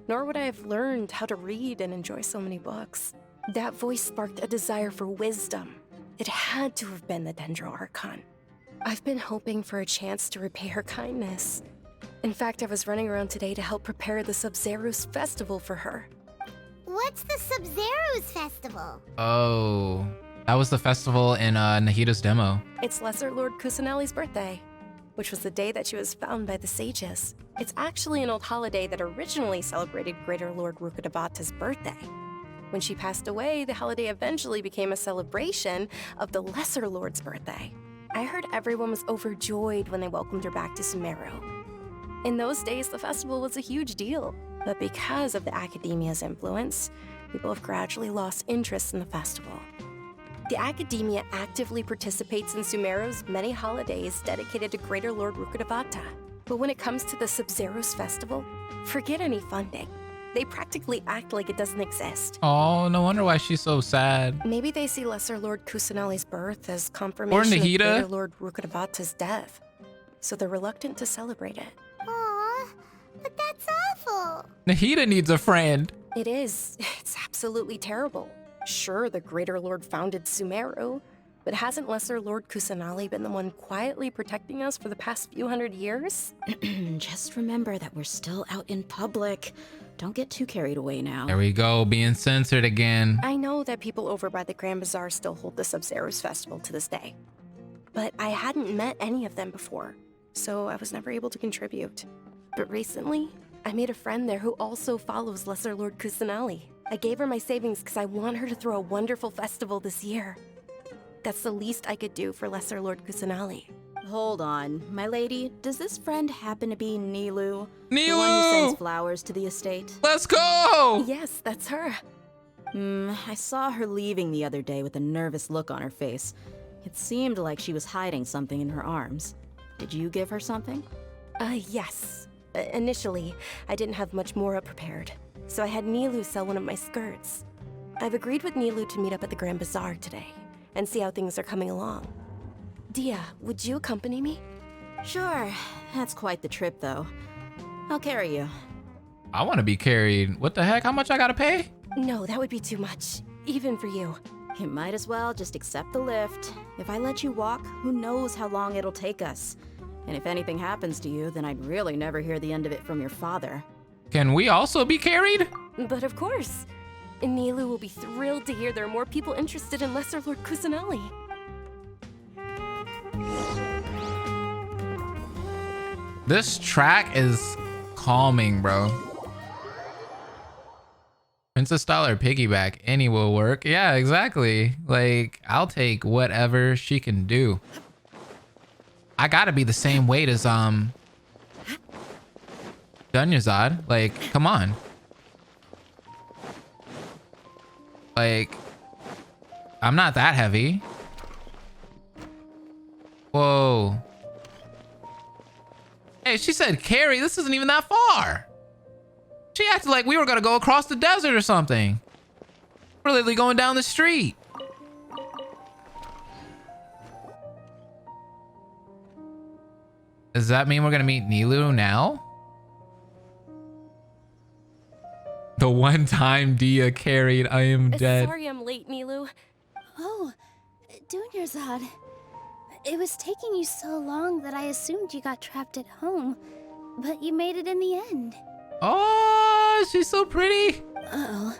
nor would I have learned how to read and enjoy so many books. That voice sparked a desire for wisdom. It had to have been the Dendro Archon. I've been hoping for a chance to repay her kindness. In fact, I was running around today to help prepare the Sub-Zerus festival for her. What's the Sub-Zerus festival? Oh, that was the festival in Nahida's demo. It's Lesser Lord Kusanali's birthday, which was the day that she was found by the sages. It's actually an old holiday that originally celebrated Greater Lord Rukkhadevata's birthday. When she passed away, the holiday eventually became a celebration of the Lesser Lord's birthday. I heard everyone was overjoyed when they welcomed her back to Sumeru. In those days, the festival was a huge deal, but because of the Academia's influence, people have gradually lost interest in the festival. The Academia actively participates in Sumeru's many holidays dedicated to Greater Lord Rukkhadevata. But when it comes to the Sub-Zerus festival, forget any funding. They practically act like it doesn't exist. Oh, no wonder why she's so sad. Maybe they see Lesser Lord Kusanali's birth as confirmation of Greater Lord Rukkhadevata's death, so they're reluctant to celebrate it. Aw, but that's awful. Nahida needs a friend. It is. It's absolutely terrible. Sure, the Greater Lord founded Sumeru, but hasn't Lesser Lord Kusanali been the one quietly protecting us for the past few hundred years? Just remember that we're still out in public. Don't get too carried away now. There we go, being censored again. I know that people over by the Grand Bazaar still hold the Sub-Zerus festival to this day, but I hadn't met any of them before, so I was never able to contribute. But recently, I made a friend there who also follows Lesser Lord Kusanali. I gave her my savings because I want her to throw a wonderful festival this year. That's the least I could do for Lesser Lord Kusanali. Hold on, my lady. Does this friend happen to be Nilou? Nilou! The one who sends flowers to the estate? Let's go! Yes, that's her. I saw her leaving the other day with a nervous look on her face. It seemed like she was hiding something in her arms. Did you give her something? Yes. Initially, I didn't have much Mora prepared, so I had Nilou sell one of my skirts. I've agreed with Nilou to meet up at the Grand Bazaar today and see how things are coming along. Dehya, would you accompany me? Sure. That's quite the trip, though. I'll carry you. I want to be carried. What the heck? How much I gotta pay? No, that would be too much, even for you. You might as well just accept the lift. If I let you walk, who knows how long it'll take us. And if anything happens to you, then I'd really never hear the end of it from your father. Can we also be carried? But of course. Nilou will be thrilled to hear there are more people interested in Lesser Lord Kusanali. This track is calming, bro. Princess style or piggyback, any will work. Yeah, exactly. Like, I'll take whatever she can do. I gotta be the same weight as Dunyazad. Like, come on. Like, I'm not that heavy. Whoa. Hey, she said carry. This isn't even that far. She acted like we were gonna go across the desert or something. We're literally going down the street. Does that mean we're gonna meet Nilou now? The one time Dehya carried, I am dead. Sorry I'm late, Nilou. Oh, Dunyazad. It was taking you so long that I assumed you got trapped at home, but you made it in the end. Oh, she's so pretty. Uh-oh.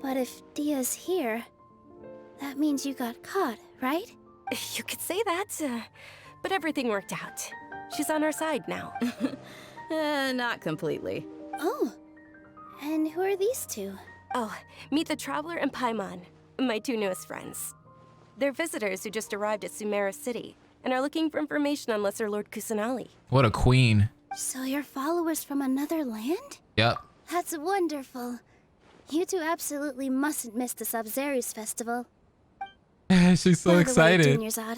But if Dehya's here, That means you got caught, right? You could say that, but everything worked out. She's on our side now. Not completely. Oh, and who are these two? Oh, meet the Traveler and Paimon, my two newest friends. They're visitors who just arrived at Sumeru City and are looking for information on Lesser Lord Kusanali. What a queen. So you're followers from another land? Yep. That's wonderful. You two absolutely mustn't miss the Sub-Zerus festival. She's so excited. By the way, Junior,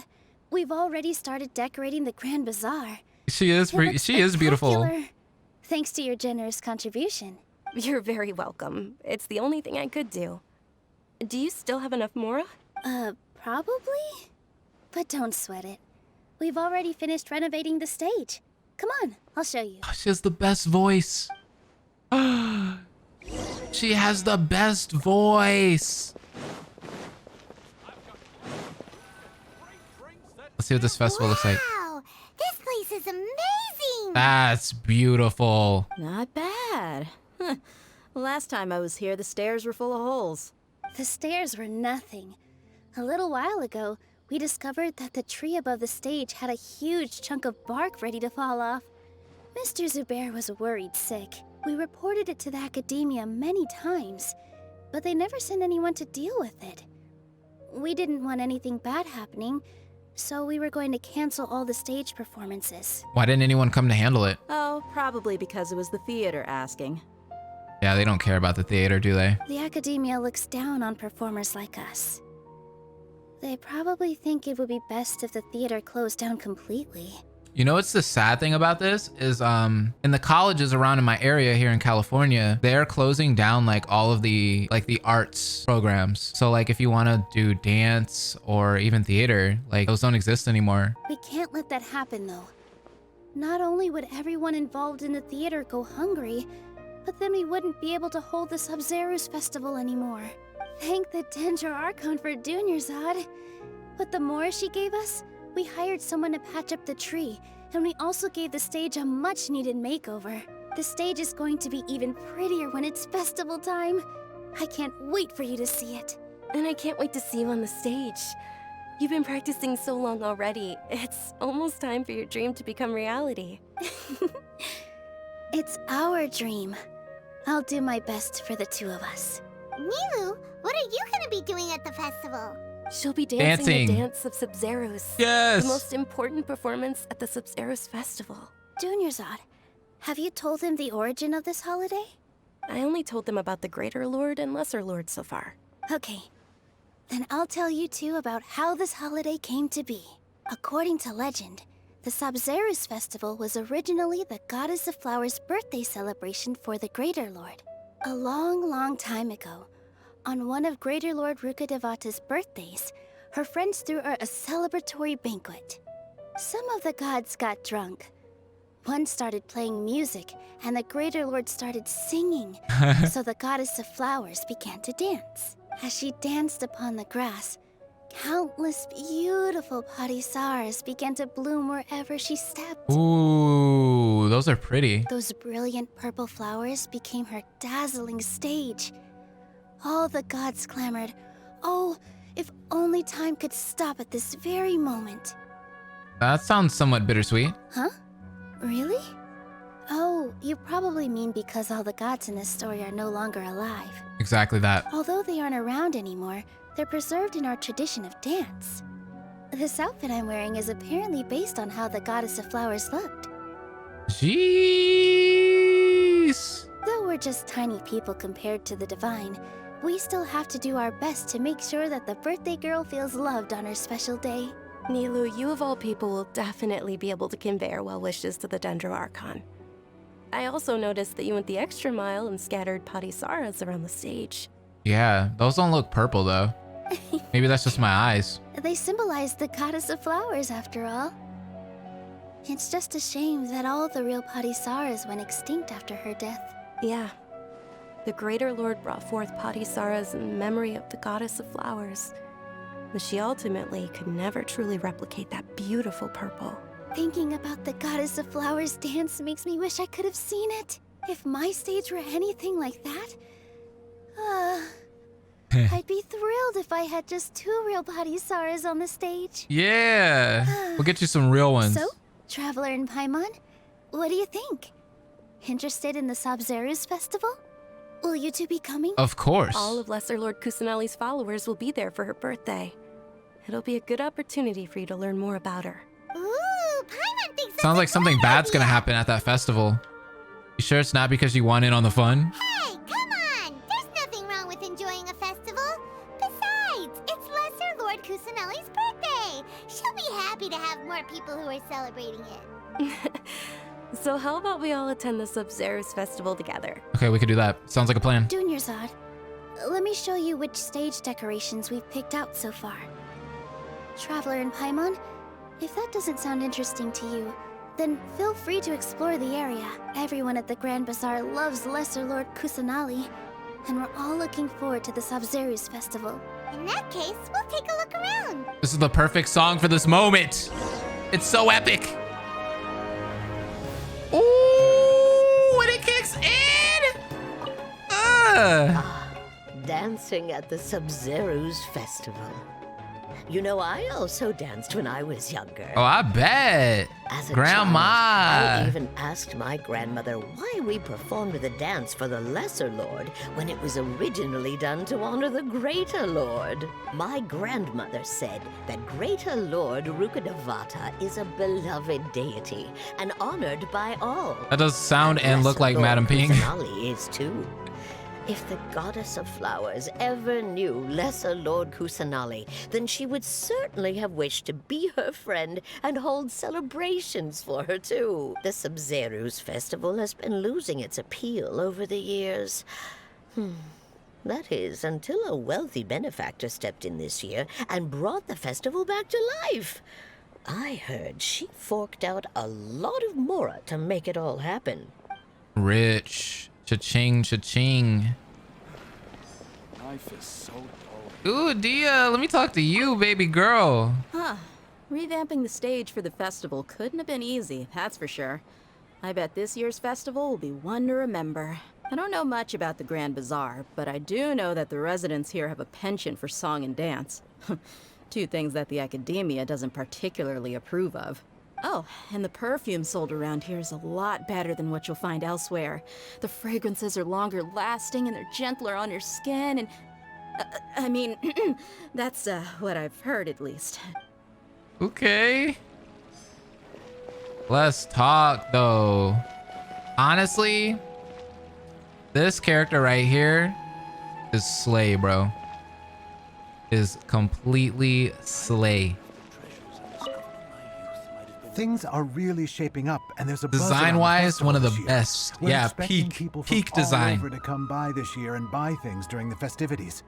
we've already started decorating the Grand Bazaar. She is beautiful. Thanks to your generous contribution. You're very welcome. It's the only thing I could do. Do you still have enough Mora? Probably? But don't sweat it. We've already finished renovating the stage. Come on, I'll show you. Oh, she has the best voice. She has the best voice. Let's see what this festival looks like. Wow, this place is amazing. That's beautiful. Not bad. Last time I was here, the stairs were full of holes. The stairs were nothing. A little while ago, we discovered that the tree above the stage had a huge chunk of bark ready to fall off. Mr. Zubair was worried sick. We reported it to the academia many times, but they never sent anyone to deal with it. We didn't want anything bad happening, so we were going to cancel all the stage performances. Why didn't anyone come to handle it? Oh, probably because it was the theater asking. Yeah, they don't care about the theater, do they? The academia looks down on performers like us. They probably think it would be best if the theater closed down completely. You know what's the sad thing about this is in the colleges around in my area here in California, they're closing down like all of the arts programs. So like if you want to do dance or even theater, like those don't exist anymore. We can't let that happen though. Not only would everyone involved in the theater go hungry, but then we wouldn't be able to hold the Sub-Zerus festival anymore. Thank the Dendro Archon for Dunyarzad. With the Mora she gave us, we hired someone to patch up the tree, and we also gave the stage a much-needed makeover. The stage is going to be even prettier when it's festival time. I can't wait for you to see it. And I can't wait to see you on the stage. You've been practicing so long already. It's almost time for your dream to become reality. It's our dream. I'll do my best for the two of us. Nilou, what are you gonna be doing at the festival? She'll be dancing the dance of Sub-Zerus. Yes! The most important performance at the Sub-Zerus festival. Dunyarzad, have you told them the origin of this holiday? I only told them about the Greater Lord and Lesser Lord so far. Okay. Then I'll tell you two about how this holiday came to be. According to legend, the Sub-Zerus festival was originally the Goddess of Flowers' birthday celebration for the Greater Lord. A long, long time ago, on one of Greater Lord Rukkhadevata's birthdays, her friends threw her a celebratory banquet. Some of the gods got drunk. One started playing music, and the Greater Lord started singing, so the Goddess of Flowers began to dance. As she danced upon the grass, countless beautiful parisaras began to bloom wherever she stepped. Ooh, those are pretty. Those brilliant purple flowers became her dazzling stage. All the gods clamored, "Oh, if only time could stop at this very moment." That sounds somewhat bittersweet. Huh? Really? Oh, you probably mean because all the gods in this story are no longer alive. Exactly that. Although they aren't around anymore, they're preserved in our tradition of dance. This outfit I'm wearing is apparently based on how the Goddess of Flowers looked. Jeez. Though we're just tiny people compared to the divine, we still have to do our best to make sure that the birthday girl feels loved on her special day. Nilou, you of all people will definitely be able to convey our well wishes to the Dendro Archon. I also noticed that you went the extra mile and scattered parisaras around the stage. Yeah, those don't look purple though. Maybe that's just my eyes. They symbolize the Goddess of Flowers, after all. It's just a shame that all the real parisaras went extinct after her death. Yeah. The Greater Lord brought forth parisaras in memory of the Goddess of Flowers, but she ultimately could never truly replicate that beautiful purple. Thinking about the Goddess of Flowers dance makes me wish I could have seen it. If my stage were anything like that, I'd be thrilled if I had just 2 real body Saras on the stage. Yeah. We'll get you some real ones. So, Traveler and Paimon, what do you think? Interested in the Sabzeruz festival? Will you two be coming? Of course. All of Lesser Lord Kusanali's followers will be there for her birthday. It'll be a good opportunity for you to learn more about her. Ooh, Paimon thinks Sounds like something bad's gonna happen at that festival. You sure it's not because you want in on the fun? Hey, come on! There's nothing wrong with enjoying a festival. Besides, it's Lesser Lord Kusanali's birthday. She'll be happy to have more people who are celebrating it. So how about we all attend the Sabzeruz festival together? Okay, we could do that. Sounds like a plan. Dunyarzad, let me show you which stage decorations we've picked out so far. Traveler and Paimon, if that doesn't sound interesting to you, then feel free to explore the area. Everyone at the Grand Bazaar loves Lesser Lord Kusanali, and we're all looking forward to the Sabzeruz festival. In that case, we'll take a look around. This is the perfect song for this moment. It's so epic. Ooh, when it kicks in! Dancing at the Sabzeruz festival. You know, I also danced when I was younger. Oh, I bet. As a Grandma. child, I even asked my grandmother why we performed the dance for the Lesser Lord when it was originally done to honor the Greater Lord. My grandmother said that Greater Lord Rukkhadevata is a beloved deity and honored by all. That does sound and look Lesser like Lord Madam Ping. Kusanali is too. If the goddess of flowers ever knew Lesser Lord Kusanali, then she would certainly have wished to be her friend and hold celebrations for her too. The Sabzeruz festival has been losing its appeal over the years. That is, until a wealthy benefactor stepped in this year and brought the festival back to life. I heard she forked out a lot of mora to make it all happen. Rich. Cha-ching, cha-ching. Life is so Ooh, Dehya, let me talk to you, baby girl. Huh. Revamping the stage for the festival couldn't have been easy, that's for sure. I bet this year's festival will be one to remember. I don't know much about the Grand Bazaar, but I do know that the residents here have a penchant for song and dance. 2 things that the academia doesn't particularly approve of. Oh, and the perfume sold around here is a lot better than what you'll find elsewhere. The fragrances are longer lasting and they're gentler on your skin and... I mean, that's what I've heard at least. Okay. Let's talk though. Honestly, this character right here is slay, bro. Is completely slay. Things are really shaping up, and there's a design-wise, one of the best. Yeah, peak design. Over to come by this year and buy things during the festivities.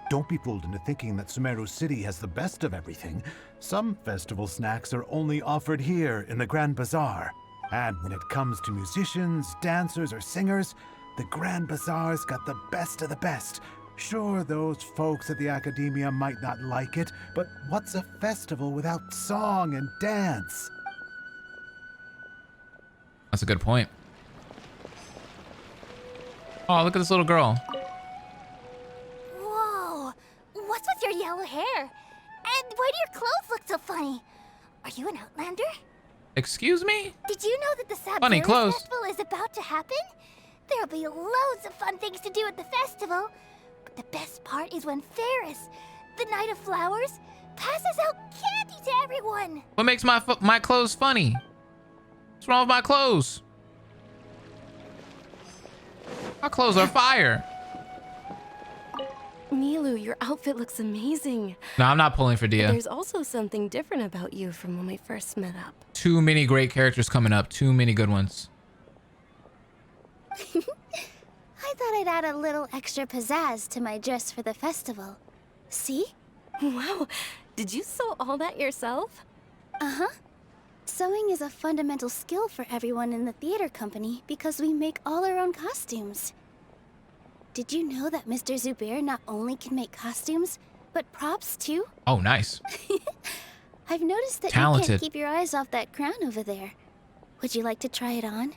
Don't be fooled into thinking that Sumeru City has the best of everything. Some festival snacks are only offered here in the Grand Bazaar. And when it comes to musicians, dancers, or singers, the Grand Bazaar's got the best of the best. Sure, those folks at the academia might not like it, but what's a festival without song and dance? That's a good point. Oh, look at this little girl. Whoa! What's with your yellow hair? And why do your clothes look so funny? Are you an Outlander? Excuse me? Did you know that the Funny Sabzeruz clothes. festival is about to happen? There'll be loads of fun things to do at the festival. But the best part is when Ferris, the Knight of Flowers, passes out candy to everyone. What makes my clothes funny? What's wrong with my clothes? My clothes are fire. Nilou, your outfit looks amazing. No, I'm not pulling for But Dehya. there's also something different about you from when we first met up. Too many great characters coming up. Too many good ones. I thought I'd add a little extra pizzazz to my dress for the festival. See? Wow, did you sew all that yourself? Uh-huh. Sewing is a fundamental skill for everyone in the theater company because we make all our own costumes. Did you know that Mr. Zubair not only can make costumes, but props too? Oh, nice. I've noticed that you Talented. can't keep your eyes off that crown over there. Would you like to try it on?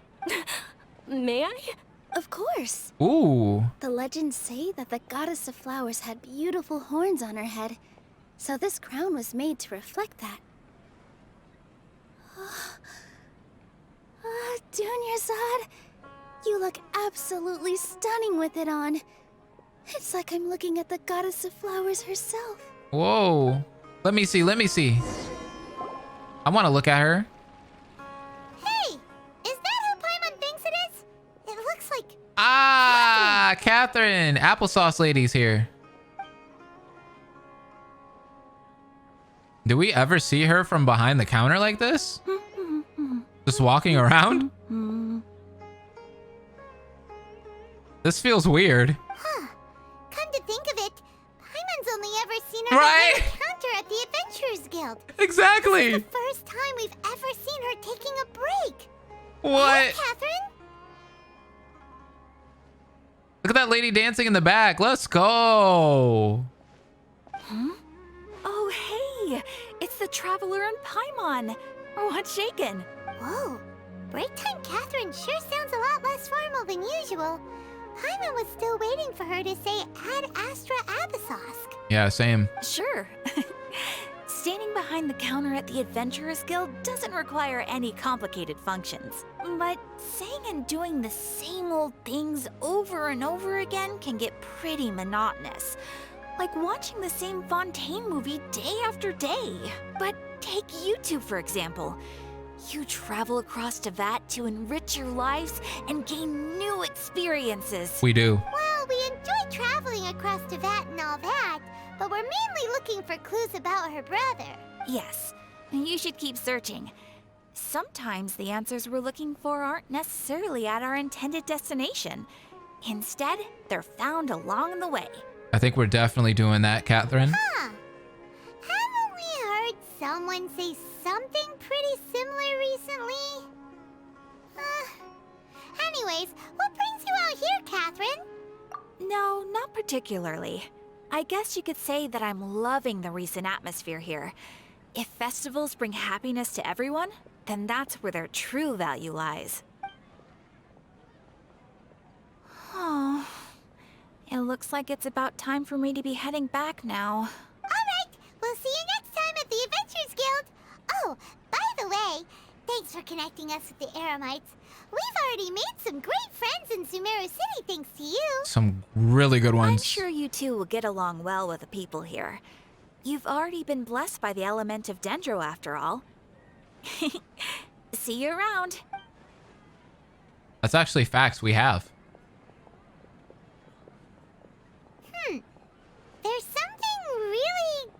May I? Of course. Ooh. The legends say that the goddess of flowers had beautiful horns on her head, so this crown was made to reflect that. Dunyarzad, you look absolutely stunning with it on. It's like I'm looking at the goddess of flowers herself. Whoa. Let me see. Let me see. I want to look at her. Hey, is that who Paimon thinks it is? It looks like... Ah, Catherine. Applesauce lady's here. Do we ever see her from behind the counter like this? Just walking around? This feels weird. Huh. Come to think of it, Paimon's only ever seen her Right? behind the counter at the Adventurers Guild. Exactly. This is the first time we've ever seen her taking a break. What? Hey, Catherine? Look at that lady dancing in the back. Let's go. Huh? Oh, hey! It's the Traveler and Paimon. What's shaken? Whoa. Break time Catherine sure sounds a lot less formal than usual. Paimon was still waiting for her to say Ad Astra Abyssosque. Yeah, same. Sure. Standing behind the counter at the Adventurers Guild doesn't require any complicated functions. But saying and doing the same old things over and over again can get pretty monotonous. Like watching the same Fontaine movie day after day. But take YouTube, for example. You travel across Tevat to enrich your lives and gain new experiences. We do. Well, we enjoy traveling across Tevat and all that, but we're mainly looking for clues about her brother. Yes, you should keep searching. Sometimes the answers we're looking for aren't necessarily at our intended destination. Instead, they're found along the way. I think we're definitely doing that, Catherine. Huh. Haven't we heard someone say something pretty similar recently? Anyways, what brings you out here, Catherine? No, not particularly. I guess you could say that I'm loving the recent atmosphere here. If festivals bring happiness to everyone, then that's where their true value lies. Oh, it looks like it's about time for me to be heading back now. Alright, we'll see you next time at the Adventurers Guild. Oh, by the way, thanks for connecting us with the Eremites. We've already made some great friends in Sumeru City thanks to you. Some really good I'm ones. sure you two will get along well with the people here. You've already been blessed by the element of Dendro after all. See you around. That's actually facts we have. There's something really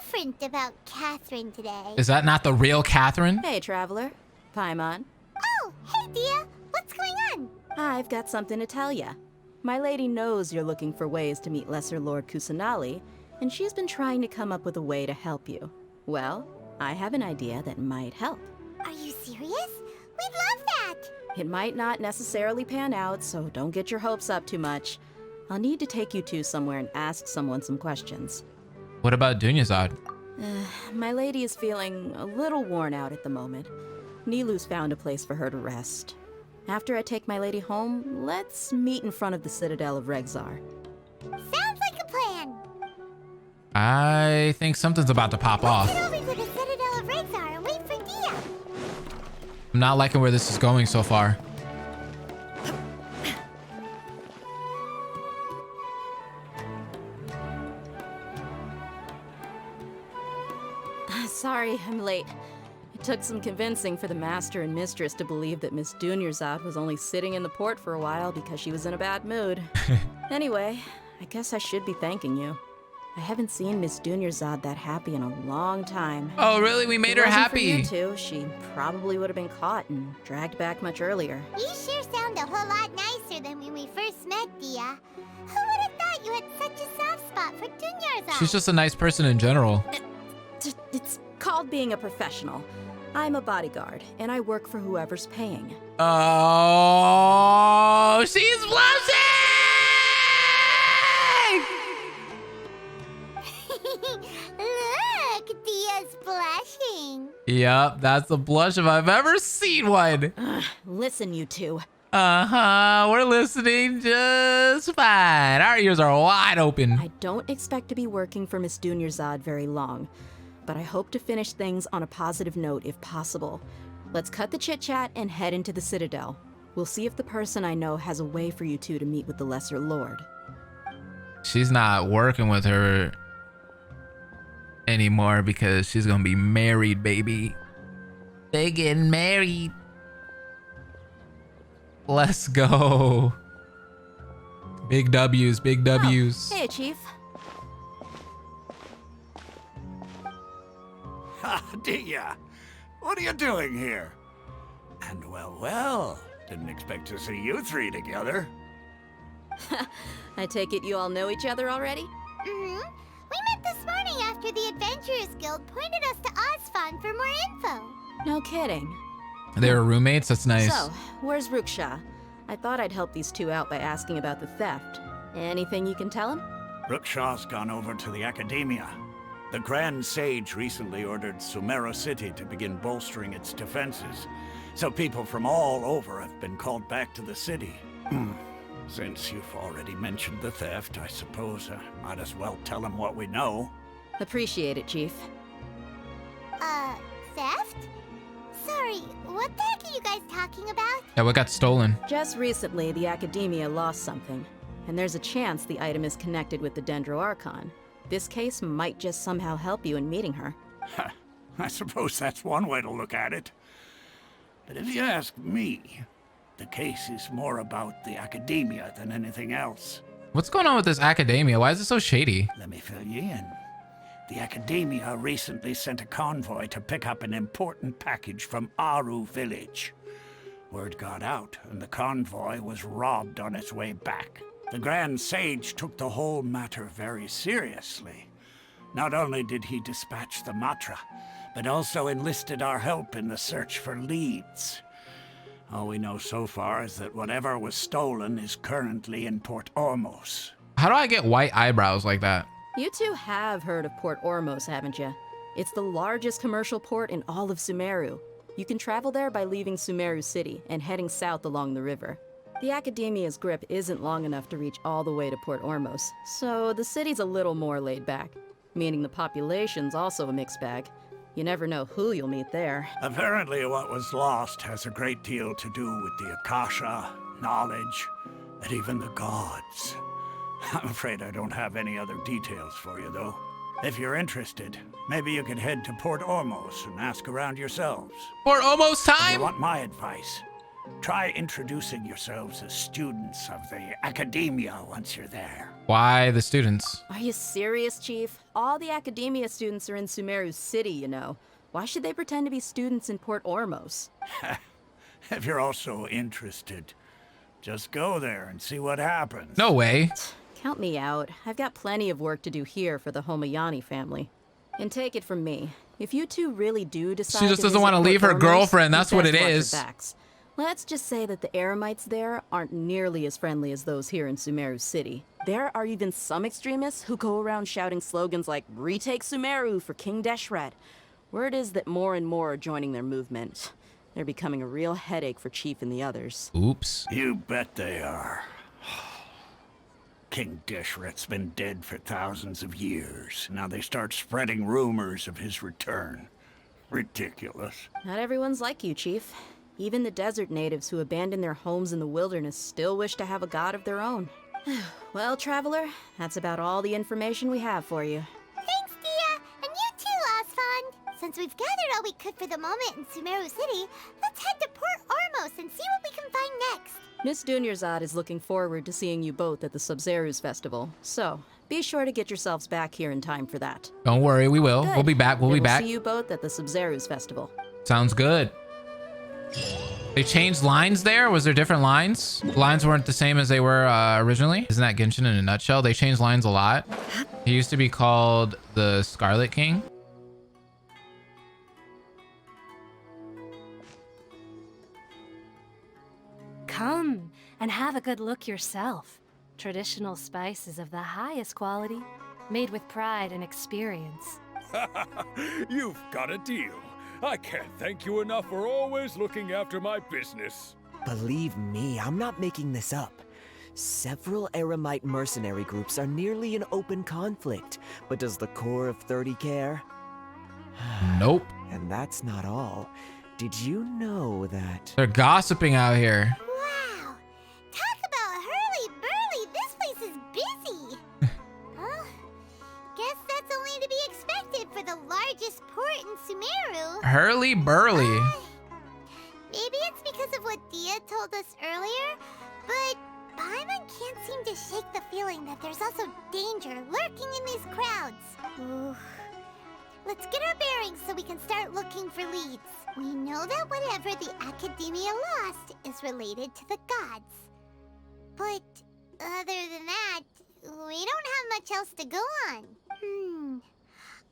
different about Catherine today. Is that not the real Catherine? Hey, Traveler. Paimon. Oh, hey, Dehya. What's going on? I've got something to tell ya. My lady knows you're looking for ways to meet Lesser Lord Kusanali, and she's been trying to come up with a way to help you. Well, I have an idea that might help. Are you serious? We'd love that. It might not necessarily pan out, so don't get your hopes up too much. I'll need to take you two somewhere and ask someone some questions. What about Dunyarzad? My lady is feeling a little worn out at the moment. Nilou's found a place for her to rest. After I take my lady home, let's meet in front of the Citadel of Regzar. Sounds like a plan. I think something's about to pop off. Head over to the Citadel of Regzar and wait for Dehya. I'm not liking where this is going so far. Sorry, I'm late. It took some convincing for the Master and Mistress to believe that Miss Dunyarzad was only sitting in the port for a while because she was in a bad mood. Anyway, I guess I should be thanking you. I haven't seen Miss Dunyarzad that happy in a long time. Oh, really? We made her happy. If it wasn't for you two, she probably would have been caught and dragged back much earlier. You sure sound a whole lot nicer than when we first met, Dehya. Who would have thought you had such a soft spot for Dunyarzad? She's just a nice person in general. It's called being a professional. I'm a bodyguard, and I work for whoever's paying. Oh, she's blushing! Look, Dehya's blushing. Yep, that's the blush if I've ever seen one. Listen, you two. We're listening just fine. Our ears are wide open. I don't expect to be working for Miss Dunyarzad very long, but I hope to finish things on a positive note if possible. Let's cut the chit-chat and head into the Citadel. We'll see if the person I know has a way for you two to meet with the Lesser Lord. She's not working with her anymore because she's gonna be married, baby. They getting married. Let's go. Big W's, big W's. Oh, hey, Chief. Ha, Dehya! What are you doing here? And well, didn't expect to see you three together. I take it you all know each other already? Mm-hmm. We met this morning after the Adventurers Guild pointed us to Osfon for more info. No kidding. They were roommates? That's nice. So, where's Ruksha? I thought I'd help these two out by asking about the theft. Anything you can tell him? Ruksha's gone over to the Academia. The Grand Sage recently ordered Sumeru City to begin bolstering its defenses, so people from all over have been called back to the city. Since you've already mentioned the theft, I suppose I might as well tell him what we know. Appreciate it, Chief. Theft? Sorry, what the heck are you guys talking about? Yeah, what got stolen? Just recently, the Academia lost something, and there's a chance the item is connected with the Dendro Archon. This case might just somehow help you in meeting her. I suppose that's one way to look at it. But if you ask me, the case is more about the Academia than anything else. What's going on with this Academia? Why is it so shady? Let me fill you in. The Academia recently sent a convoy to pick up an important package from Aru village. Word got out, and the convoy was robbed on its way back. The Grand Sage took the whole matter very seriously. Not only did he dispatch the Matra, but also enlisted our help in the search for leads. All we know so far is that whatever was stolen is currently in Port Ormos. How do I get white eyebrows like that? You two have heard of Port Ormos, haven't you? It's the largest commercial port in all of Sumeru. You can travel there by leaving Sumeru City and heading south along the river. The Academia's grip isn't long enough to reach all the way to Port Ormos, so the city's a little more laid back, meaning the population's also a mixed bag. You never know who you'll meet there. Apparently what was lost has a great deal to do with the Akasha, knowledge, and even the gods. I'm afraid I don't have any other details for you, though. If you're interested, maybe you could head to Port Ormos and ask around yourselves. Port Ormos time? If you want my advice, try introducing yourselves as students of the Academia once you're there. Why the students? Are you serious, Chief? All the Academia students are in Sumeru City, you know. Why should they pretend to be students in Port Ormos? If you're also interested, just go there and see what happens. No way. Count me out. I've got plenty of work to do here for the Homayani family. And take it from me, if you two really do decide She just doesn't want to leave her girlfriend. That's what it is. Let's just say that the Eremites there aren't nearly as friendly as those here in Sumeru City. There are even some extremists who go around shouting slogans like, "Retake Sumeru for King Deshret." Word is that more and more are joining their movement. They're becoming a real headache for Chief and the others. Oops. You bet they are. King Deshret's been dead for thousands of years. Now they start spreading rumors of his return. Ridiculous. Not everyone's like you, Chief. Even the desert natives who abandoned their homes in the wilderness still wish to have a god of their own. Well, Traveler, that's about all the information we have for you. Thanks, Dehya, and you too, Osfon. Since we've gathered all we could for the moment in Sumeru City, let's head to Port Ormos and see what we can find next. Miss Dunyarzad is looking forward to seeing you both at the Sub-Zerus Festival, so be sure to get yourselves back here in time for that. Don't worry, we will. Good. We'll be back. We'll be back. See you both at the Sub-Zerus Festival. Sounds good. They changed lines there? Was there different lines? Lines weren't the same as they were originally? Isn't that Genshin in a nutshell? They changed lines a lot. He used to be called the Scarlet King. Come and have a good look yourself. Traditional spices of the highest quality, made with pride and experience. You've got a deal. I can't thank you enough for always looking after my business. Believe me, I'm not making this up. Several Eremite mercenary groups are nearly in open conflict, but does the core of 30 care? Nope. And that's not all. Did you know that... They're gossiping out here. Wow! Talk about hurly-burly! This place is busy! Huh? Guess that's only to be expected for the largest port in Sumeru. Hurly-burly. Maybe it's because of what Dehya told us earlier, but Paimon can't seem to shake the feeling that there's also danger lurking in these crowds. Ooh. Let's get our bearings so we can start looking for leads. We know that whatever the Academia lost is related to the gods. But other than that, we don't have much else to go on.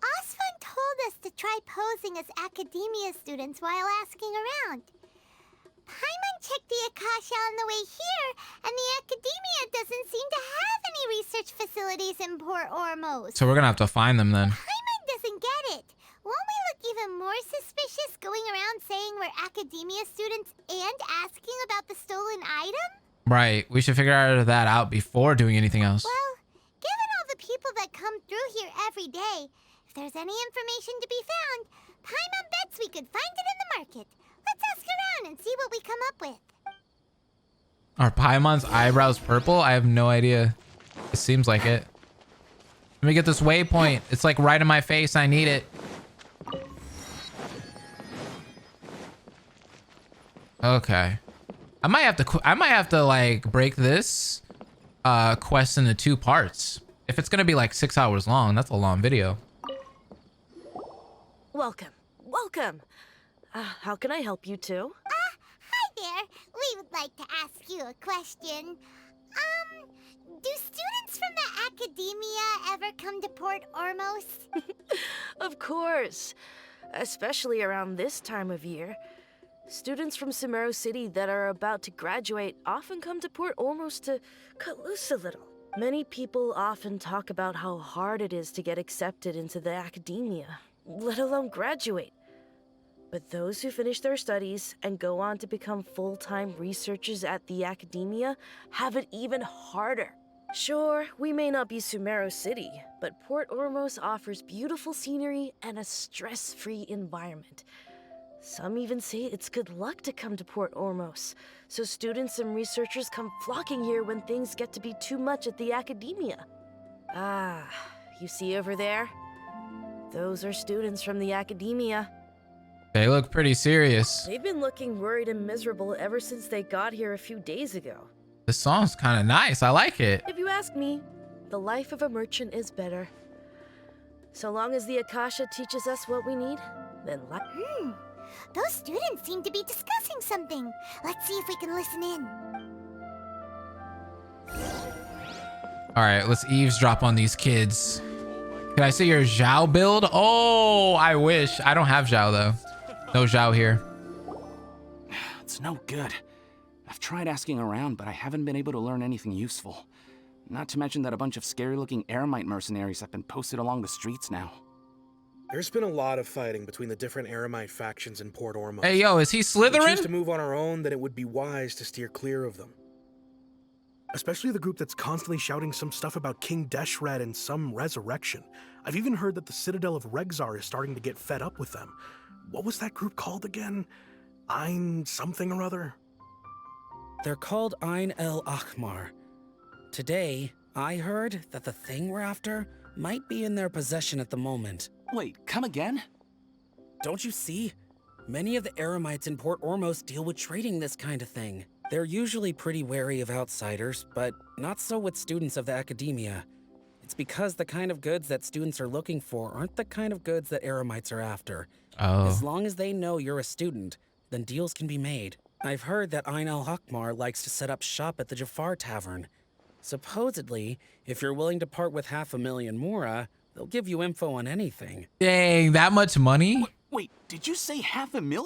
Osfun told us to try posing as Academia students while asking around. Paimon checked the Akasha on the way here, and the Academia doesn't seem to have any research facilities in Port Ormos. So we're gonna have to find them then. Paimon doesn't get it. Won't we look even more suspicious going around saying we're Academia students and asking about the stolen item? Right. We should figure that out before doing anything else. Well, given all the people that come through here every day, if there's any information to be found, Paimon bets we could find it in the market. Let's ask around and see what we come up with. Are Paimon's eyebrows purple? I have no idea. It seems like it. Let me get this waypoint. It's like right in my face. I need it. Okay. I might have to like break this quest into 2 parts. If it's gonna be like 6 hours long, that's a long video. Welcome. Welcome. How can I help you two? Hi there. We would like to ask you a question. Do students from the Academia ever come to Port Ormos? Of course. Especially around this time of year. Students from Sumeru City that are about to graduate often come to Port Ormos to cut loose a little. Many people often talk about how hard it is to get accepted into the Academia, let alone graduate. But those who finish their studies and go on to become full-time researchers at the Academia have it even harder. Sure, we may not be Sumeru City, but Port Ormos offers beautiful scenery and a stress-free environment. Some even say it's good luck to come to Port Ormos, so students and researchers come flocking here when things get to be too much at the Academia. Ah, you see over there? Those are students from the Academia. They look pretty serious. They've been looking worried and miserable ever since they got here a few days ago. This song's kind of nice. I like it. If you ask me, the life of a merchant is better. So long as the Akasha teaches us what we need, then Those students seem to be discussing something. Let's see if we can listen in. All right, let's eavesdrop on these kids. Can I see your Zhao build? Oh, I wish. I don't have Zhao though. No Zhao here. It's no good. I've tried asking around, but I haven't been able to learn anything useful. Not to mention that a bunch of scary-looking Eremite mercenaries have been posted along the streets now. There's been a lot of fighting between the different Eremite factions in Port Ormos. Hey, yo, is he If we Slytherin? choose to move on our own, then it would be wise to steer clear of them. Especially the group that's constantly shouting some stuff about King Deshret and some resurrection. I've even heard that the Citadel of Regzar is starting to get fed up with them. What was that group called again? Ein something or other? They're called Ein El Akhmar. Today, I heard that the thing we're after might be in their possession at the moment. Wait, come again? Don't you see? Many of the Eremites in Port Ormos deal with trading this kind of thing. They're usually pretty wary of outsiders, but not so with students of the Academia. It's because the kind of goods that students are looking for aren't the kind of goods that Eremites are after. Oh. As long as they know you're a student, then deals can be made. I've heard that Ein El Hakmar likes to set up shop at the Jafar Tavern. Supposedly, if you're willing to part with 500,000 Mora, they'll give you info on anything. Dang, that much money? Wait, did you say 500,000?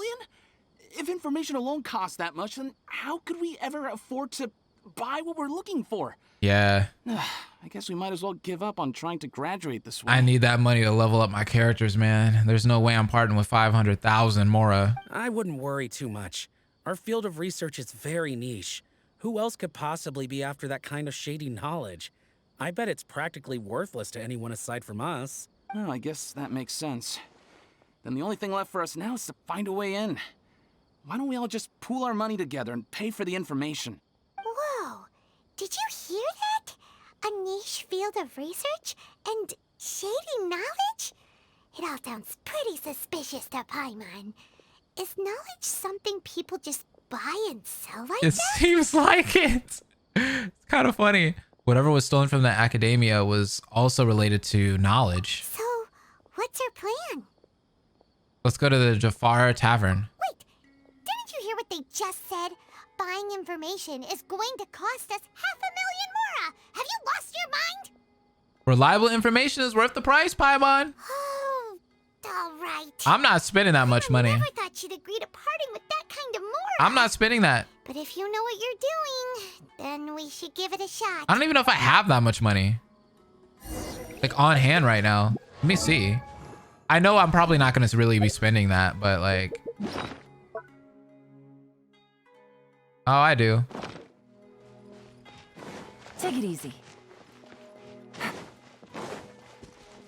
If information alone costs that much, then how could we ever afford to buy what we're looking for? Yeah. I guess we might as well give up on trying to graduate this way. I need that money to level up my characters, man. There's no way I'm parting with 500,000 Mora. I wouldn't worry too much. Our field of research is very niche. Who else could possibly be after that kind of shady knowledge? I bet it's practically worthless to anyone aside from us. Well, I guess that makes sense. Then the only thing left for us now is to find a way in. Why don't we all just pool our money together and pay for the information? Whoa! Did you hear that? A niche field of research and shady knowledge? It all sounds pretty suspicious to Paimon. Is knowledge something people just buy and sell like It that? seems like it. It's kind of funny. Whatever was stolen from the academia was also related to knowledge. So, what's our plan? Let's go to the Jafar Tavern. Wait, didn't you hear what they just said? Buying information is going to cost us 500,000 mora. Have you lost your mind? Reliable information is worth the price, Paimon. Oh, all right. I'm not spending that much money. I never thought you'd agree to parting with that kind of mora. I'm not spending that. But if you know what you're doing, then we should give it a shot. I don't even know if I have that much money. Like on hand right now. Let me see. I know I'm probably not going to really be spending that, but like... Oh, I do. Take it easy.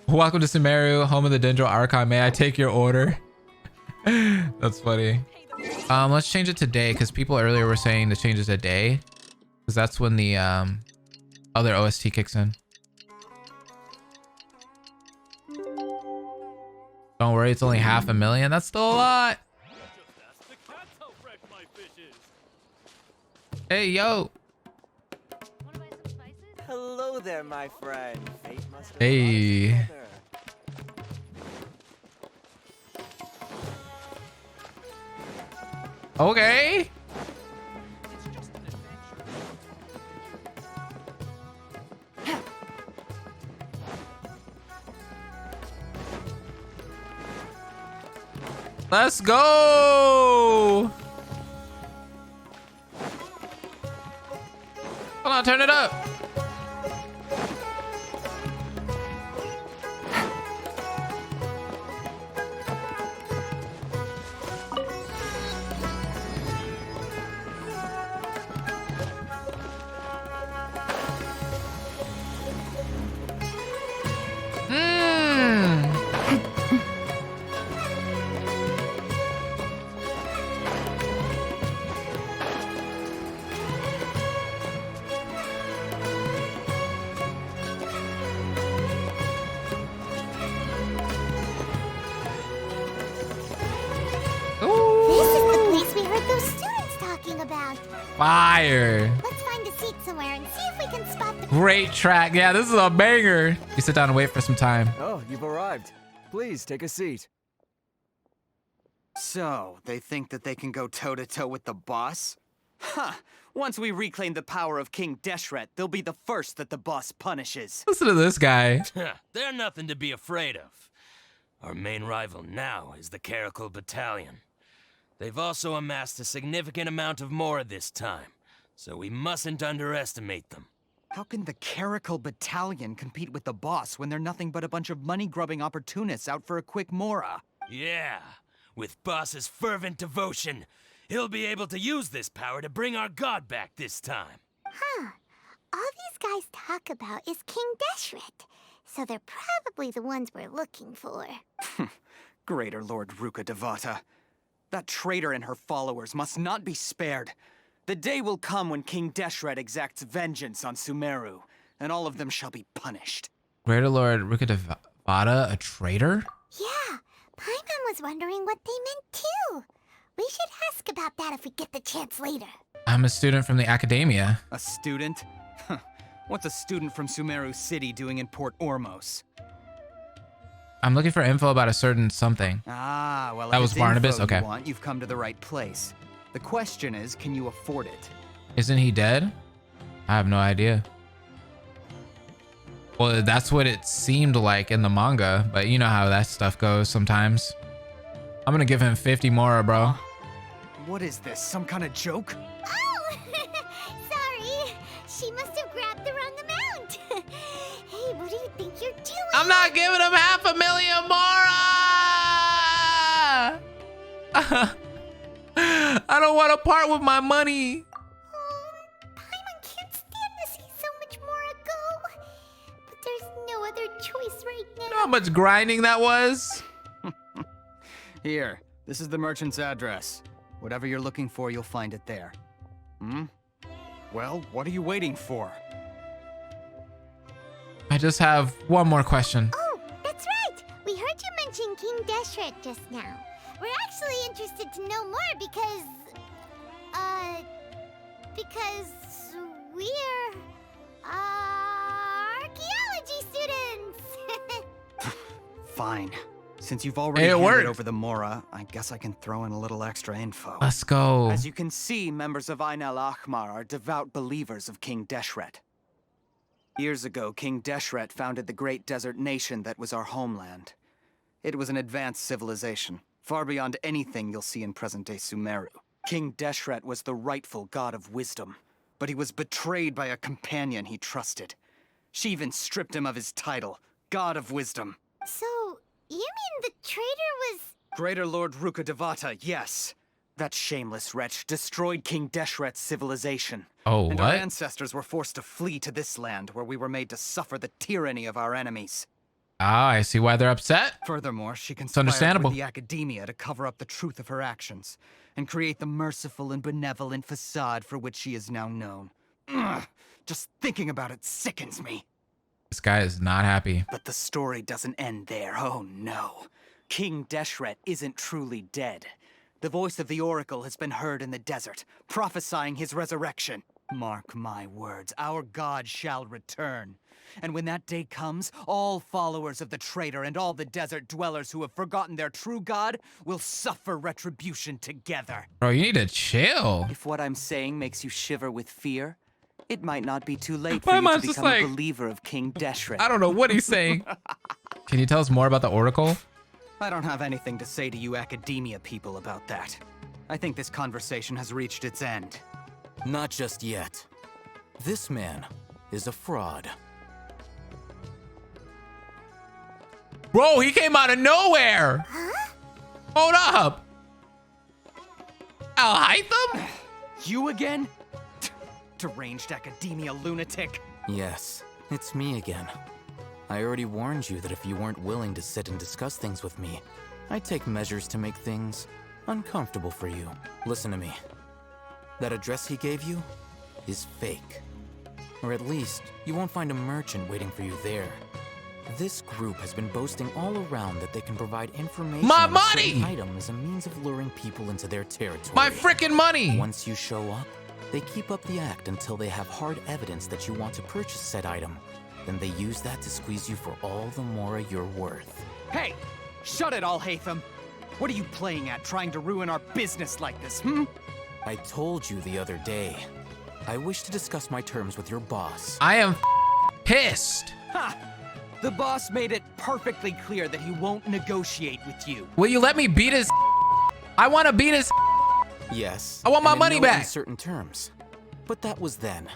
Welcome to Sumeru, home of the Dendro Archon. May I take your order? That's funny. Let's change it to day because people earlier were saying to change it to day because that's when the other OST kicks in. Don't worry, it's only 500,000. That's still a lot. Hey, yo. Hello there, my friend. Fate must have Hey. brought us together. Okay. Let's go. Hold on, turn it up. Fire. Let's find a seat somewhere and see if we can spot the... Great track. Yeah, this is a banger. You sit down and wait for some time. Oh, you've arrived. Please take a seat. So, they think that they can go toe-to-toe with the boss? Huh. Once we reclaim the power of King Deshret, they'll be the first that the boss punishes. Listen to this guy. They're nothing to be afraid of. Our main rival now is the Caracal Battalion. They've also amassed a significant amount of Mora this time, so we mustn't underestimate them. How can the Caracal Battalion compete with the boss when they're nothing but a bunch of money-grubbing opportunists out for a quick Mora? Yeah, with boss's fervent devotion, he'll be able to use this power to bring our god back this time. Huh. All these guys talk about is King Deshret, so they're probably the ones we're looking for. Greater Lord Ruka Devata. That traitor and her followers must not be spared. The day will come when King Deshret exacts vengeance on Sumeru, and all of them shall be punished. Greater Lord Ruka Devata, a traitor? Yeah, Paimon was wondering what they meant too. We should ask about that if we get the chance later. I'm a student from the academia. A student? What's a student from Sumeru City doing in Port Ormos? I'm looking for info about a certain something. Ah, well, that if was it's Barnabas. info Okay. you want, you've come to the right place. The question is, can you afford it? Isn't he dead? I have no idea. Well, that's what it seemed like in the manga, but you know how that stuff goes sometimes. I'm gonna give him 50 Mora, bro. What is this? Some kind of joke? Oh! Sorry. She must have grabbed the wrong amount. Hey, what do you think you're doing? I'm not giving him 500,000 Mora! I don't want to part with my money. Paimon can't stand to see so much Mora go. But there's no other choice right now. You know how much grinding that was? Here, this is the merchant's address. Whatever you're looking for, you'll find it there. Hmm? Well, what are you waiting for? I just have one more question. Oh, that's right. We heard you mention King Deshret just now. We're actually interested to know more because we're archaeology students. Fine. Since you've already handed over the Mora, I guess I can throw in a little extra info. Let's go. As you can see, members of Ain al-Ahmar are devout believers of King Deshret. Years ago, King Deshret founded the great desert nation that was our homeland. It was an advanced civilization, far beyond anything you'll see in present-day Sumeru. King Deshret was the rightful god of wisdom, but he was betrayed by a companion he trusted. She even stripped him of his title, God of Wisdom. So, you mean the traitor was... Greater Lord Ruka Devata, yes. That shameless wretch destroyed King Deshret's civilization. Oh, and what? our ancestors were forced to flee to this land where we were made to suffer the tyranny of our enemies. Ah, I see why they're upset. Furthermore, she It's conspired understandable. with the Academia to cover up the truth of her actions and create the merciful and benevolent facade for which she is now known. Ugh, just thinking about it sickens me. This guy is not happy. But the story doesn't end there, oh no. King Deshret isn't truly dead. The voice of the Oracle has been heard in the desert, prophesying his resurrection. Mark my words, our god shall return. And when that day comes, all followers of the traitor and all the desert dwellers who have forgotten their true god will suffer retribution together. Bro, you need to chill. If what I'm saying makes you shiver with fear, it might not be too late for My you to mind's just become a like, believer of King Deshret. I don't know what he's saying. Can you tell us more about the Oracle? I don't have anything to say to you Academia people about that. I think this conversation has reached its end. Not just yet. This man is a fraud. Bro, he came out of nowhere. Huh? Hold up. Al-Hytham? You again? Deranged Academia lunatic. Yes, it's me again. I already warned you that if you weren't willing to sit and discuss things with me, I'd take measures to make things uncomfortable for you. Listen to me. That address he gave you is fake. Or at least, you won't find a merchant waiting for you there. This group has been boasting all around that they can provide information My on a money! certain item as a means of luring people into their territory. My freaking money! Once you show up, they keep up the act until they have hard evidence that you want to purchase said item. Then they use that to squeeze you for all the more you're worth. Hey! Shut it, Al-Haytham! What are you playing at, trying to ruin our business like this, hmm? I told you the other day. I wish to discuss my terms with your boss. I am pissed. Ha! The boss made it perfectly clear that he won't negotiate with you. Will you let me beat his I want to beat his Yes. I want my and in money no back. uncertain terms. But that was then.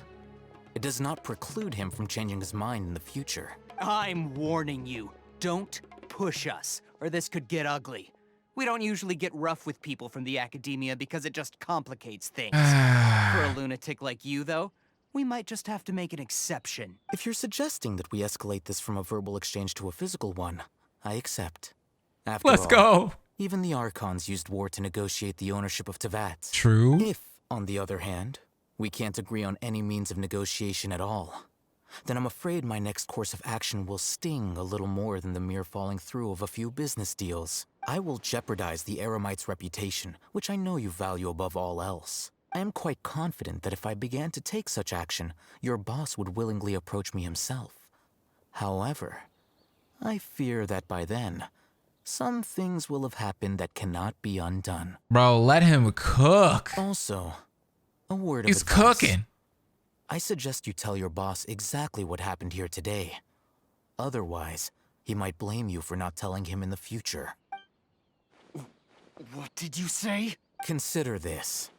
It does not preclude him from changing his mind in the future. I'm warning you. Don't push us, or this could get ugly. We don't usually get rough with people from the Academia because it just complicates things. For a lunatic like you, though, we might just have to make an exception. If you're suggesting that we escalate this from a verbal exchange to a physical one, I accept. After Let's all, go. Even the Archons used war to negotiate the ownership of Teyvat. True. If, on the other hand, we can't agree on any means of negotiation at all, then I'm afraid my next course of action will sting a little more than the mere falling through of a few business deals. I will jeopardize the Eremites' reputation, which I know you value above all else. I am quite confident that if I began to take such action, your boss would willingly approach me himself. However, I fear that by then, some things will have happened that cannot be undone. Bro, let him cook. Also, a word of He's advice. cooking. I suggest you tell your boss exactly what happened here today. Otherwise, he might blame you for not telling him in the future. What did you say? Consider this.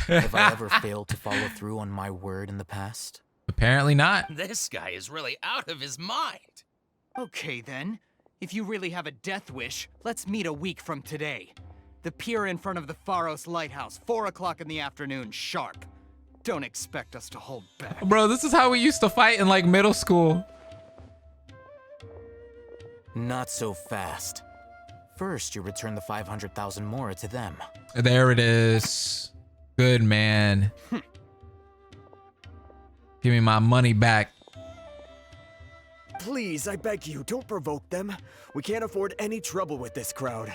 Have I ever failed to follow through on my word in the past? Apparently not. This guy is really out of his mind. Okay, then. If you really have a death wish, let's meet a week from today. The pier in front of the Pharos Lighthouse, 4 o'clock in the afternoon, sharp. Don't expect us to hold back. Bro, this is how we used to fight in like middle school. Not so fast. First, you return the 500,000 mora to them. There it is. Good man. Give me my money back. Please, I beg you, don't provoke them. We can't afford any trouble with this crowd.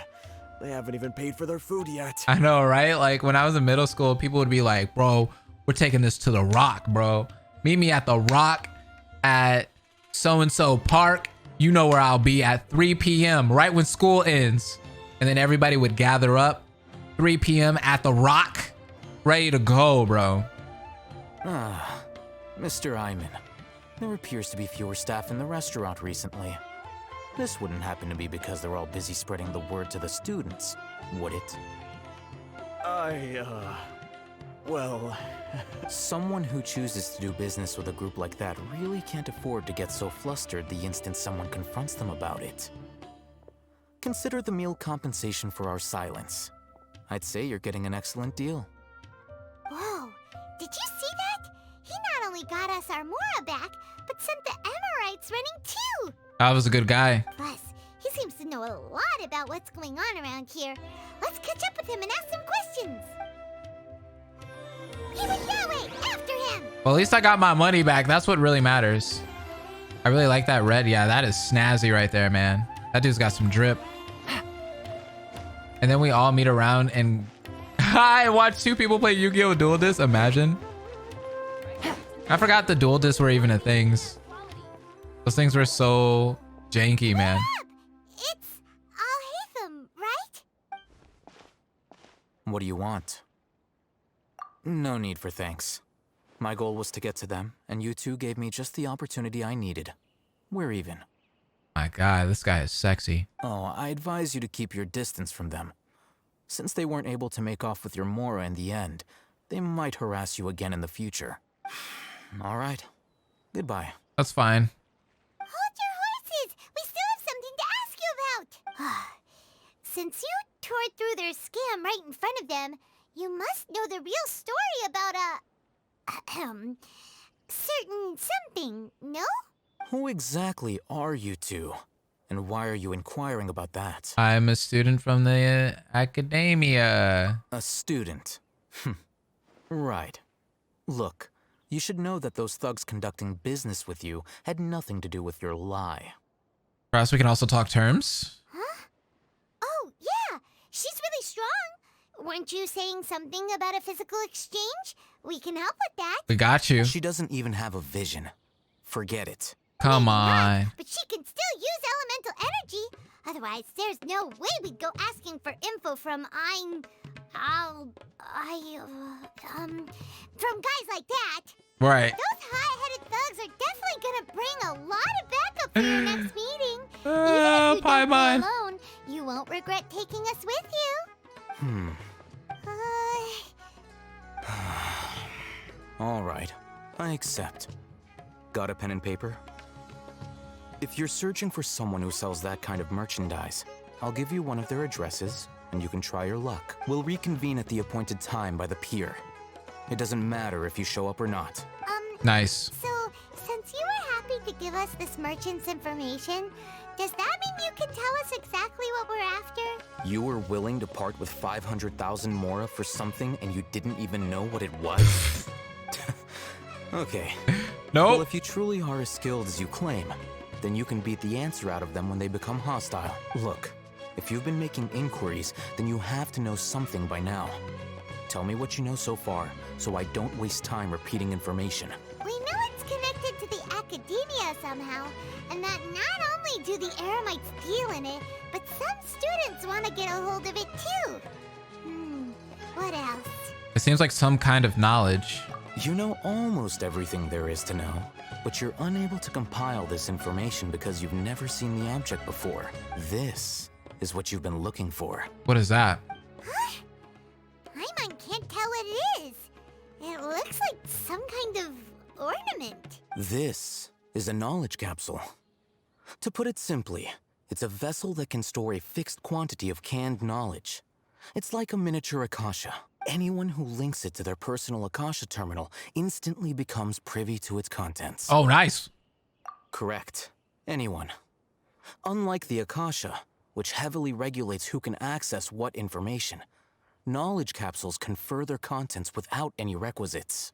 They haven't even paid for their food yet. I know, right? Like when I was in middle school, people would be like, bro, we're taking this to the Rock, bro. Meet me at the Rock at so-and-so park. You know where I'll be at 3 p.m. right when school ends. And then everybody would gather up 3 p.m. at the Rock, ready to go, bro. Ah, Mr. Iman. There appears to be fewer staff in the restaurant recently. This wouldn't happen to be because they're all busy spreading the word to the students, would it? Well... Someone who chooses to do business with a group like that really can't afford to get so flustered the instant someone confronts them about it. Consider the meal compensation for our silence. I'd say you're getting an excellent deal. Whoa, did you see that? He not only got us our Mora back, but sent the Emirites running too! That was a good guy. Plus, he seems to know a lot about what's going on around here. Let's catch up with him and ask some questions. He went that way! After him! Well, at least I got my money back. That's what really matters. I really like that red. Yeah, that is snazzy right there, man. That dude's got some drip. And then we all meet around and I watch 2 people play Yu-Gi-Oh! Duel Disc. Imagine. I forgot the Duel Discs were even a things. Those things were so janky, man. It's Al-Haytham, right? What do you want? No need for thanks. My goal was to get to them, and you two gave me just the opportunity I needed. We're even. My God, this guy is sexy. Oh, I advise you to keep your distance from them. Since they weren't able to make off with your Mora in the end, they might harass you again in the future. All right. Goodbye. That's fine. Hold your horses! We still have something to ask you about! Since you tore through their scam right in front of them, you must know the real story about certain something, no? Who exactly are you two? And why are you inquiring about that? I'm a student from the academia. A student? Right. Look, you should know that those thugs conducting business with you had nothing to do with your lie. Perhaps we can also talk terms? Huh? Oh, yeah! She's really strong! Weren't you saying something about a physical exchange? We can help with that. We got you. She doesn't even have a vision. Forget it. Come on. But she can still use elemental energy. Otherwise, there's no way we'd go asking for info from from guys like that. Right. Those hot-headed thugs are definitely gonna bring a lot of backup for your next meeting. Even if you don't go alone, you won't regret taking us with you. All right. I accept. Got a pen and paper? If you're searching for someone who sells that kind of merchandise, I'll give you one of their addresses, and you can try your luck. We'll reconvene at the appointed time by the pier. It doesn't matter if you show up or not. Nice. So, since you were happy to give us this merchant's information, does that mean you can tell us exactly what we're after? You were willing to part with 500,000 mora for something and you didn't even know what it was? Okay. No. Well, if you truly are as skilled as you claim, then you can beat the answer out of them when they become hostile. Look, if you've been making inquiries, then you have to know something by now. Tell me what you know so far, so I don't waste time repeating information. We know it's connected to the academia somehow, and that not only do the Eremites deal in it, but some students want to get a hold of it too. What else? It seems like some kind of knowledge. You know almost everything there is to know, but you're unable to compile this information because you've never seen the object before. This is what you've been looking for. What is that? Paimon can't tell what it is. It looks like some kind of ornament. This is a knowledge capsule. To put it simply, it's a vessel that can store a fixed quantity of canned knowledge. It's like a miniature Akasha. Anyone who links it to their personal Akasha terminal instantly becomes privy to its contents. Oh, nice. Correct. Anyone. Unlike the Akasha, which heavily regulates who can access what information, knowledge capsules confer their contents without any requisites.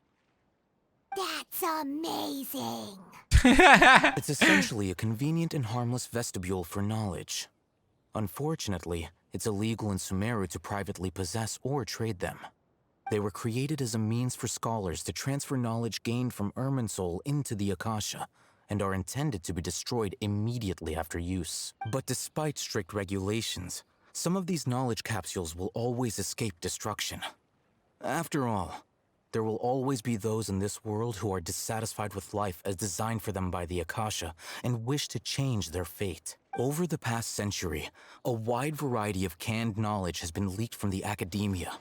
That's amazing. It's essentially a convenient and harmless vestibule for knowledge. Unfortunately, it's illegal in Sumeru to privately possess or trade them. They were created as a means for scholars to transfer knowledge gained from Irminsul into the Akasha, and are intended to be destroyed immediately after use. But despite strict regulations, some of these knowledge capsules will always escape destruction. After all, there will always be those in this world who are dissatisfied with life as designed for them by the Akasha and wish to change their fate. Over the past century, a wide variety of canned knowledge has been leaked from the academia.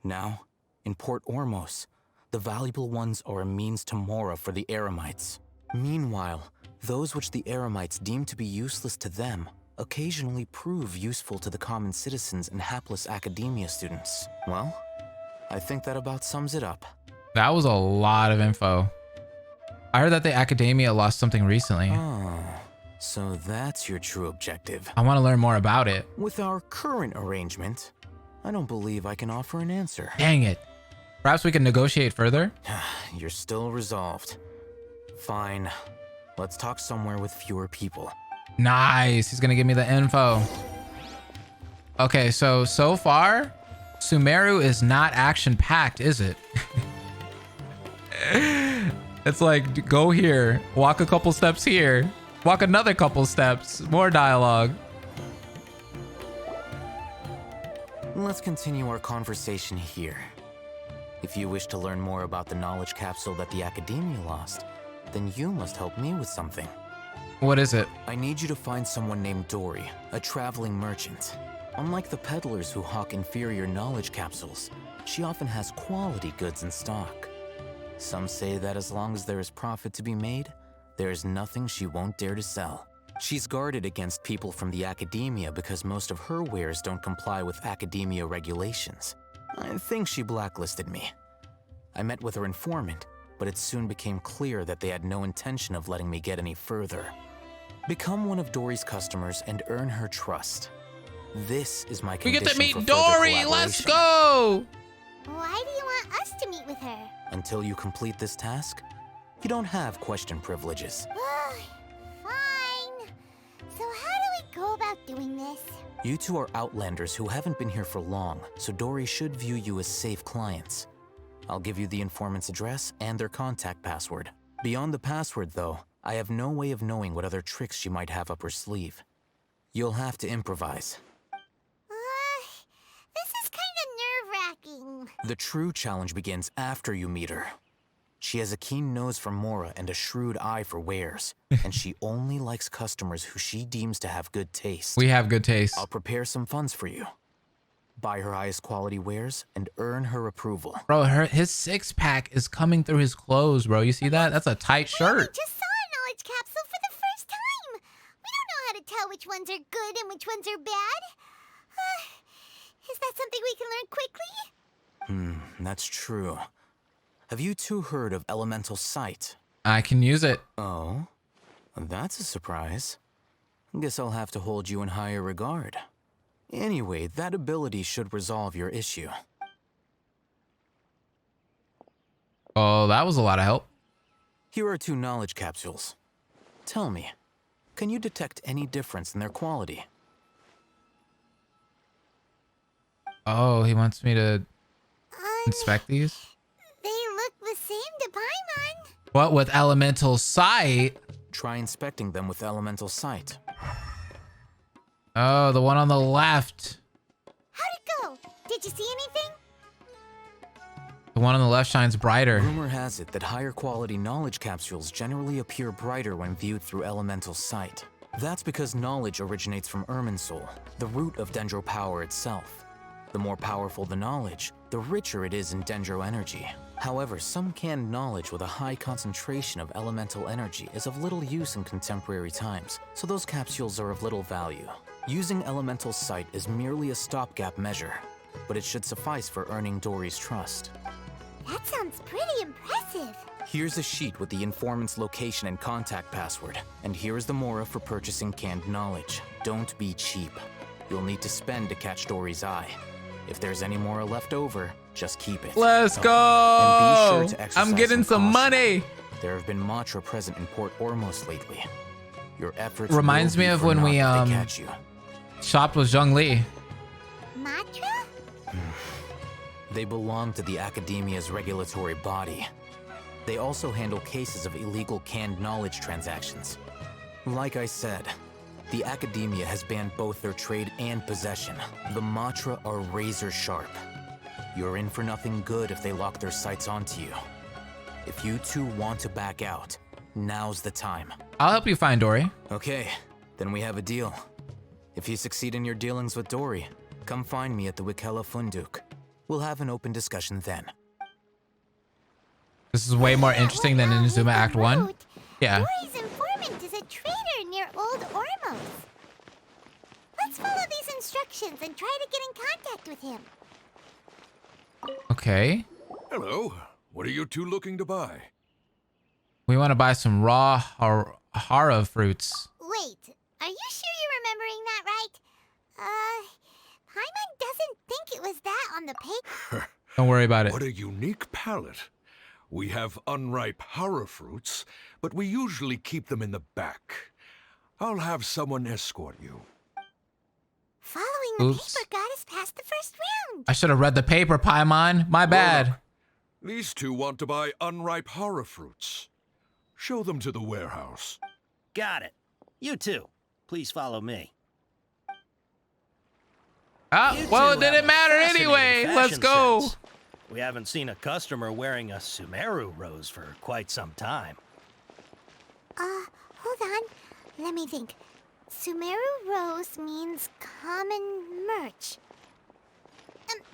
Now, in Port Ormos, the valuable ones are a means to Mora for the Eremites. Meanwhile, those which the Eremites deem to be useless to them occasionally prove useful to the common citizens and hapless academia students. Well, I think that about sums it up. That was a lot of info. I heard that the academia lost something recently. Oh, so that's your true objective. I want to learn more about it. With our current arrangement, I don't believe I can offer an answer. Dang it. Perhaps we can negotiate further? You're still resolved. Fine. Let's talk somewhere with fewer people. Nice. He's gonna give me the info. Okay, so far, Sumeru is not action-packed, is it? It's like, go here, walk a couple steps here, walk another couple steps, more dialogue. Let's continue our conversation here. If you wish to learn more about the knowledge capsule that the Academia lost, then you must help me with something. What is it? I need you to find someone named Dory, a traveling merchant. Unlike the peddlers who hawk inferior knowledge capsules, she often has quality goods in stock. Some say that as long as there is profit to be made, there is nothing she won't dare to sell. She's guarded against people from the Academia because most of her wares don't comply with Academia regulations. I think she blacklisted me. I met with her informant, but it soon became clear that they had no intention of letting me get any further. Become one of Dory's customers and earn her trust. This is my condition. We get to meet for Dory. Let's go. Why do you want us to meet with her? Until you complete this task, you don't have question privileges. Fine. So how do we go about doing this? You two are outlanders who haven't been here for long, so Dory should view you as safe clients. I'll give you the informant's address and their contact password. Beyond the password, though, I have no way of knowing what other tricks she might have up her sleeve. You'll have to improvise. This is kind of nerve-wracking. The true challenge begins after you meet her. She has a keen nose for Mora and a shrewd eye for wares, and she only likes customers who she deems to have good taste. We have good taste. I'll prepare some funds for you. Buy her highest quality wares and earn her approval. Bro, his six-pack is coming through his clothes, bro. You see that? That's a tight shirt. We just saw a knowledge capsule for the first time. We don't know how to tell which ones are good and which ones are bad. Is that something we can learn quickly? That's true. Have you two heard of elemental sight? I can use it. Oh, that's a surprise. Guess I'll have to hold you in higher regard. Anyway, that ability should resolve your issue. Oh, that was a lot of help. Here are 2 knowledge capsules. Tell me, can you detect any difference in their quality? Oh, he wants me to inspect these? They look the same to Paimon. What with elemental sight? Try inspecting them with elemental sight. Oh, the one on the left. How'd it go? Did you see anything? The one on the left shines brighter. Rumor has it that higher quality knowledge capsules generally appear brighter when viewed through elemental sight. That's because knowledge originates from Irminsul, the root of Dendro power itself. The more powerful the knowledge, the richer it is in Dendro energy. However, some canned knowledge with a high concentration of elemental energy is of little use in contemporary times, so those capsules are of little value. Using Elemental Sight is merely a stopgap measure, but it should suffice for earning Dory's trust. That sounds pretty impressive. Here's a sheet with the informant's location and contact password, and here is the Mora for purchasing canned knowledge. Don't be cheap. You'll need to spend to catch Dory's eye. If there's any Mora left over, just keep it. Let's go! And be sure to exercise I'm getting some caution. money. There have been Matra present in Port Ormos lately. Your efforts Reminds will me be of for when naught we if they catch you. shopped with Zhongli. Matra? They belong to the Academia's regulatory body. They also handle cases of illegal canned knowledge transactions. Like I said, the Academia has banned both their trade and possession. The Matra are razor sharp. You're in for nothing good if they lock their sights onto you. If you two want to back out, now's the time. I'll help you find Dory. Okay, then we have a deal. If you succeed in your dealings with Dory, come find me at the Wikela Funduk. We'll have an open discussion then. This is way more interesting than Inazuma Act 1. Yeah. Dory's informant is a traitor near Old Ormos. Let's follow these instructions and try to get in contact with him. Okay. Hello. What are you two looking to buy? We want to buy some raw hara fruits. Wait, are you sure you're remembering that right? Paimon doesn't think it was that on the paper. Don't worry about it. What a unique palette. We have unripe hara fruits, but we usually keep them in the back. I'll have someone escort you. Following the Oops. paper got us past the first round. I should have read the paper, Paimon. My bad. These two want to buy unripe hara fruits. Show them to the warehouse. Got it. You too. Please follow me. Ah, You well, it two have didn't a matter fascinating anyway. Let's fashion go. sense. We haven't seen a customer wearing a Sumeru rose for quite some time. Hold on. Let me think. Sumeru Rose means common merch.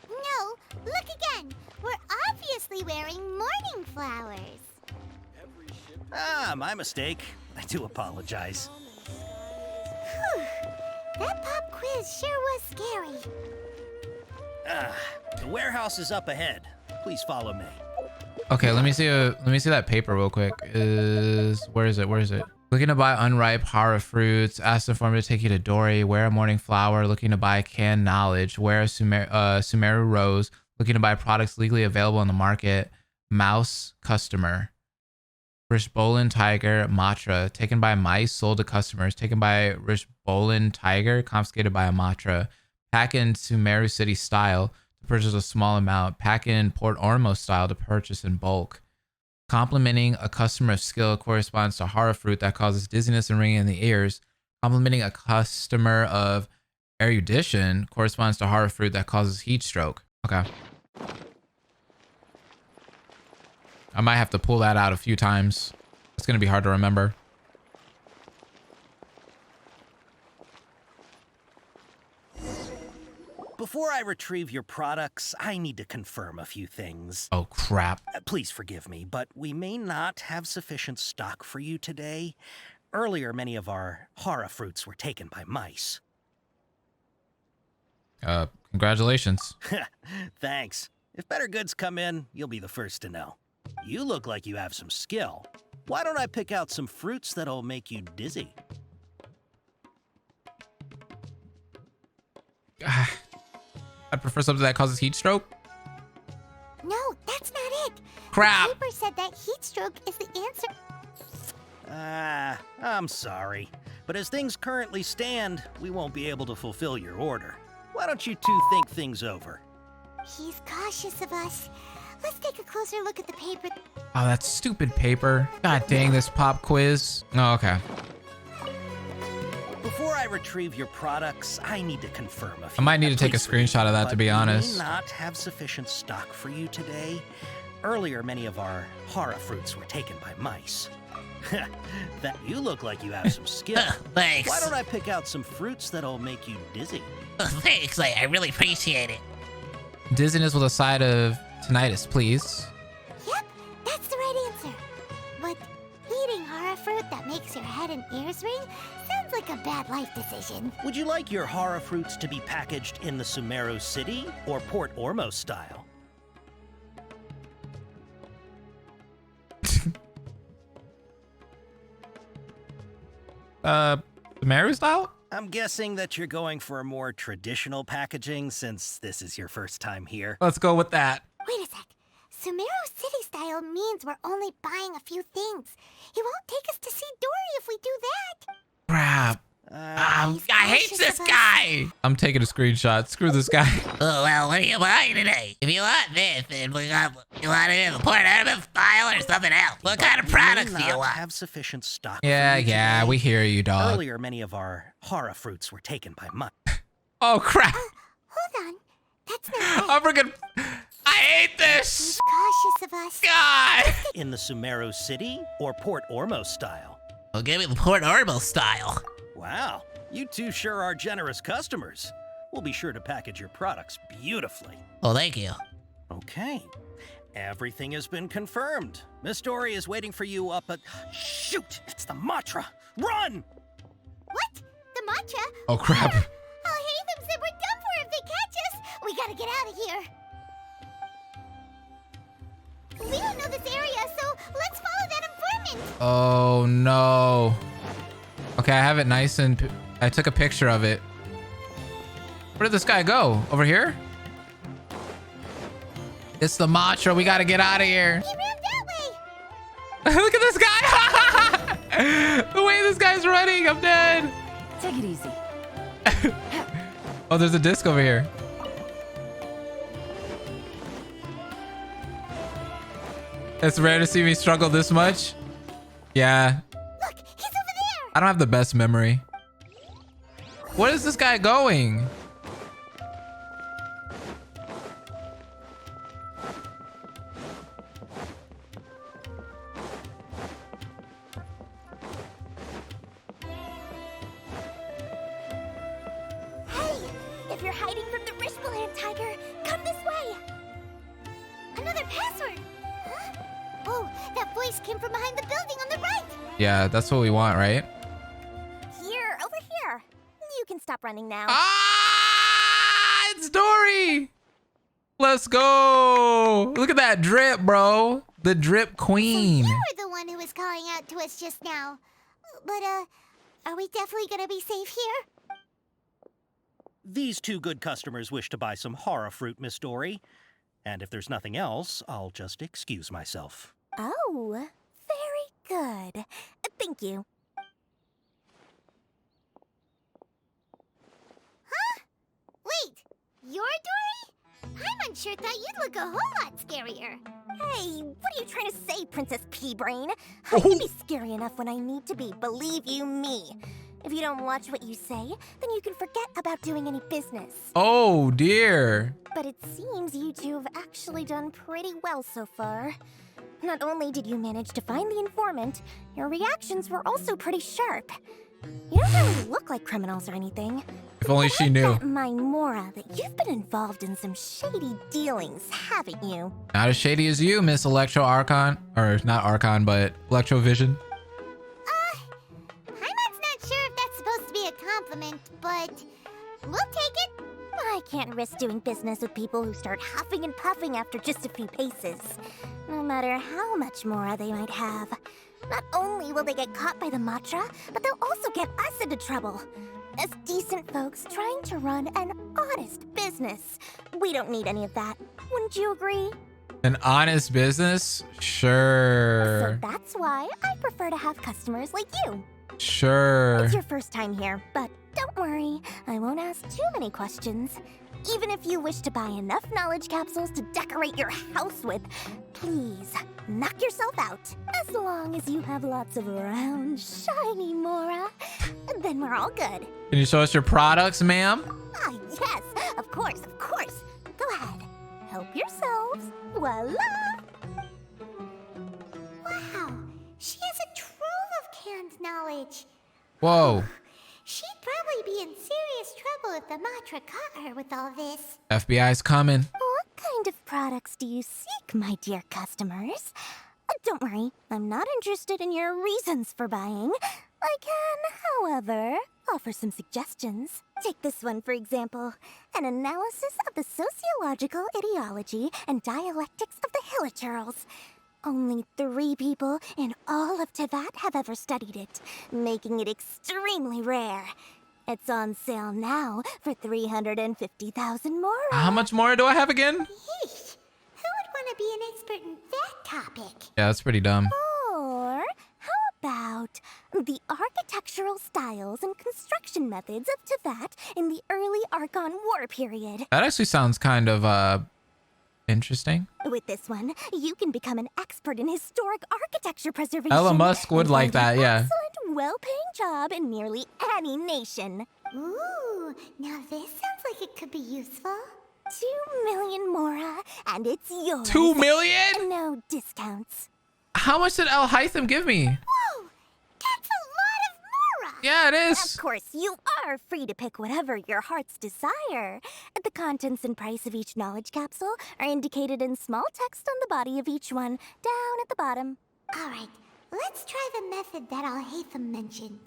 No, look again. We're obviously wearing morning flowers. Ah, my mistake. I do apologize. Whew. That pop quiz sure was scary. The warehouse is up ahead. Please follow me. Okay, let me see that paper real quick. Where is it? Looking to buy unripe hara fruits. Ask the informer to take you to Dory. Wear a morning flower. Looking to buy canned knowledge. Wear a Sumeru rose. Looking to buy products legally available on the market. Mouse customer. Rishbolin tiger matra. Taken by mice. Sold to customers. Taken by Rishbolin tiger. Confiscated by a matra. Pack in Sumeru City style to purchase a small amount. Pack in Port Ormos style to purchase in bulk. Complimenting a customer of skill corresponds to hara fruit that causes dizziness and ringing in the ears. Complimenting a customer of erudition corresponds to hara fruit that causes heat stroke. Okay. I might have to pull that out a few times. It's going to be hard to remember. Before I retrieve your products, I need to confirm a few things. Oh, crap. Please forgive me, but we may not have sufficient stock for you today. Earlier, many of our hara fruits were taken by mice. Congratulations. Thanks. If better goods come in, you'll be the first to know. You look like you have some skill. Why don't I pick out some fruits that'll make you dizzy? I'd prefer something that causes heat stroke. No, that's not it. Crap. The paper said that heat stroke is the answer. I'm sorry. But as things currently stand, we won't be able to fulfill your order. Why don't you two think things over? He's cautious of us. Let's take a closer look at the paper. Oh, that stupid paper. God dang this pop quiz. Oh, okay. Before I retrieve your products, I need to confirm a few. I might need to take a screenshot of that, to be honest. We may not have sufficient stock for you today. Earlier, many of our hara fruits were taken by mice. That you look like you have some skill. Thanks. Why don't I pick out some fruits that'll make you dizzy? Thanks, I really appreciate it. Dizziness with a side of tinnitus, please. Yep, that's the right answer. But eating hara fruit that makes your head and ears Forest Ring sounds like a bad life decision. Would you like your horror fruits to be packaged in the Sumeru City or Port Ormos style? Sumeru style? I'm guessing that you're going for a more traditional packaging since this is your first time here. Let's go with that. Wait a sec. Sumeru City style means we're only buying a few things. He won't take us to see Dory if we do that. Crap. I hate this guy. I'm taking a screenshot. Screw this guy. Oh, well, what are you buying today? If you want this, then you want it in the Port Ormos style or something else? What kind of products do you want? Have sufficient stock. Yeah, we hear you, dog. Earlier, many of our horror fruits were taken by mice. Oh, crap. Hold on. That's not I'm freaking... I hate this. He's cautious of us. God. In the Sumeru City or Port Ormos style? Well, give me the Port Ormos style. Wow, you two sure are generous customers. We'll be sure to package your products beautifully. Oh, thank you. Okay. Everything has been confirmed. Miss Dory is waiting for you up at... Shoot! It's the Matra! Run! What? The Matra? Oh, crap. I'll hate them said we're done for if they catch us. We gotta get out of here. We don't know this area, so let's follow that informant. Oh, no. Okay, I have it nice and... I took a picture of it. Where did this guy go? Over here? It's the Matra. We gotta get out of here. He ran that way. Look at this guy. The way this guy's running, I'm dead. Take it easy. Oh, there's a disc over here. It's rare to see me struggle this much. Yeah. Look, he's over there. I don't have the best memory. Where is this guy going? Hey, if you're hiding from the Rishbaland tiger, come this way. Another password. Huh? Oh, that voice came from behind the building on the right. Yeah, that's what we want, right? Here, over here. You can stop running now. Ah, it's Dory. Let's go. Look at that drip, bro. The drip queen. So you were the one who was calling out to us just now. But, are we definitely gonna be safe here? These two good customers wish to buy some horror fruit, Miss Dory. And if there's nothing else, I'll just excuse myself. Oh, very good. Thank you. Huh? Wait, you're Dory? Paimon sure thought you'd look a whole lot scarier. Hey, what are you trying to say, Princess P-Brain? I can be scary enough when I need to be, believe you me. If you don't watch what you say, then you can forget about doing any business. Oh, dear. But it seems you two have actually done pretty well so far. Not only did you manage to find the informant, your reactions were also pretty sharp. You don't really look like criminals or anything. If only she knew. My Mora, that you've been involved in some shady dealings, haven't you? Not as shady as you, Miss Electro Archon. Or not Archon, but Electrovision. Paimon's not sure if that's supposed to be a compliment, but we'll take it. I can't risk doing business with people who start huffing and puffing after just a few paces. No matter how much Mora they might have. Not only will they get caught by the Matra, but they'll also get us into trouble. As decent folks trying to run an honest business. We don't need any of that. Wouldn't you agree? An honest business? Sure. So that's why I prefer to have customers like you. Sure. It's your first time here, but don't worry. I won't ask too many questions. Even if you wish to buy enough knowledge capsules to decorate your house with, please, knock yourself out. As long as you have lots of round, shiny Mora, then we're all good. Can you show us your products, ma'am? Ah, yes, of course, of course. Go ahead. Help yourselves. Voila! Wow, she has a trove of canned knowledge. Whoa. She'd probably be in serious trouble if the Matra caught her with all this. FBI's coming. What kind of products do you seek, my dear customers? Don't worry, I'm not interested in your reasons for buying. I can, however, offer some suggestions. Take this one, for example. An analysis of the sociological ideology and dialectics of the Hilichurls. Only 3 people in all of Teyvat have ever studied it, making it extremely rare. It's on sale now for 350,000 more. How much more do I have again? Yeesh. Who would want to be an expert in that topic? Yeah, that's pretty dumb. Or how about the architectural styles and construction methods of Teyvat in the early Archon War period? That actually sounds kind of interesting. With this one, you can become an expert in historic architecture preservation. Elon Musk would and like find that, an yeah. Excellent, well-paying job in nearly any nation. Ooh, now this sounds like it could be useful. 2 million Mora, and it's yours. 2 million? No discounts. How much did El Hytham give me? Whoa, that's a lot of Mora. Yeah, it is. Of course, you are free to pick whatever your heart's desire. The contents and price of each knowledge capsule are indicated in small text on the body of each one, down at the bottom. All right, let's try the method that Al Haytham mentioned.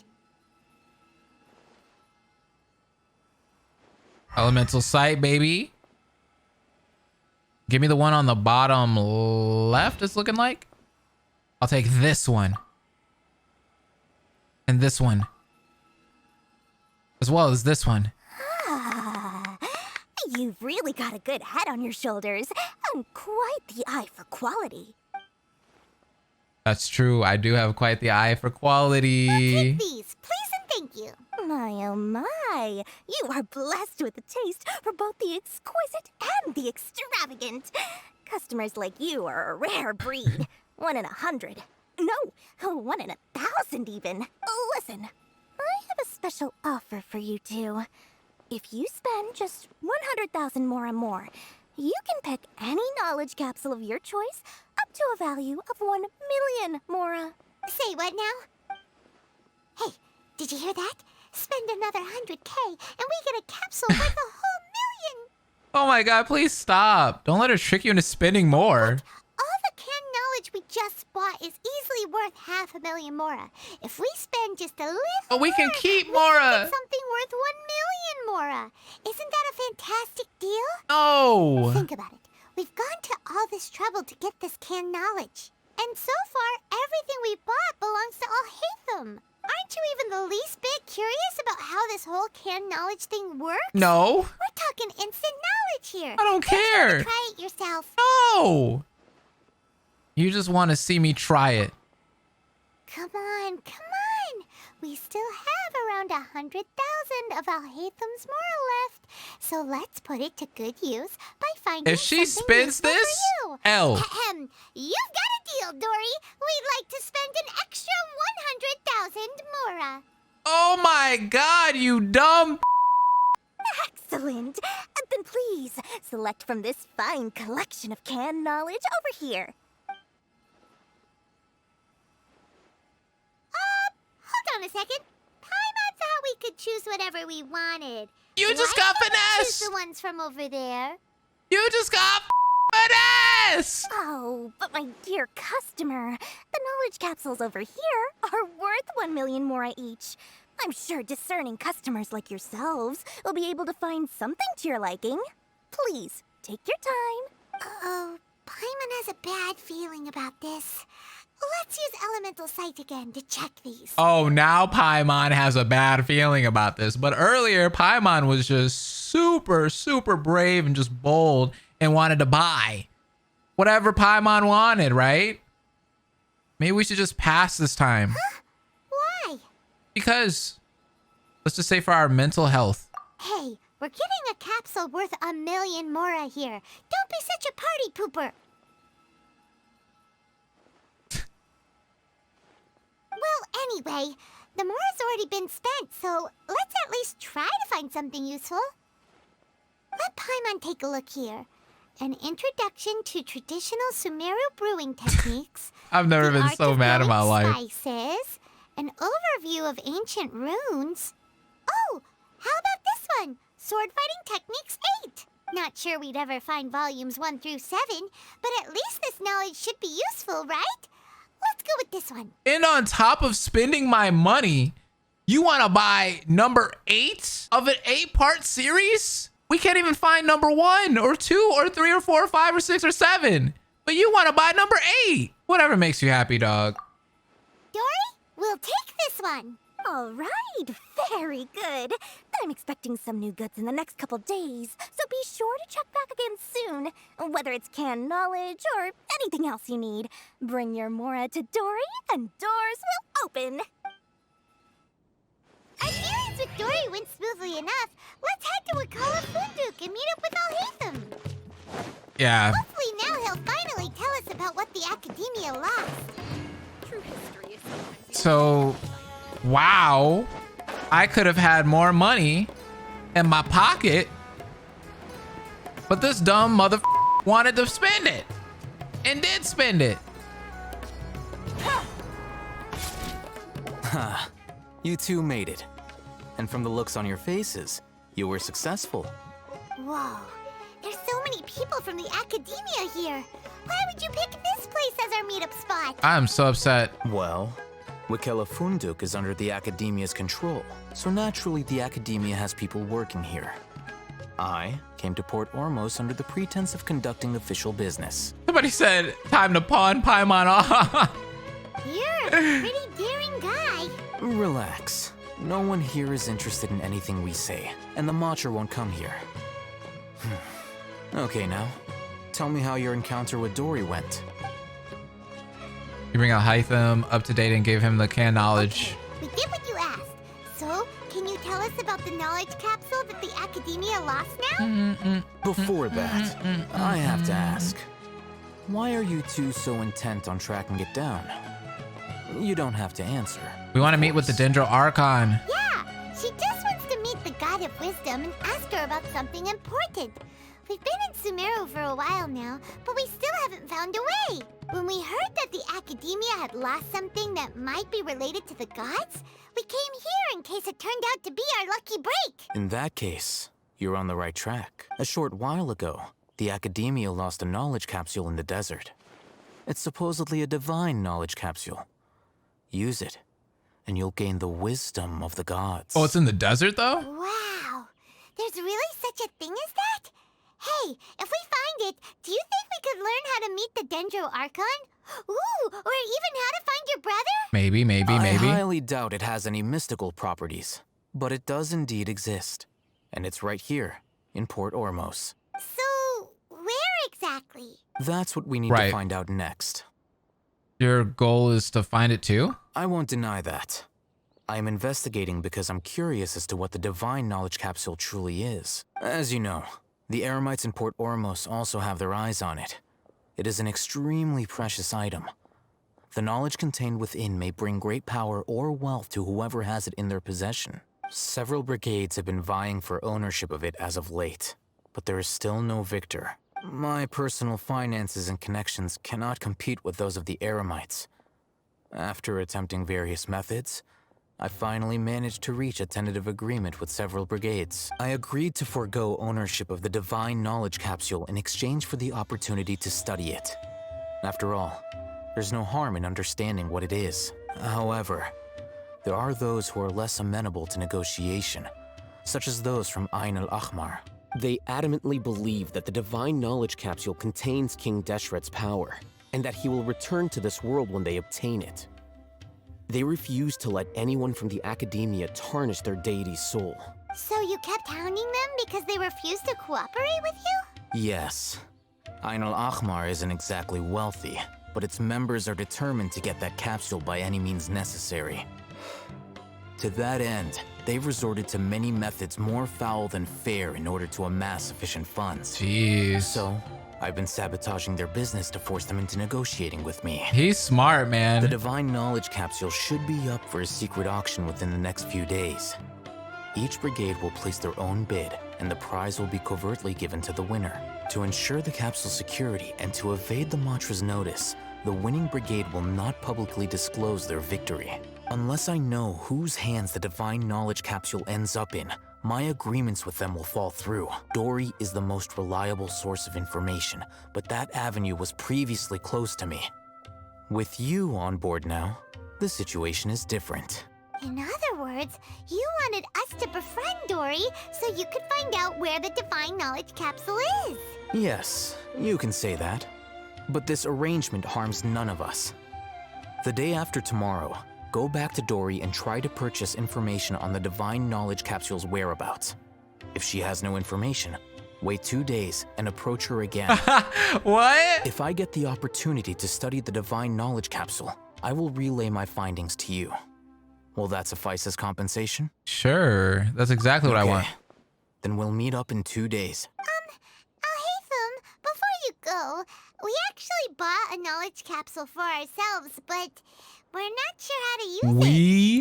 Elemental sight, baby. Give me the one on the bottom left, it's looking like. I'll take this one. And this one. As well as this one. Ah, you've really got a good head on your shoulders, and quite the eye for quality. That's true. I do have quite the eye for quality. Take these, please and thank you. My, oh my. You are blessed with a taste for both the exquisite and the extravagant. Customers like you are a rare breed. 1 in 100. No, 1 in 1,000 even. Listen, I have a special offer for you two. If you spend just 100,000 more and more, you can pick any knowledge capsule of your choice up to a value of 1 million Mora. Say what now? Hey, did you hear that? Spend another 100K and we get a capsule worth a whole million! Oh my god, please stop. Don't let her trick you into spending more. All the canned knowledge we just bought is easily worth 500,000 Mora. If we spend just a little But we can more, keep we Mora. can get something worth 1 million Mora. Isn't that a fantastic deal? No. Think about it. We've gone to all this trouble to get this canned knowledge. And so far, everything we bought belongs to Al Haytham. Aren't you even the least bit curious about how this whole canned knowledge thing works? No. We're talking instant knowledge here. I don't care. Try it yourself. No. You just want to see me try it. Come on, come on. We still have around 100,000 of Al Haytham's Mora left. So let's put it to good use by finding If she something spends useful this, for you. L. You've got a deal, Dory. We'd like to spend an extra 100,000 Mora. Oh my god, you dumb. Excellent. Then please, select from this fine collection of canned knowledge over here. Hold on a second. Paimon thought we could choose whatever we wanted. You just Why got can't we finesse. choose the ones from over there. You just got finesse. Oh, but my dear customer, the knowledge capsules over here are worth 1 million Mora each. I'm sure discerning customers like yourselves will be able to find something to your liking. Please, take your time. Uh-oh, Paimon has a bad feeling about this. Let's use Elemental Sight again to check these. Oh, now Paimon has a bad feeling about this. But earlier, Paimon was just super brave and just bold and wanted to buy whatever Paimon wanted, right? Maybe we should just pass this time. Huh? Why? Because, let's just say for our mental health. Hey, we're getting a capsule worth 1 million Mora here. Don't be such a party pooper. Well, anyway, the Mora's already been spent, so let's at least try to find something useful. Let Paimon take a look here. An introduction to traditional Sumeru brewing techniques. I've never the been art so of mad in my growing life. Spices, an overview of ancient runes. Oh, how about this one? Sword Fighting Techniques 8. Not sure we'd ever find volumes 1 through 7, but at least this knowledge should be useful, right? Let's go with this one. And on top of spending my money, you want to buy number 8 of an 8-part series? We can't even find number 1 or 2 or 3 or 4 or 5 or 6 or 7. But you want to buy number 8. Whatever makes you happy, dog. Dory, we'll take this one. All right, very good. I'm expecting some new goods in the next couple days, so be sure to check back again soon. Whether it's canned knowledge or anything else you need, bring your Mora to Dory and doors will open. Our dealings with Dory went smoothly enough. Let's head to Wakala Funduk and meet up with Alhaitham. Yeah. Hopefully now he'll finally tell us about what the Academia lost. True history is So, wow. I could have had more money in my pocket, but this dumb mother wanted to spend it and did spend it. Ha, you two made it. And from the looks on your faces, you were successful. Whoa, there's so many people from the Academia here. Why would you pick this place as our meetup spot? I'm so upset. Well, Wakela Funduk is under the Academia's control, so naturally the Academia has people working here. I came to Port Ormos under the pretense of conducting official business. Somebody said, time to pawn Paimon off. You're a pretty daring guy. Relax. No one here is interested in anything we say, and the Matcher won't come here. Okay now, tell me how your encounter with Dory went. You bring Alhaitham up to date and gave him the canned knowledge. We did what you asked. So, can you tell us about the knowledge capsule that the Academia lost now? Before that, I have to ask, why are you two so intent on tracking it down? You don't have to answer. We want to meet with the Dendro Archon. Yeah, she just wants to meet the God of Wisdom and ask her about something important. We've been in Sumeru for a while now, but we still haven't found a way. When we heard that the Academia had lost something that might be related to the gods, we came here in case it turned out to be our lucky break. In that case, you're on the right track. A short while ago, the Academia lost a knowledge capsule in the desert. It's supposedly a divine knowledge capsule. Use it, and you'll gain the wisdom of the gods. Oh, it's in the desert, though? Wow, there's really such a thing as that? Hey, if we find it, do you think we could learn how to meet the Dendro Archon? Ooh, or even how to find your brother? Maybe. I highly doubt it has any mystical properties, but it does indeed exist. And it's right here, in Port Ormos. So, where exactly? That's what we need to find out next. Your goal is to find it too? I won't deny that. I am investigating because I'm curious as to what the divine knowledge capsule truly is. As you know, the Eremites in Port Ormos also have their eyes on it. It is an extremely precious item. The knowledge contained within may bring great power or wealth to whoever has it in their possession. Several brigades have been vying for ownership of it as of late, but there is still no victor. My personal finances and connections cannot compete with those of the Eremites. After attempting various methods, I finally managed to reach a tentative agreement with several brigades. I agreed to forego ownership of the divine knowledge capsule in exchange for the opportunity to study it. After all, there's no harm in understanding what it is. However, there are those who are less amenable to negotiation, such as those from Ain al-Ahmar. They adamantly believe that the divine knowledge capsule contains King Deshret's power, and that he will return to this world when they obtain it. They refuse to let anyone from the Academia tarnish their deity's soul. So you kept hounding them because they refused to cooperate with you? Yes. Ain al-Ahmar isn't exactly wealthy, but its members are determined to get that capsule by any means necessary. To that end, they've resorted to many methods more foul than fair in order to amass sufficient funds. Jeez. So, I've been sabotaging their business to force them into negotiating with me. He's smart, man. The divine knowledge capsule should be up for a secret auction within the next few days. Each brigade will place their own bid, and the prize will be covertly given to the winner. To ensure the capsule's security and to evade the Matra's notice, the winning brigade will not publicly disclose their victory. Unless I know whose hands the divine knowledge capsule ends up in, my agreements with them will fall through. Dory is the most reliable source of information, but that avenue was previously closed to me. With you on board now, the situation is different. In other words, you wanted us to befriend Dory so you could find out where the Divine Knowledge Capsule is. Yes, you can say that. But this arrangement harms none of us. The day after tomorrow, go back to Dory and try to purchase information on the Divine Knowledge Capsule's whereabouts. If she has no information, wait 2 days and approach her again. What? If I get the opportunity to study the Divine Knowledge Capsule, I will relay my findings to you. Will that suffice as compensation? Sure, that's exactly what I want. Then we'll meet up in 2 days. Alhaitham, before you go, we actually bought a knowledge capsule for ourselves, but we're not sure how to use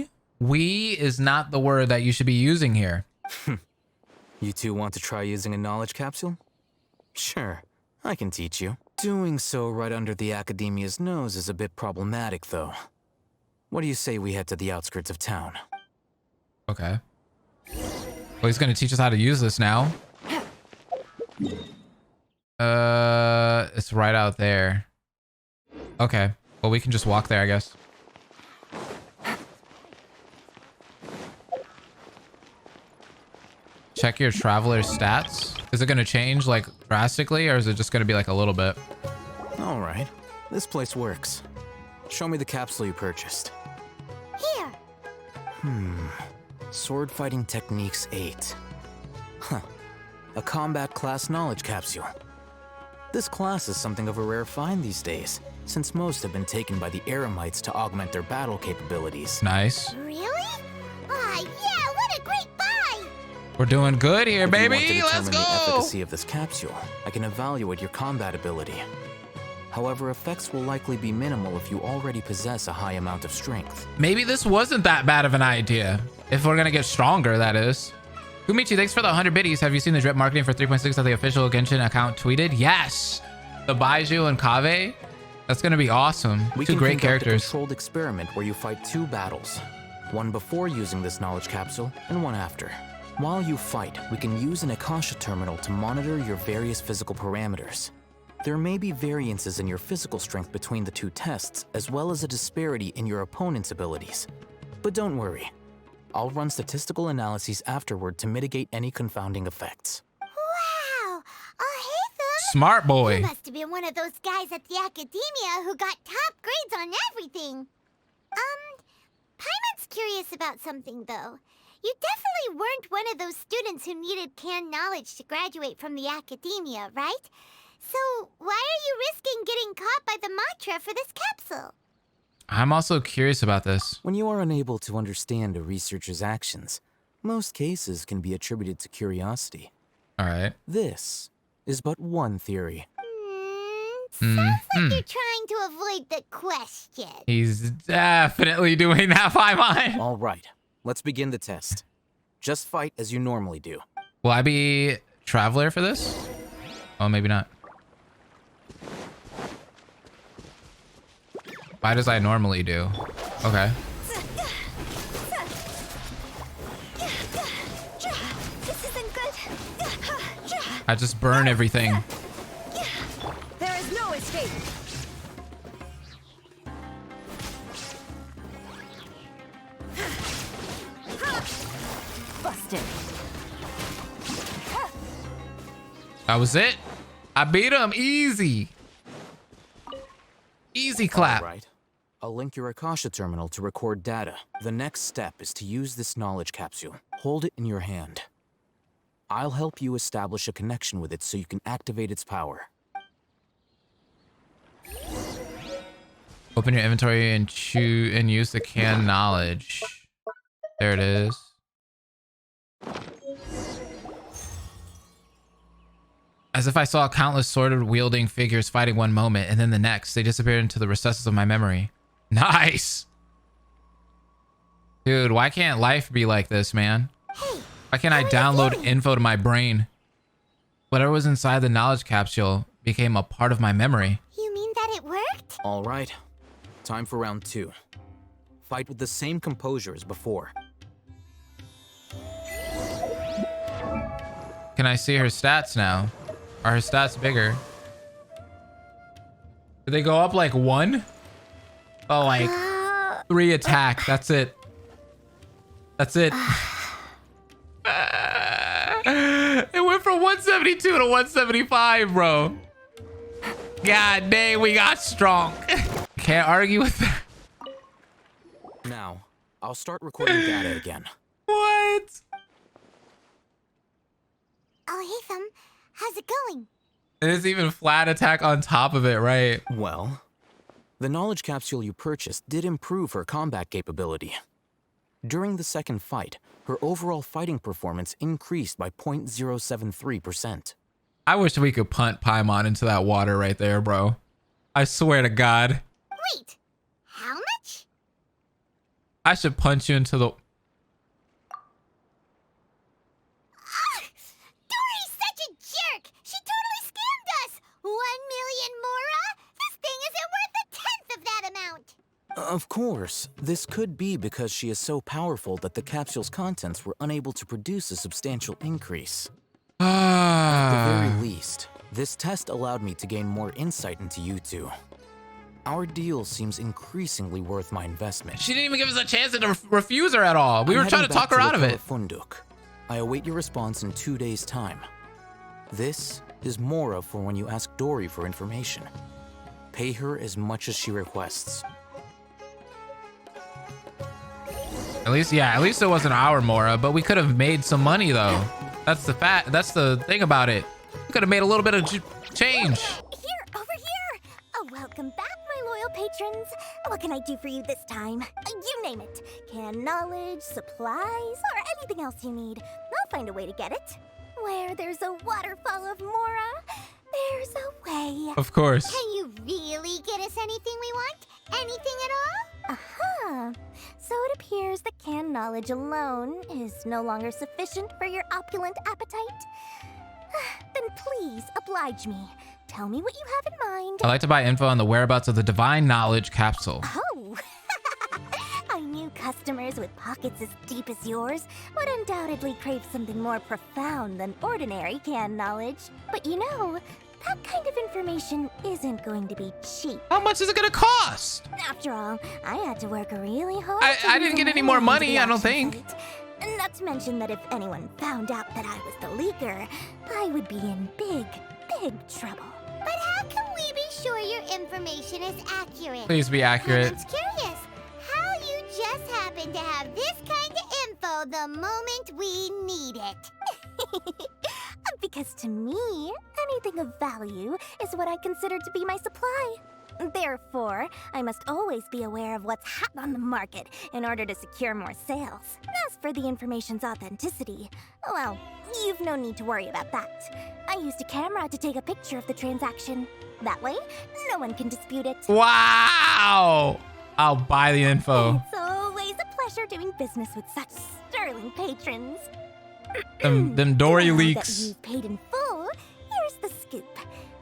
it. We is not the word that you should be using here. You two want to try using a knowledge capsule? Sure, I can teach you. Doing so right under the Academia's nose is a bit problematic, though. What do you say we head to the outskirts of town? Okay. Well, he's gonna teach us how to use this now. It's right out there. Okay. Well, we can just walk there, I guess. Check your traveler's stats. Is it gonna change like drastically, or is it just gonna be like a little bit? All right. This place works. Show me the capsule you purchased. Here. Sword Fighting Techniques 8. Huh. A combat class knowledge capsule. This class is something of a rare find these days, since most have been taken by the Eremites to augment their battle capabilities. Nice. Really? Ah, yeah, what a great buy! We're doing good here, If you want to baby. Let's determine the go. efficacy of this capsule, I can evaluate your combat ability. However, effects will likely be minimal if you already possess a high amount of strength. Maybe this wasn't that bad of an idea. If we're gonna get stronger, that is. Kumichi, thanks for the 100 biddies. Have you seen the drip marketing for 3.6 that the official Genshin account tweeted? Yes. The Baiju and Kave. That's gonna be awesome. We Two can great conduct a characters. controlled experiment where you fight 2 battles. One before using this knowledge capsule, and one after. While you fight, we can use an Akasha terminal to monitor your various physical parameters. There may be variances in your physical strength between the 2 tests, as well as a disparity in your opponent's abilities. But don't worry. I'll run statistical analyses afterward to mitigate any confounding effects. Wow! Alhaitham! Smart boy. You must have been one of those guys at the Academia who got top grades on everything. Paimon's curious about something, though. You definitely weren't one of those students who needed canned knowledge to graduate from the Academia, right? So why are you risking getting caught by the Matra for this capsule? I'm also curious about this. When you are unable to understand a researcher's actions, most cases can be attributed to curiosity. All right. This is but one theory. Sounds like you're trying to avoid the question. He's definitely doing that, Paimon. All right, let's begin the test. Just fight as you normally do. Will I be Traveler for this? Oh, maybe not. Why does I normally do? Okay. This isn't good. I just burn everything. There is no escape. Busted. That was it. I beat him easy. Easy clap. All right. I'll link your Akasha terminal to record data. The next step is to use this knowledge capsule. Hold it in your hand. I'll help you establish a connection with it so you can activate its power. Open your inventory and choose and use the canned knowledge. There it is. As if I saw countless sword-wielding figures fighting one moment, and then the next, they disappeared into the recesses of my memory. Nice! Dude, why can't life be like this, man? Why can't I download info to my brain? Whatever was inside the knowledge capsule became a part of my memory. You mean that it worked? All right. Time for round 2. Fight with the same composure as before. Can I see her stats now? Are her stats bigger? Did they go up like 1? Oh, like 3 attack. That's it. That's it. It went from 172 to 175, bro. God dang, we got strong. Can't argue with that. Now, I'll start recording data again. What? Oh, Hatham, how's it going? There's even flat attack on top of it, right? Well, the knowledge capsule you purchased did improve her combat capability. During the second fight, her overall fighting performance increased by 0.073%. I wish we could punt Paimon into that water right there, bro. I swear to God. Wait, how much? I should punch you into the... Dory's such a jerk! She totally scammed us! 1 million Mora? This thing isn't worth a tenth of that amount! Of course, this could be because she is so powerful that the capsule's contents were unable to produce a substantial increase. At the very least, this test allowed me to gain more insight into you two. Our deal seems increasingly worth my investment. She didn't even give us a chance to refuse her at all. We were trying to talk her out of it. Funduk. I await your response in 2 days' time. This is Mora for when you ask Dory for information. Pay her as much as she requests. At least it wasn't our Mora, but we could have made some money though. That's the thing about it. We could have made a little bit of change. Here, over here! Oh, welcome back, my loyal patrons. What can I do for you this time? You name it. Canned knowledge, supplies, or anything else you need. I'll find a way to get it. Where there's a waterfall of Mora, there's a way. Of course. Can you really get us anything we want? Anything at all? Uh-huh. So it appears that canned knowledge alone is no longer sufficient for your opulent appetite. Then please oblige me. Tell me what you have in mind. I'd like to buy info on the whereabouts of the divine knowledge capsule. Oh! I knew customers with pockets as deep as yours would undoubtedly crave something more profound than ordinary canned knowledge. But you know, that kind of information isn't going to be cheap. How much is it gonna cost? After all, I had to work really hard. I didn't get any more money, I don't think. Not to mention that if anyone found out that I was the leaker, I would be in big, big trouble. But how can we be sure your information is accurate? Please be accurate. I'm curious how you just happen to have this kind of info the moment we need it. Because to me, anything of value is what I consider to be my supply. Therefore, I must always be aware of what's hot on the market in order to secure more sales. As for the information's authenticity, well, you've no need to worry about that. I used a camera to take a picture of the transaction. That way, no one can dispute it. Wow! I'll buy the info. It's always a pleasure doing business with such sterling patrons. Them Dory Now leaks. that you've paid in full, here's the scoop.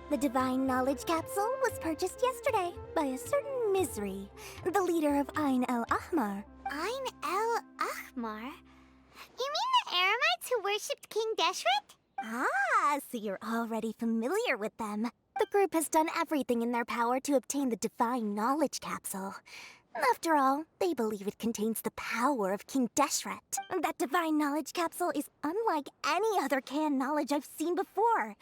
The Divine Knowledge Capsule was purchased yesterday by a certain Misery, the leader of Ain El Ahmar. Ain El Ahmar? You mean the Eremites who worshipped King Deshret? Ah, so you're already familiar with them. The group has done everything in their power to obtain the Divine Knowledge Capsule. After all, they believe it contains the power of King Deshret. That Divine Knowledge Capsule is unlike any other canned knowledge I've seen before.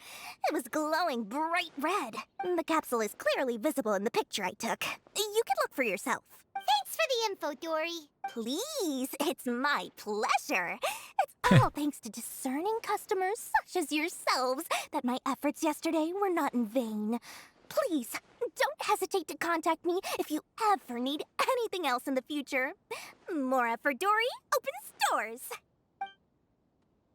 It was glowing bright red. The capsule is clearly visible in the picture I took. You can look for yourself. Thanks for the info, Dory. Please, it's my pleasure. It's all thanks to discerning customers such as yourselves that my efforts yesterday were not in vain. Please, don't hesitate to contact me if you ever need anything else in the future. Mora for Dory opens doors.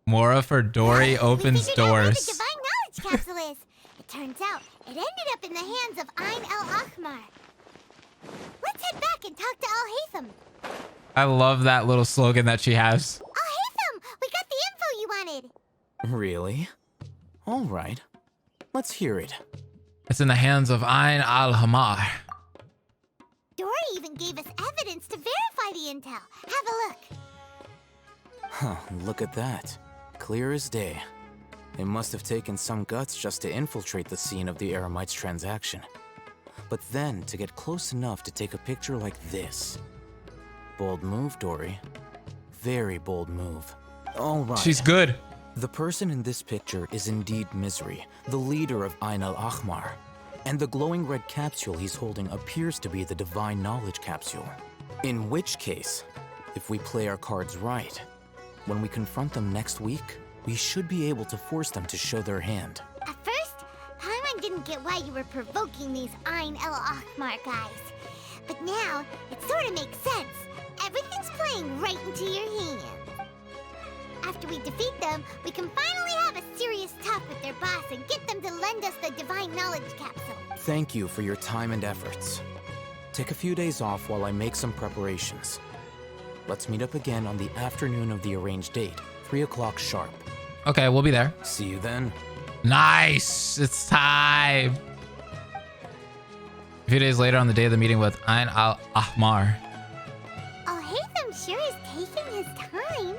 Mora for Dory opens We figured out where the doors. Divine Knowledge Capsule is. It turns out it ended up in the hands of Ain El Ahmar. Let's head back and talk to Al Hatham. I love that little slogan that she has. Al Hatham, we got the info you wanted. Really? All right. Let's hear it. It's in the hands of Ain al-Hamar. Dory even gave us evidence to verify the intel. Have a look. Huh, look at that. Clear as day. It must have taken some guts just to infiltrate the scene of the Eremites transaction. but then to get close enough to take a picture like this. Bold move, Dory. Very bold move. All right. She's good. The person in this picture is indeed Misery, the leader of Ain al-Ahmar. And the glowing red capsule he's holding appears to be the Divine Knowledge Capsule. In which case, if we play our cards right, when we confront them next week, we should be able to force them to show their hand. At first, Paimon didn't get why you were provoking these Ain el-Ahmar guys. But now, it sort of makes sense. Everything's playing right into your hands. After we defeat them, we can finally have a serious talk with their boss and get them to lend us the Divine Knowledge Capsule. Thank you for your time and efforts. Take a few days off while I make some preparations. Let's meet up again on the afternoon of the arranged date, 3 o'clock sharp. Okay, we'll be there. See you then. Nice. It's time. A few days later, on the day of the meeting with Ain al-Ahmar. Oh, Haytham sure is taking his time.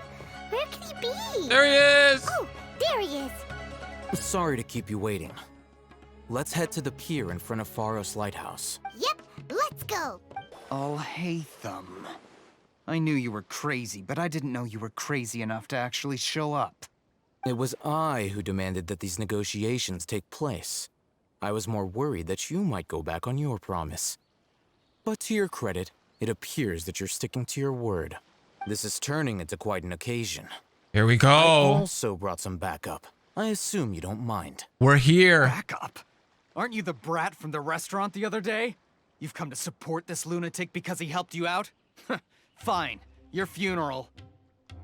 Where could he be? There he is. Oh, there he is. Sorry to keep you waiting. Let's head to the pier in front of Pharos Lighthouse. Yep, let's go. Oh, Haytham. I knew you were crazy, but I didn't know you were crazy enough to actually show up. It was I who demanded that these negotiations take place. I was more worried that you might go back on your promise. But to your credit, it appears that you're sticking to your word. This is turning into quite an occasion. Here we go. I also brought some backup. I assume you don't mind. We're here. Backup? Aren't you the brat from the restaurant the other day? You've come to support this lunatic because he helped you out? Fine. Your funeral.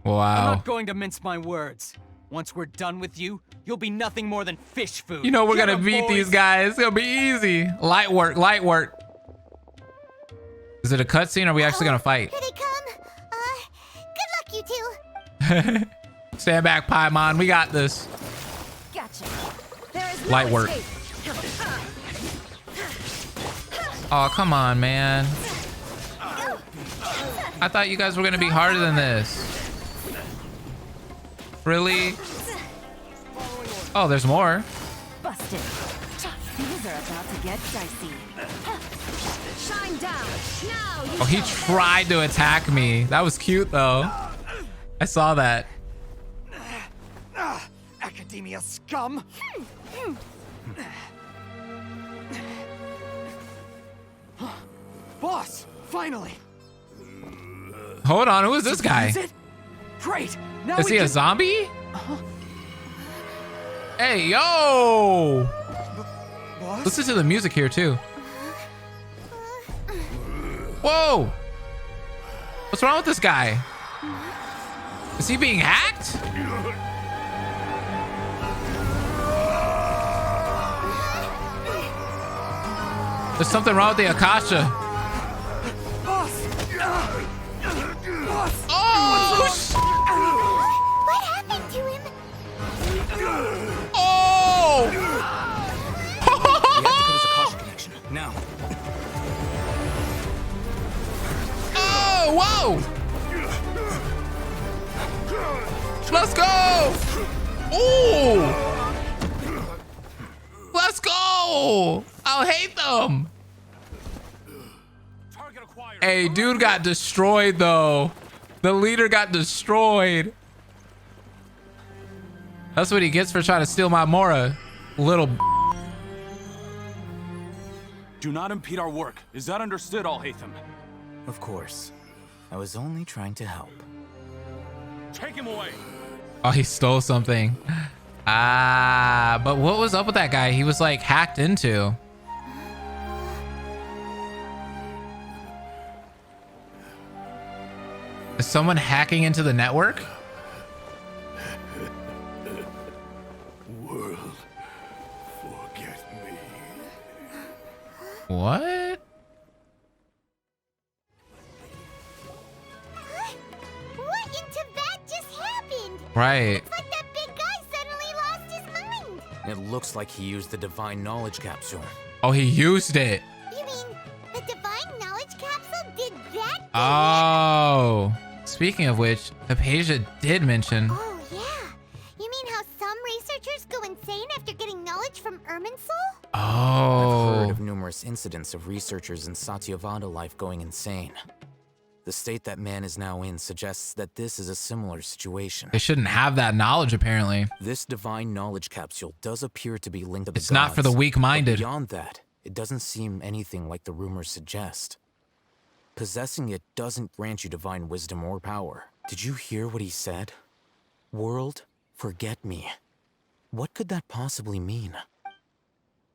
Wow. I'm not going to mince my words. Once we're done with you, you'll be nothing more than fish food. You know we're Get gonna 'em, beat boys. these guys. It'll be easy. Light work, light work. Is it a cutscene or are we actually gonna fight? Here they come. Good luck, you two. Stand back, Paimon. We got this. Gotcha. There is Light work. Oh, come on, man. I thought you guys were gonna be harder than this. Really? Oh, there's more. Busted. Things are about to get dicey. Shine down. Now you Oh, he tried to attack me. That was cute, though. I saw that. Academia scum! Boss! Finally! Hold on, who is this guy? Is it? Great! Now Is we he a can... zombie? Hey, yo! Boss? Listen to the music here, too. Whoa! What's wrong with this guy? Is he being hacked? There's something wrong with the Akasha. Boss! Boss! Oh! What happened to him? Oh! We have to cut his Akasha connection. Now. Oh, whoa! Let's go! Ooh! Let's go! I'll hate them. Hey, dude got destroyed though. The leader got destroyed. That's what he gets for trying to steal my Mora. Little. Do not impede our work. Is that understood, Al-Haytham? Of course. I was only trying to help. Take him away. Oh, he stole something. Ah, but what was up with that guy? He was like hacked into. Is someone hacking into the network? World, forget me. What? What in Tibet just happened? Right. It's like that big guy suddenly lost his mind. It looks like he used the Divine Knowledge Capsule. Oh, he used it. You mean the Divine Knowledge Capsule did that? Oh. Speaking of which, Hypatia did mention. Oh, yeah. You mean how some researchers go insane after getting knowledge knowledge from Irminsul? Oh. I've heard of numerous incidents of researchers in Satyavada life going insane. The state that man is now in suggests that this is a similar situation. They shouldn't have that knowledge, apparently. This divine knowledge capsule does appear to be linked to the It's not for the weak-minded. Beyond that, it doesn't seem anything like the rumors suggest. Possessing it doesn't grant you divine wisdom or power. Did you hear what he said? World, forget me. What could that possibly mean?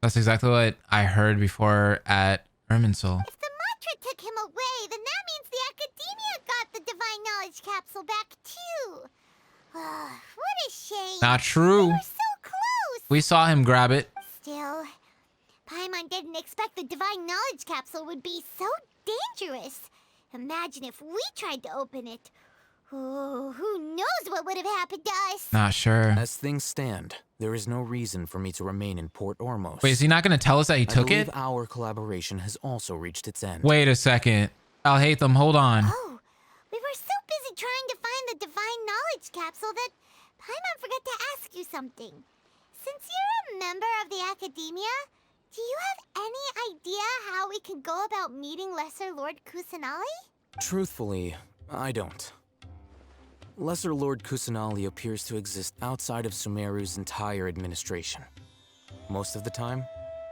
That's exactly what I heard before at Irminsul. If the mantra took him away, then that means the Academia got the divine knowledge capsule back too. What a shame. Not true. We were so close. We saw him grab it. Still, Paimon didn't expect the divine knowledge capsule would be so dangerous. Imagine if we tried to open it. Oh, who knows what would have happened to us? Not sure. As things stand, there is no reason for me to remain in Port Ormos. Wait, is he not going to tell us that he took it? Our collaboration has also reached its end. Wait a second. Al-Haytham, hold on. Oh, we were so busy trying to find the divine knowledge capsule that Paimon forgot to ask you something. Since you're a member of the Academia, do you have any idea how we can go about meeting Lesser Lord Kusanali? Truthfully, I don't. Lesser Lord Kusanali appears to exist outside of Sumeru's entire administration. Most of the time,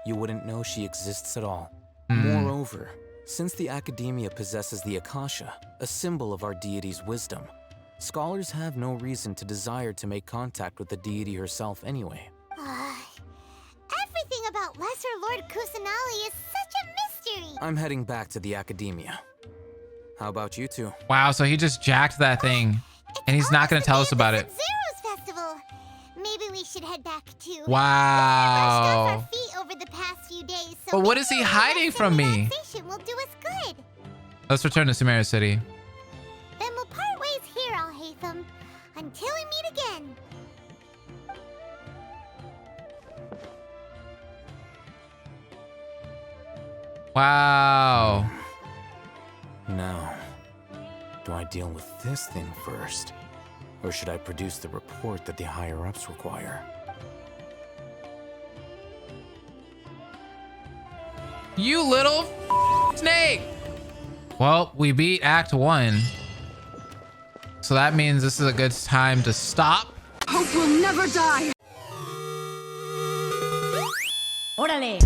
you wouldn't know she exists at all. Moreover, since the Academia possesses the Akasha, a symbol of our deity's wisdom, scholars have no reason to desire to make contact with the deity herself anyway. Everything about Lesser Lord Kusanali is such a mystery. I'm heading back to the Academia. How about you two? Wow, so he just jacked that thing. And he's not going to tell us about it. Zero's festival. Maybe we should head back too. Wow. Our feet over the past few days, so But what is he hiding from me? will do us good. Let's return to Sumeru City. Then we'll part ways here, Al-Haytham, until we meet again. Wow. Now, do I deal with this thing first? Or should I produce the report that the higher-ups require? You little snake! Well, we beat Act 1. So that means this is a good time to stop. Hope will never die! ¡Órale!